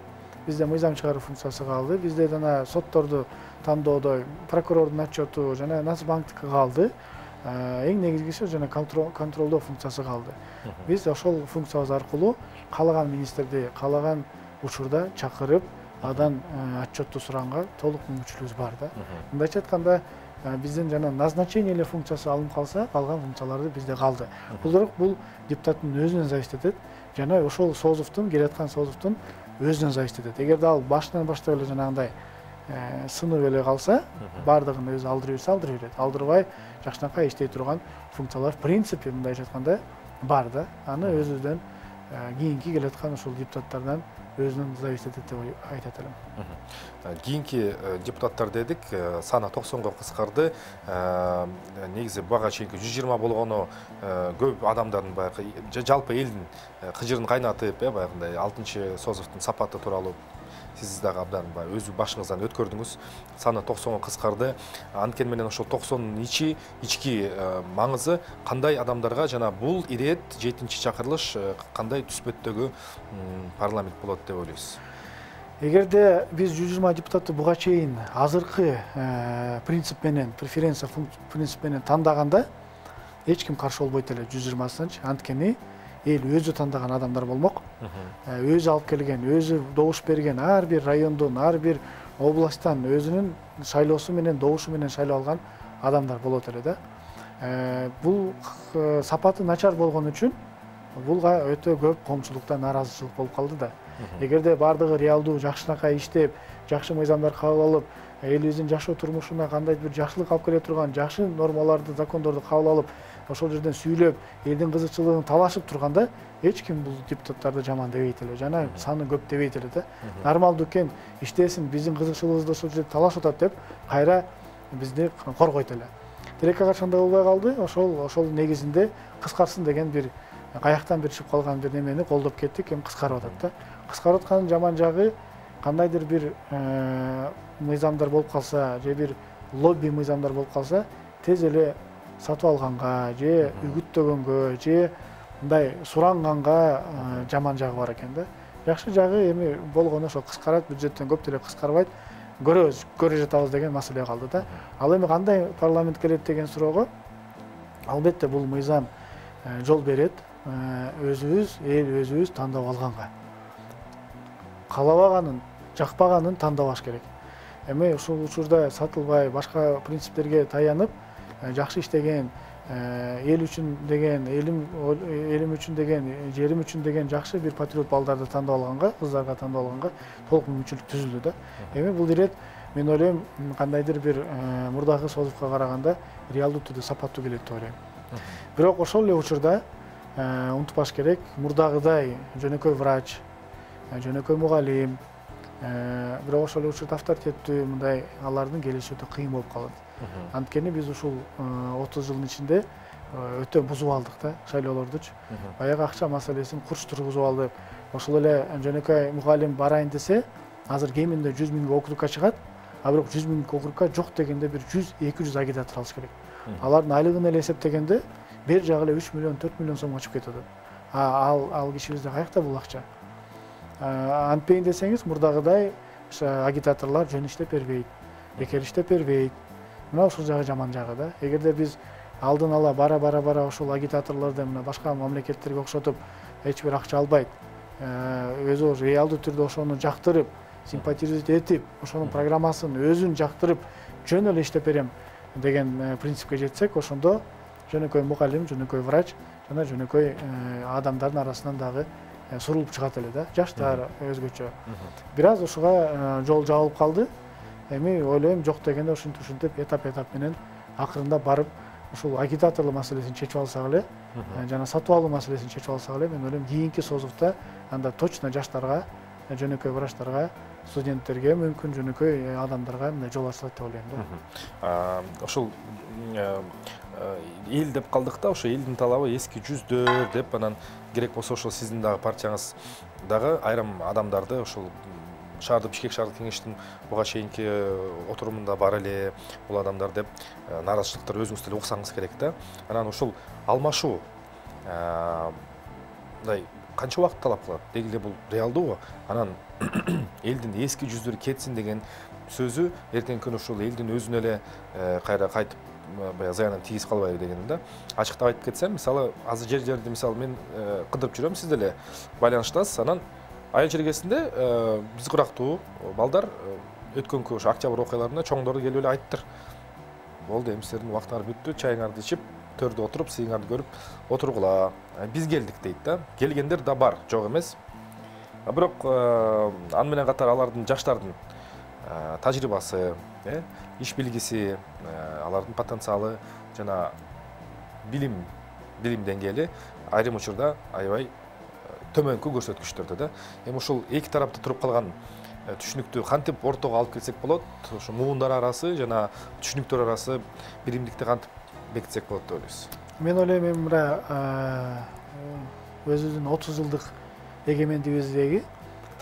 Бизде мыйзам чыгаруу функциясы калды. Бизде жана сотторду тандоодо прокурордун отчету жана Нацбанктики калды. Эң негизгиси жана контролдоо функциясы калды. Биз ошол функциябыз аркылуу каалаган министрди каалаган учурда чакырып, адан отчетту суранга толук мүмкүнчүлүгүбүз бар да. Мындайча айтканда, биздин жана назначение эле функциясы алынып калса, калган функцияларды бизде калды. Бул депутаттын өзүнөн зависит этет жана ошол Созовдун, келаткан Созовдун өзүнөн зависит этет. Эгерде ал башынан баштап эле жанагындай сынып эле калса, бардыгын өзү алдырып берет. Алдырбай жакшынакай иштей турган функциялар в принципе мындайча айтканда бар да. Аны өзүнөн кийинки келаткан ушул депутаттардан өзүнөн зависит этет деп айтат элем. Кийинки депутаттар дедик, саны 90га кыскарды. Негизи бага чейинки 120 болгону көп адамдардын баягы жалпы элдин кыжырын кайнатып, баягындай 6-чы Созовдун сапаты тууралуу сиз дагы абдан өз башыңыздан өткөрдүңүз. Саны 90га кыскарды. Анткени менен ошол 90-нын ички маңызы кандай адамдарга жана бул ирет 7-чи чакырылыш кандай түспөттөгү парламент болот деп ойлойсуз? Эгерде биз 120 депутатты буга чейин азыркы принцип менен, преференция принцип менен тандаганда эч ким каршы болбойт эле 120-сынчы. Анткени эл өзү тандаган адамдар болмок. Өзү алып келген, өзү добуш берген ар бир райондон, ар бир областтан өзүнүн шайлоосу менен добушу менен шайлап алган адамдар болот эле да. Бул сапаты начар болгон үчүн булга өтө көп коомчулукта нааразычылык болуп калды да. Эгерде бардыгы реалдуу жакшынакай иштеп, жакшы мыйзамдар кабыл алып, элибиздин жашоо турмушуна кандайдыр бир жакшылык алып келе турган жакшы нормаларды, закондорду кабыл алып, ошол жерден сүйлөп, элдин кызыкчылыгын талашып турганда, эч ким бул депутаттарды жаман дебейт эле, жана саны көп дебейт эле да. Нормалдуу экен, иштесин, биздин кызыкчылыгыбызды ошол жерде талашып атат деп, кайра бизди коргойт эле. Тилекке качканда болбой калды, ошол негизинде кыскарсын деген бир каяктан бир чыгып калган бир немени колдоп кеттик, эми кыскарып атат да. Кыскарып атканын жаман жагы кандайдыр бир мыйзамдар болуп калса, же бир лобби мыйзамдар болуп калса, тез эле сатып алганга, же үгүттөгөнгө, же мындай суранганга жаман жагы бар экен да. Жакшы жагы эми болгону ошо кыскарат, бюджеттен көп деле кыскарбайт, көрө жатабыз деген маселе калды да. Ал эми кандай парламент келет деген суроого, албетте бул мыйзам жол берет өзүбүз, эл өзүбүз тандап алганга. Каалабаганын, жакпаганын тандабаш керек. Эми ушул учурда сатылбай, башка принциптерге таянып, жакшы иштеген, эл үчүн деген, элим үчүн деген, жерим үчүн деген жакшы бир патриот балдарды тандап алганга, кыздарга тандап алганга толук мүмкүнчүлүк түзүлдү да. Эми бул ирет мен ойлойм кандайдыр бир мурдагы созувка караганда реалдуу түрдө сапаттуу келет деп ойлойм. Бирок ошол эле учурда унутпаш керек, мурдагыдай жөнөкөй врач, жөнөкөй мугалим, бирок ошол эле учурда авторитеттүү мындай алардын келиши өтө кыйын болуп калат. Анткени биз ушул 30 жылдын ичинде өтө бузуп алдык да шайлоолордучу. Баягы акча маселесин курч тургузуп алдык. Ошол эле жөнөкөй мугалим барайын десе, азыр кеминде 100 миңге округка чыгат, а бирок 100 миңдик округка жок дегенде бир 100-200 агитатор алыш керек. Алардын айлыгын эле эсептегенде бер жагы эле 3 миллион, 4 миллион сомго чыгып кетет. Ал кишибизде каякта бул акча? Антпейин десеңиз, мурдагыдай агитаторлор жөн иштеп бербейт, бекер иштеп бербейт. Мына ушул жагы жаман жагы да. Эгерде биз алдын ала бара ошол агитаторлорду мына башка мамлекеттерге окшотуп эч бир акча албайт, өзү реалдуу түрдө ошону жактырып, симпатизировать этип, ошонун программасын өзүн жактырып, жөн эле иштеп берем деген принципке жетсек, ошондо жөнөкөй мугалим, жөнөкөй врач жана жөнөкөй адамдардын арасынан дагы сурулуп чыгат эле да. Жаштар өзгөчө. Бир аз ушуга жол жабылып калды. Эми ойлойм жок дегенде ушинтип этап менен акырында барып ушул агитаторлук маселесин чечип алсак эле, жана сатып алуу маселесин чечип алсак эле, мен ойлойм кийинки созувда анда точно жаштарга, жөнөкөй врачтарга, студенттерге, мүмкүн жөнөкөй адамдарга мындай жол ачылат деп ойлойм да. Ошол эл деп калдык да, ошо элдин талабы эски жүздөр деп, анан керек болсо ошол сиздин дагы партияңыз дагы айрым адамдарды ошол Бишкек шаардык кеңештин буга чейинки отурумунда бар эле бул адамдар деп нааразычылыктар өзүңүз деле уксаңыз керек да. Анан ушул алмашуу мындай канча убакыт талап кылат? Деги эле бул реалдуубу? Анан элдин эски жүздөрү кетсин деген сөзү эртеңки күнү ушул элдин өзүнө эле кайра кайтып баягы заянын тийгиз калбайбы дегеним да. Ачыктап айтып кетсем, мисалы азыр жерди мисалы мен кыдырып жүрөм, сиз деле байланыштасыз, анан айыл чергесинде биз курактуу балдар өткөнкү ошо октябрь окуяларында чоңдору келип эле айттыр. Болду, эми силердин убактыңар бүттү, чайыңарды ичип, төрдө отуруп, сыйыңарды көрүп отургула. Биз келдик дейт да. Келгендер да бар, жок эмес. Бирок аны менен катар алардын жаштардын тажрыйбасы, иш билгиси, алардын потенциалы жана билим деңгээли айрым учурда аябай төмөнкү көрсөткүчтөрдө да. Эми ушул эки тарапта туруп калган түшүнүктү кантип ортого алып келсек болот? Ошо муундар арасы жана түшүнүктөр арасы биримдикти кантип бекитсек болот деп ойлойсуз? Мен ойлойм, эми мына өзүбүздүн 30 жылдык эгемендигибиздеги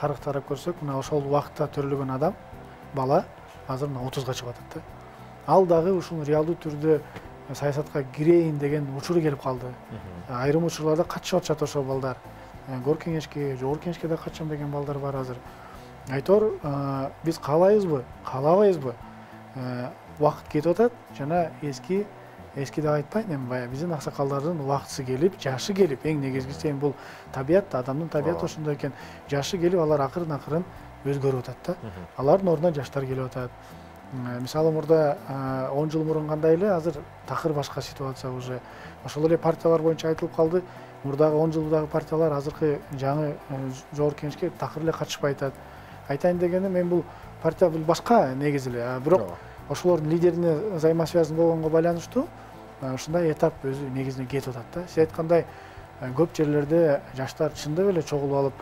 тарых тарап көрсөк, мына ошол убакытта төрөлгөн адам, бала азыр 30га чыгып атат да. Ал дагы ушул реалдуу түрдө саясатка кирейин деген учуру келип калды. Айрым учурларда катышып атышат ошол балдар. Гор кеңешке, жогору кеңешке да качам деген балдар бар азыр. Айтор, биз каалайбызбы, каалабайбызбы? Убакыт кетип атат жана эски деп айтпайм, эми баягы биздин аксакалдардын убактысы келип, жашы келип, эң негизгиси бул табият, адамдын табияты ошондой экен. Жашы келип, алар акырын өзгөрүп атат да. Алардын ордуна жаштар келип атат. Мисалы мурда 10 жыл мурун кандай эле, азыр такыр башка ситуация уже. Ошол эле партиялар боюнча айтылып калды. Мурдагы 10 жылдагы партиялар азыркы жаңы жогорку кеңешке такыр эле катышпай атат. Айтайын дегеним, мен бул партия бул башка негизи эле, бирок ошолордун лидерине взаимосвязан болгонго байланыштуу ушундай этап өзү негизинен кетип атат да. Сиз айткандай, көп жерлерде жаштар чындап эле чогулуп алып,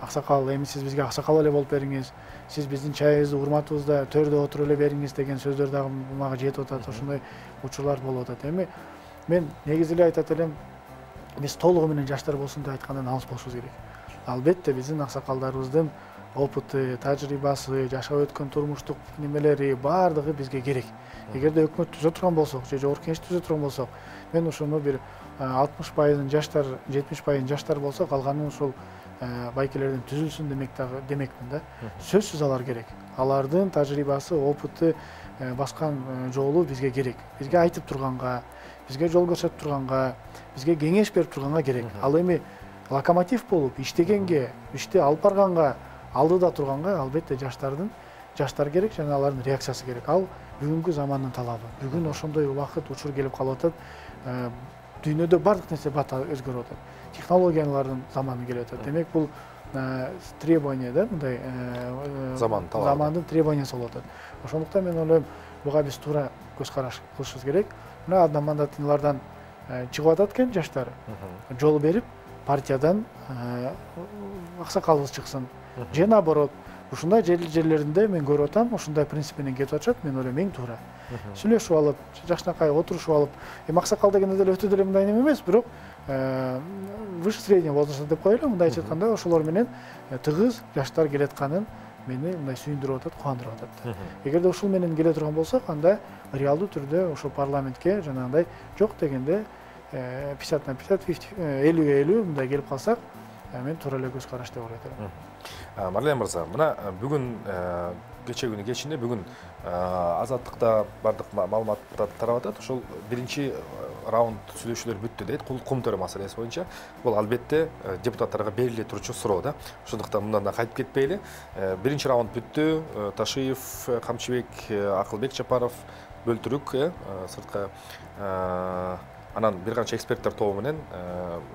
аксакал, эми сиз бизге аксакал эле болуп бериңиз, сиз биздин чайыбызды, урматыбызда төрдө отуруп эле бериңиз деген сөздөр дагы мага жетип атат. Ошондой учурлар болуп атат. Эми мен негизи эле айтат элем, биз толугу менен жаштар болсун деп айткандан алыс болушубуз керек. Албетте биздин аксакалдарыбыздын опыты, тажрыйбасы, жашап өткөн турмуштук немелери баардыгы бизге керек. Эгерде өкмөт түзө турган болсок, же жогорку кеңеш түзө турган болсок, мен ошону бир 60% жаштар, 70% жаштар болсо, калганын ошол байкелерден түзүлсүн демекмин да. Сөзсүз алар керек. Алардын тажрыйбасы, опыты, баскан жолу бизге керек. Бизге айтып турганга, бизге жол көрсөтүп турганга, бизге кеңеш берип турганга керек. Ал эми локомотив болуп иштегенге, ишти алып барганга, алдыда турганга албетте жаштар керек жана алардын реакциясы керек. Ал бүгүнкү замандын талабы. Бүгүн ошондой убакыт, учур келип калып атат. Дүйнөдө бардык нерсе бат өзгөрүп атат. Технологиялардын заманы келип атат. Демек бул требование да, мындай замандын требованиясы болуп атат. Ошондуктан мен ойлойм, буга биз туура көз караш кылышыбыз керек. Мына одномандаттуулардан чыгып атат экен жаштар. Жол берип, партиядан аксакалыбыз чыксын. Же наоборот, ушундай жерлеринде мен көрүп атам, ушундай принцип менен кетип атышат, мен ойлойм эң туура. Сүйлөшүп алып, жакшынакай отурушуп алып, аксакал дегенде деле өтө деле мындай неме эмес, бирок выше среднего возраста деп коелу, мындайча айтканда, ошолор менен тыгыз жаштар келатканын мени мындай сүйүндүрүп атат, кубандырып атат. Эгерде ушул менен келе турган болсок, анда реалдуу түрдө ошол парламентке жанагындай жок дегенде 50/50, 50/50 мындай келип калсак, мен туура эле көз караш деп ойлойм. Марлен мырза, мына бүгүн кече күнү кечинде бүгүн Азаттыкта бардык маалыматтар тарап атат. Ошол биринчи раунд сүйлөшүүлөр бүттү дейт, кум төрө маселеси боюнча. Бул албетте депутаттарга бериле турчу суроо да. Ошондуктан мындан да кайтып кетпейли. Биринчи раунд бүттү. Ташиев, Камчыбек, Акылбек Жапаров, Бөлтүрүк сыртка анан бир канча эксперттер тобу менен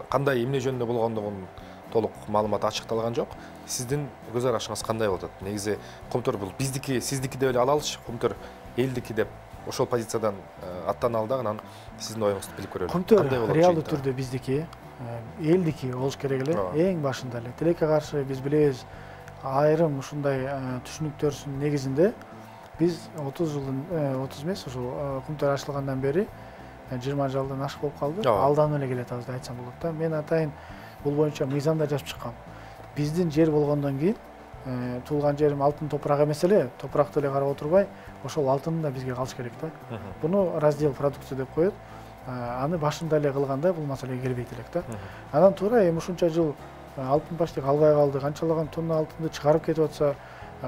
кандай эмне жөнүндө болгондугун толук маалымат ачыкталган жок. Сиздин көз карашыңыз кандай болот? Негизи Кумтөр бул биздики, сиздики деп эле алалычы, Кумтөр элдики деп ошол позициядан аттаналы да, анан сиздин оюңузду билип көрөлү. Кумтөр реалдуу түрдө биздики, элдики болуш керек эле, эң башында эле. Тилекке каршы биз билебиз, айрым ушундай түшүнүктөрдүн негизинде биз 30 жылдын 30 эмес, ошол Кумтөр ачылгандан бери 20 жылдан ашык болуп калды. Алдан эле келатабыз деп айтсам болот да. Мен атайын бул боюнча мыйзамда жазып чыккам. Биздин жер болгондон кийин туулган жерим алтын топурак эмес эле, топуракты эле карап отурбай, ошол алтын да бизге калыш керек да. Буну раздел продукция деп коет. Аны башында эле кылганда бул маселеге келбейт элек да. Анан туура эми ушунча жыл алтын почти калбай калды, канчалаган тонна алтынды чыгарып кетип атса,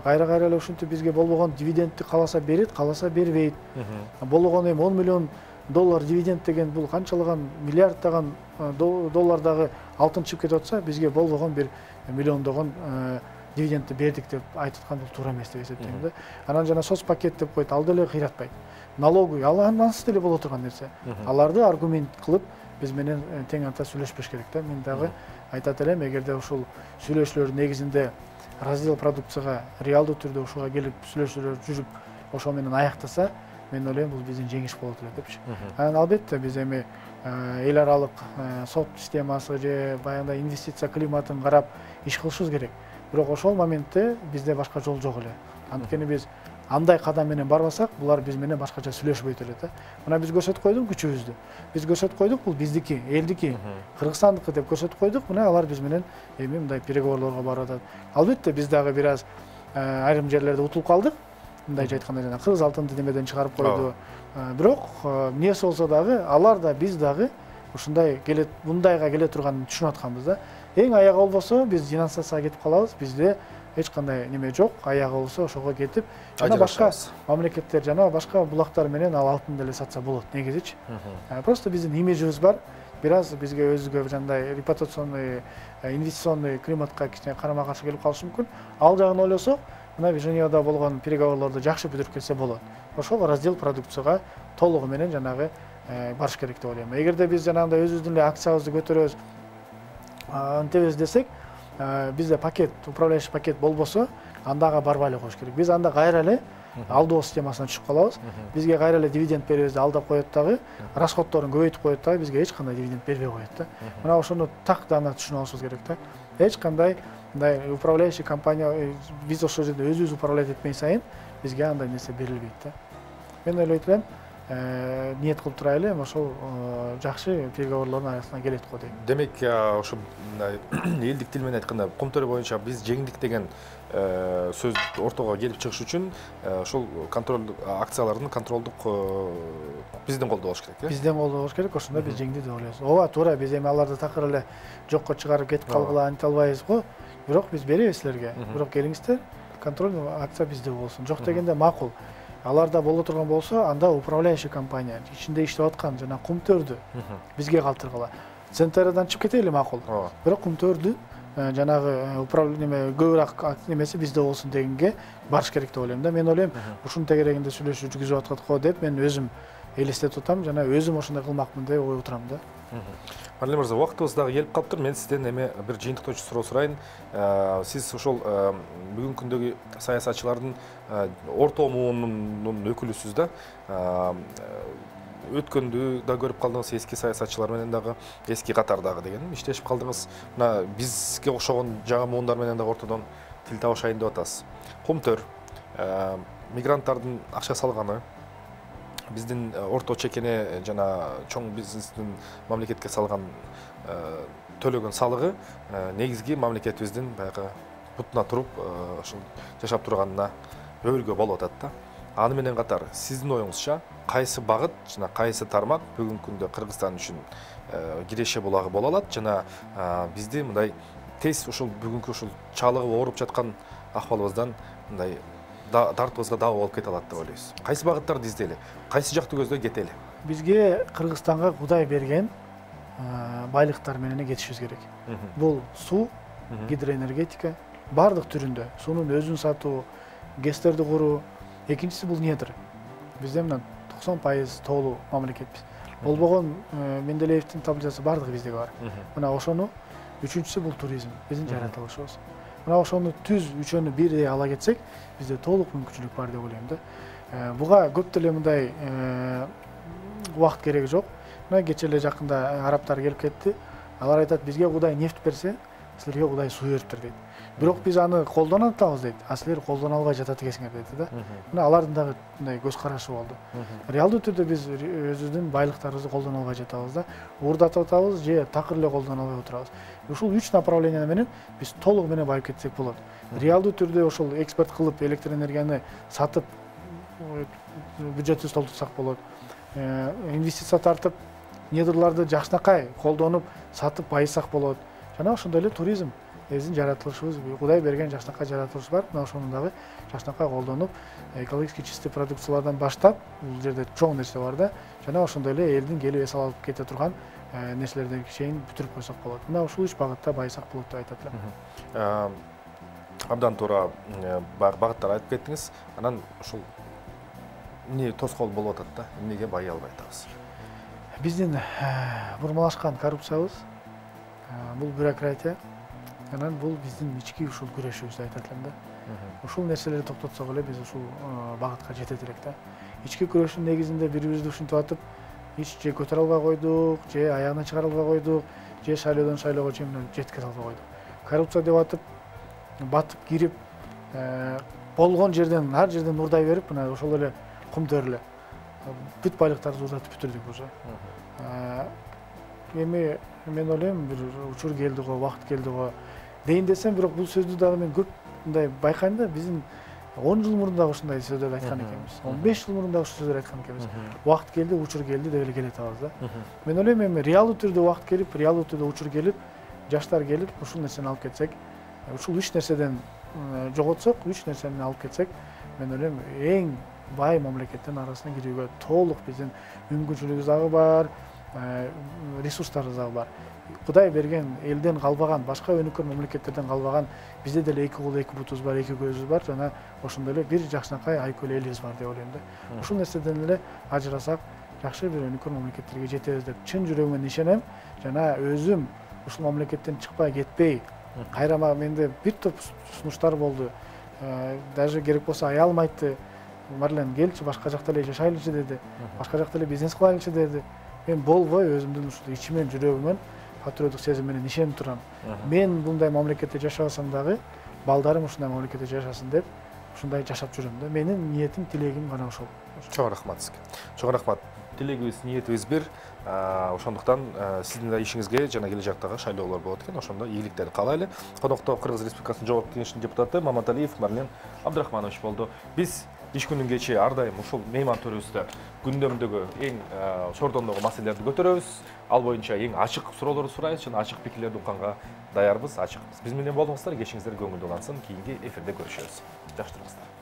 кайра эле ушинтип бизге болбогон дивидендти кааласа берет, кааласа бербейт. Болгон эми 10 миллион доллар дивиденд деген бул канчалаган миллиарддаган доллардагы алтын чыгып кетип атса, бизге болбогон бир миллиондогон дивидендти бердик деп айткан бул туура эмес деп эсептейм да. Анан жана соцпакет деп коет, ал деле кыйратпайт. Налоговый, ал ансыз деле боло турган нерсе. Аларды аргумент кылып биз менен тең ата сүйлөшпөш керек да. Мен дагы айтат элем, эгерде ушул сүйлөшүүлөр негизинде раздел продукцияга реалдуу түрдө ушуга келип сүйлөшүүлөр жүрүп, ошол менен аяктаса, мен ойлойм бул биздин жеңиш болот эле депчи. Анан албетте биз эми эл аралык сот системасы же баягындай инвестиция климатын карап иш кылышыбыз керек. Бирок ошол моментте бизде башка жол жок эле. Анткени биз андай кадам менен барбасак, булар биз менен башкача сүйлөшпөйт эле да. Мына биз көрсөтүп койдук күчүбүздү. Биз көрсөтүп койдук, бул биздики, элдики, Кыргызстандыкы деп көрсөтүп койдук. Мына алар биз менен эми мындай переговорлорго барып атат. Албетте биз дагы бир аз айрым жерлерде утулуп калдык. Мындайча айтканда жана кыргыз алтынды немеден чыгарып койду. Бирок эмнеси болсо дагы алар да биз дагы ушундай келет, мындайга келе турганын түшүнүп атканбыз да. Эң аягы болбосо биз денонсацияга кетип калабыз. Бизде эч кандай неме жок. Аягы болсо ошого кетип, жана башка мамлекеттер жана башка булактар менен ал алтын деле сатса болот негизичи. Просто биздин имиджибиз бар. бир аз бизге өзгө жандай репутационный инвестиционный климатка кичине карама каршы келип калышы мүмкүн. Ал жагын ойлосок, мына Женевада болгон переговорлорду жакшы бүтүрүп келсе болот. Ошол раздел продукцияга толугу менен жанагы барыш керек деп ойлойм. Эгерде биз жанагындай өзүбүздүн эле акциябызды көтөрөбүз, антебиз десек, бизде пакет, управляющий пакет болбосо, андага барбай эле коюш керек. Биз анда кайра эле алдоо системасына түшүп калабыз. Бизге кайра эле дивиденд беребиз, алдап коет дагы, расходторун көбөйтүп коет дагы, бизге эч кандай дивиденд бербей коет да. Мына ошону так дана түшүнүп алышыбыз керек да. Эч кандай мындай управляющий компания биз ошол жерде өзүбүз управлять этпей сайын бизге андай нерсе берилбейт да. Мен ойлойт элем, ниет кылып турайлы, ошол жакшы переговорлордун аясына келет го дейм. Демек, ошо элдик тил менен айтканда, Кумтөр боюнча биз жеңдик деген сөз ортого келип чыгыш үчүн ошол контроль акциялардын контролдук биздин колдо болуш керек, э? Биздин колдо болуш керек, ошондо биз жеңди деп ойлойбуз. Ооба, туура, биз эми аларды такыр эле жокко чыгарып кетип калгыла анте албайбыз го. Бирок биз беребиз силерге. Бирок келиңиздер, контрольный акция бизде болсун. Жок дегенде макул. Аларда боло турган болсо, анда управляющий компания ичинде иштеп аткан жана Кумтөрдү бизге калтыргыла. Центрдан чыгып кетели макул. Бирок Кумтөрдү жанагы управление көбүрөөк немеси бизде болсун дегенге барыш керек деп ойлойм да. Мен ойлойм, ушунун тегерегинде сүйлөшүү жүргүзүп аткат го деп мен өзүм элестетип атам жана өзүм ошондой кылмакмын деп ой отурам да. Марлен мырза, убактыбыз дагы келип калыптыр. Мен сизден эми бир жыйынтыктоочу суроо сурайын. Сиз ошол бүгүнкү күндөгү саясатчылардын орто муунунун өкүлүсүз да. Өткөндү да көрүп калдыңыз, эски саясатчылар менен дагы, эски катардагы деген иштешип калдыңыз. Мына бизге окшогон жага муундар менен дагы ортодон тил табышайын деп атасыз. Кумтөр мигранттардын акча салганы, биздин орто чекене жана чоң бизнестин мамлекетке салган төлөгөн салыгы негизги мамлекетибиздин баягы бутуна туруп ошол жашап турганына өбөлгө болуп атат да. Аны менен катар сиздин оюңузча кайсы багыт жана кайсы тармак бүгүнкү күндө Кыргызстан үчүн киреше булагы боло алат жана бизди мындай тез ушул бүгүнкү ушул чалыгып ооруп жаткан акыбалыбыздан мындай дартыбызга дагы болуп кете алат деп ойлойсуз. Кайсы багыттарды издели? Кайсы жакты көздөй кетели? Бизге Кыргызстанга Кудай берген байлыктар менен кетишибиз керек. Бул суу, гидроэнергетика бардык түрүндө, суунун өзүн сатуу, ГЭСтерди куруу. Экинчиси бул недр. Бизде мына 90% тоолуу мамлекетпиз. Болбогон Менделеевдин таблицасы бардыгы бизде бар. Мына ошону үчүнчүсү бул туризм, биздин жаратылышыбыз. Мына ошону түз үчөөнү бирдей ала кетсек, бизде толук мүмкүнчүлүк бар деп ойлойм да. Буга көп деле мындай убакыт кереги жок. Мына кече эле жакында арабтар келип кетти. Алар айтат, бизге Кудай нефть берсе, силерге Кудай суу бериптир дейт. Бирок биз аны колдоно атабыз дейт. А силер колдоно албай жатат экенсиңер дейт да. Мына алардын дагы мындай көз карашы болду. Реалдуу түрдө биз өзүбүздүн байлыктарыбызды колдоно албай жатабыз да. Уурдатып атабыз же такыр эле колдоно албай отурабыз. Ушул 3 направление менен биз толугу менен байып кетсек болот. Реалдуу түрдө ошол экспорт кылып электр энергияны сатып бюджетти толтурсак болот. Инвестиция тартып, недрларды жакшынакай колдонуп, сатып байысак болот. Жана ошондой эле туризм. Биздин жаратылышыбыз, Кудай берген жакшынакай жаратылыш бар. Мына ошону дагы жакшынакай колдонуп, экологически чистый продукциялардан баштап, бул жерде чоң нерсе бар да. Жана ошондой эле элдин келип эс алып кете турган нерселерди чейин бүтүрүп койсок болот. Мына ушул 3 багытта байсак болот деп айтат элем. Абдан туура багыттар айтып кеттиңиз. Анан ушул эмне тоскоол болуп атат да? Эмнеге бай албай атабыз? Биздин бурмалашкан коррупциябыз, бул бюрократия, анан бул биздин ички ушул күрөшүбүз деп айтат элем да. Ушул нерселерди токтотсок эле биз ушул багытка жетет элек да. Ички күрөшүн негизинде бири-бирибизди ушинтип атып, эч же көтөрө албай койдук, же аягына чыгара албай койдук, же шайлоодон шайлоого чейин жеткире албай койдук. Коррупция деп атып, батып кирип, болгон жерден, ар жерден урдай берип, мына ошол эле Кумтөр эле бүт байлыктарды урдатып бүтүрдүк уже. Эми мен ойлойм, бир учур келди го, убакыт келди го дейин десем, бирок бул сөздү дагы мен көп мындай байкайм да, биздин 10 жыл мурун дагы ушундай сөздөрдү айткан экенбиз. 15 жыл мурун дагы ушул сөздөрдү айткан экенбиз. Убакыт келди, учур келди деп эле келе атабыз да. Мен ойлойм, эми реалдуу түрдө убакыт келип, реалдуу түрдө учур келип, жаштар келип, ушул нерсени алып кетсек, ушул 3 нерседен жоготсок, 3 нерсени алып кетсек, мен ойлойм, эң бай мамлекеттин арасына кирүүгө толук биздин мүмкүнчүлүгүбүз дагы бар, ресурстарыбыз дагы бар. Кудай берген элден калбаган, башка өнүккөн мамлекеттерден калбаган бизде деле 2 кол 2 бутубуз бар, 2 көзүбүз бар, жана ошондой эле бир жакшынакай айкөл элибиз бар деп ойлойм да. Ушул нерседен эле ажырасак, жакшы бир өнүккөн мамлекеттерге жетебиз деп чын жүрөгүмөн ишенем. Жана өзүм ушул мамлекеттен чыкпай кетпей, кайрама менде бир топ сунуштар болду. Даже керек болсо аялым айтты, Марлен келчи, башка жакта эле жашайлычы деди. Башка жакта эле бизнес кылайлычы деди. Мен болбой өзүмдүн ушул ичимен, жүрөгүмөн патриоттук сезим менен ишенип турам. Мен мындай мамлекетте жашабасам дагы, балдарым ушундай мамлекетте жашасын деп, ушундай жашап жүрөм да. Менин ниетим, тилегим гана ошол. Чоң рахмат сизге. Чоң рахмат. Тилегибиз, ниетибиз бир. Ошондуктан сиздин да ишиңизге жана келечектеги шайлоолор болот экен, ошондо ийгиликтерди каалайлы. Конокто Кыргыз Республикасынын Жогорку Кеңешинин депутаты Маматалиев Марлен Абдрахманович болду. Биз иш күнүн кечи ар дайым ушул мейман төрүбүздө күндөмдөгү эң чордондогу маселелерди көтөрөбүз. Ал боюнча эң ачык суроолорду сурайбыз жана ачык пикирлерди укканга даярбыз, ачыкпыз. Биз менен болуңуздар, кечиңиздер көңүлдүү улансын. Кийинки эфирде көрүшөбүз. Жакшы туруңуздар.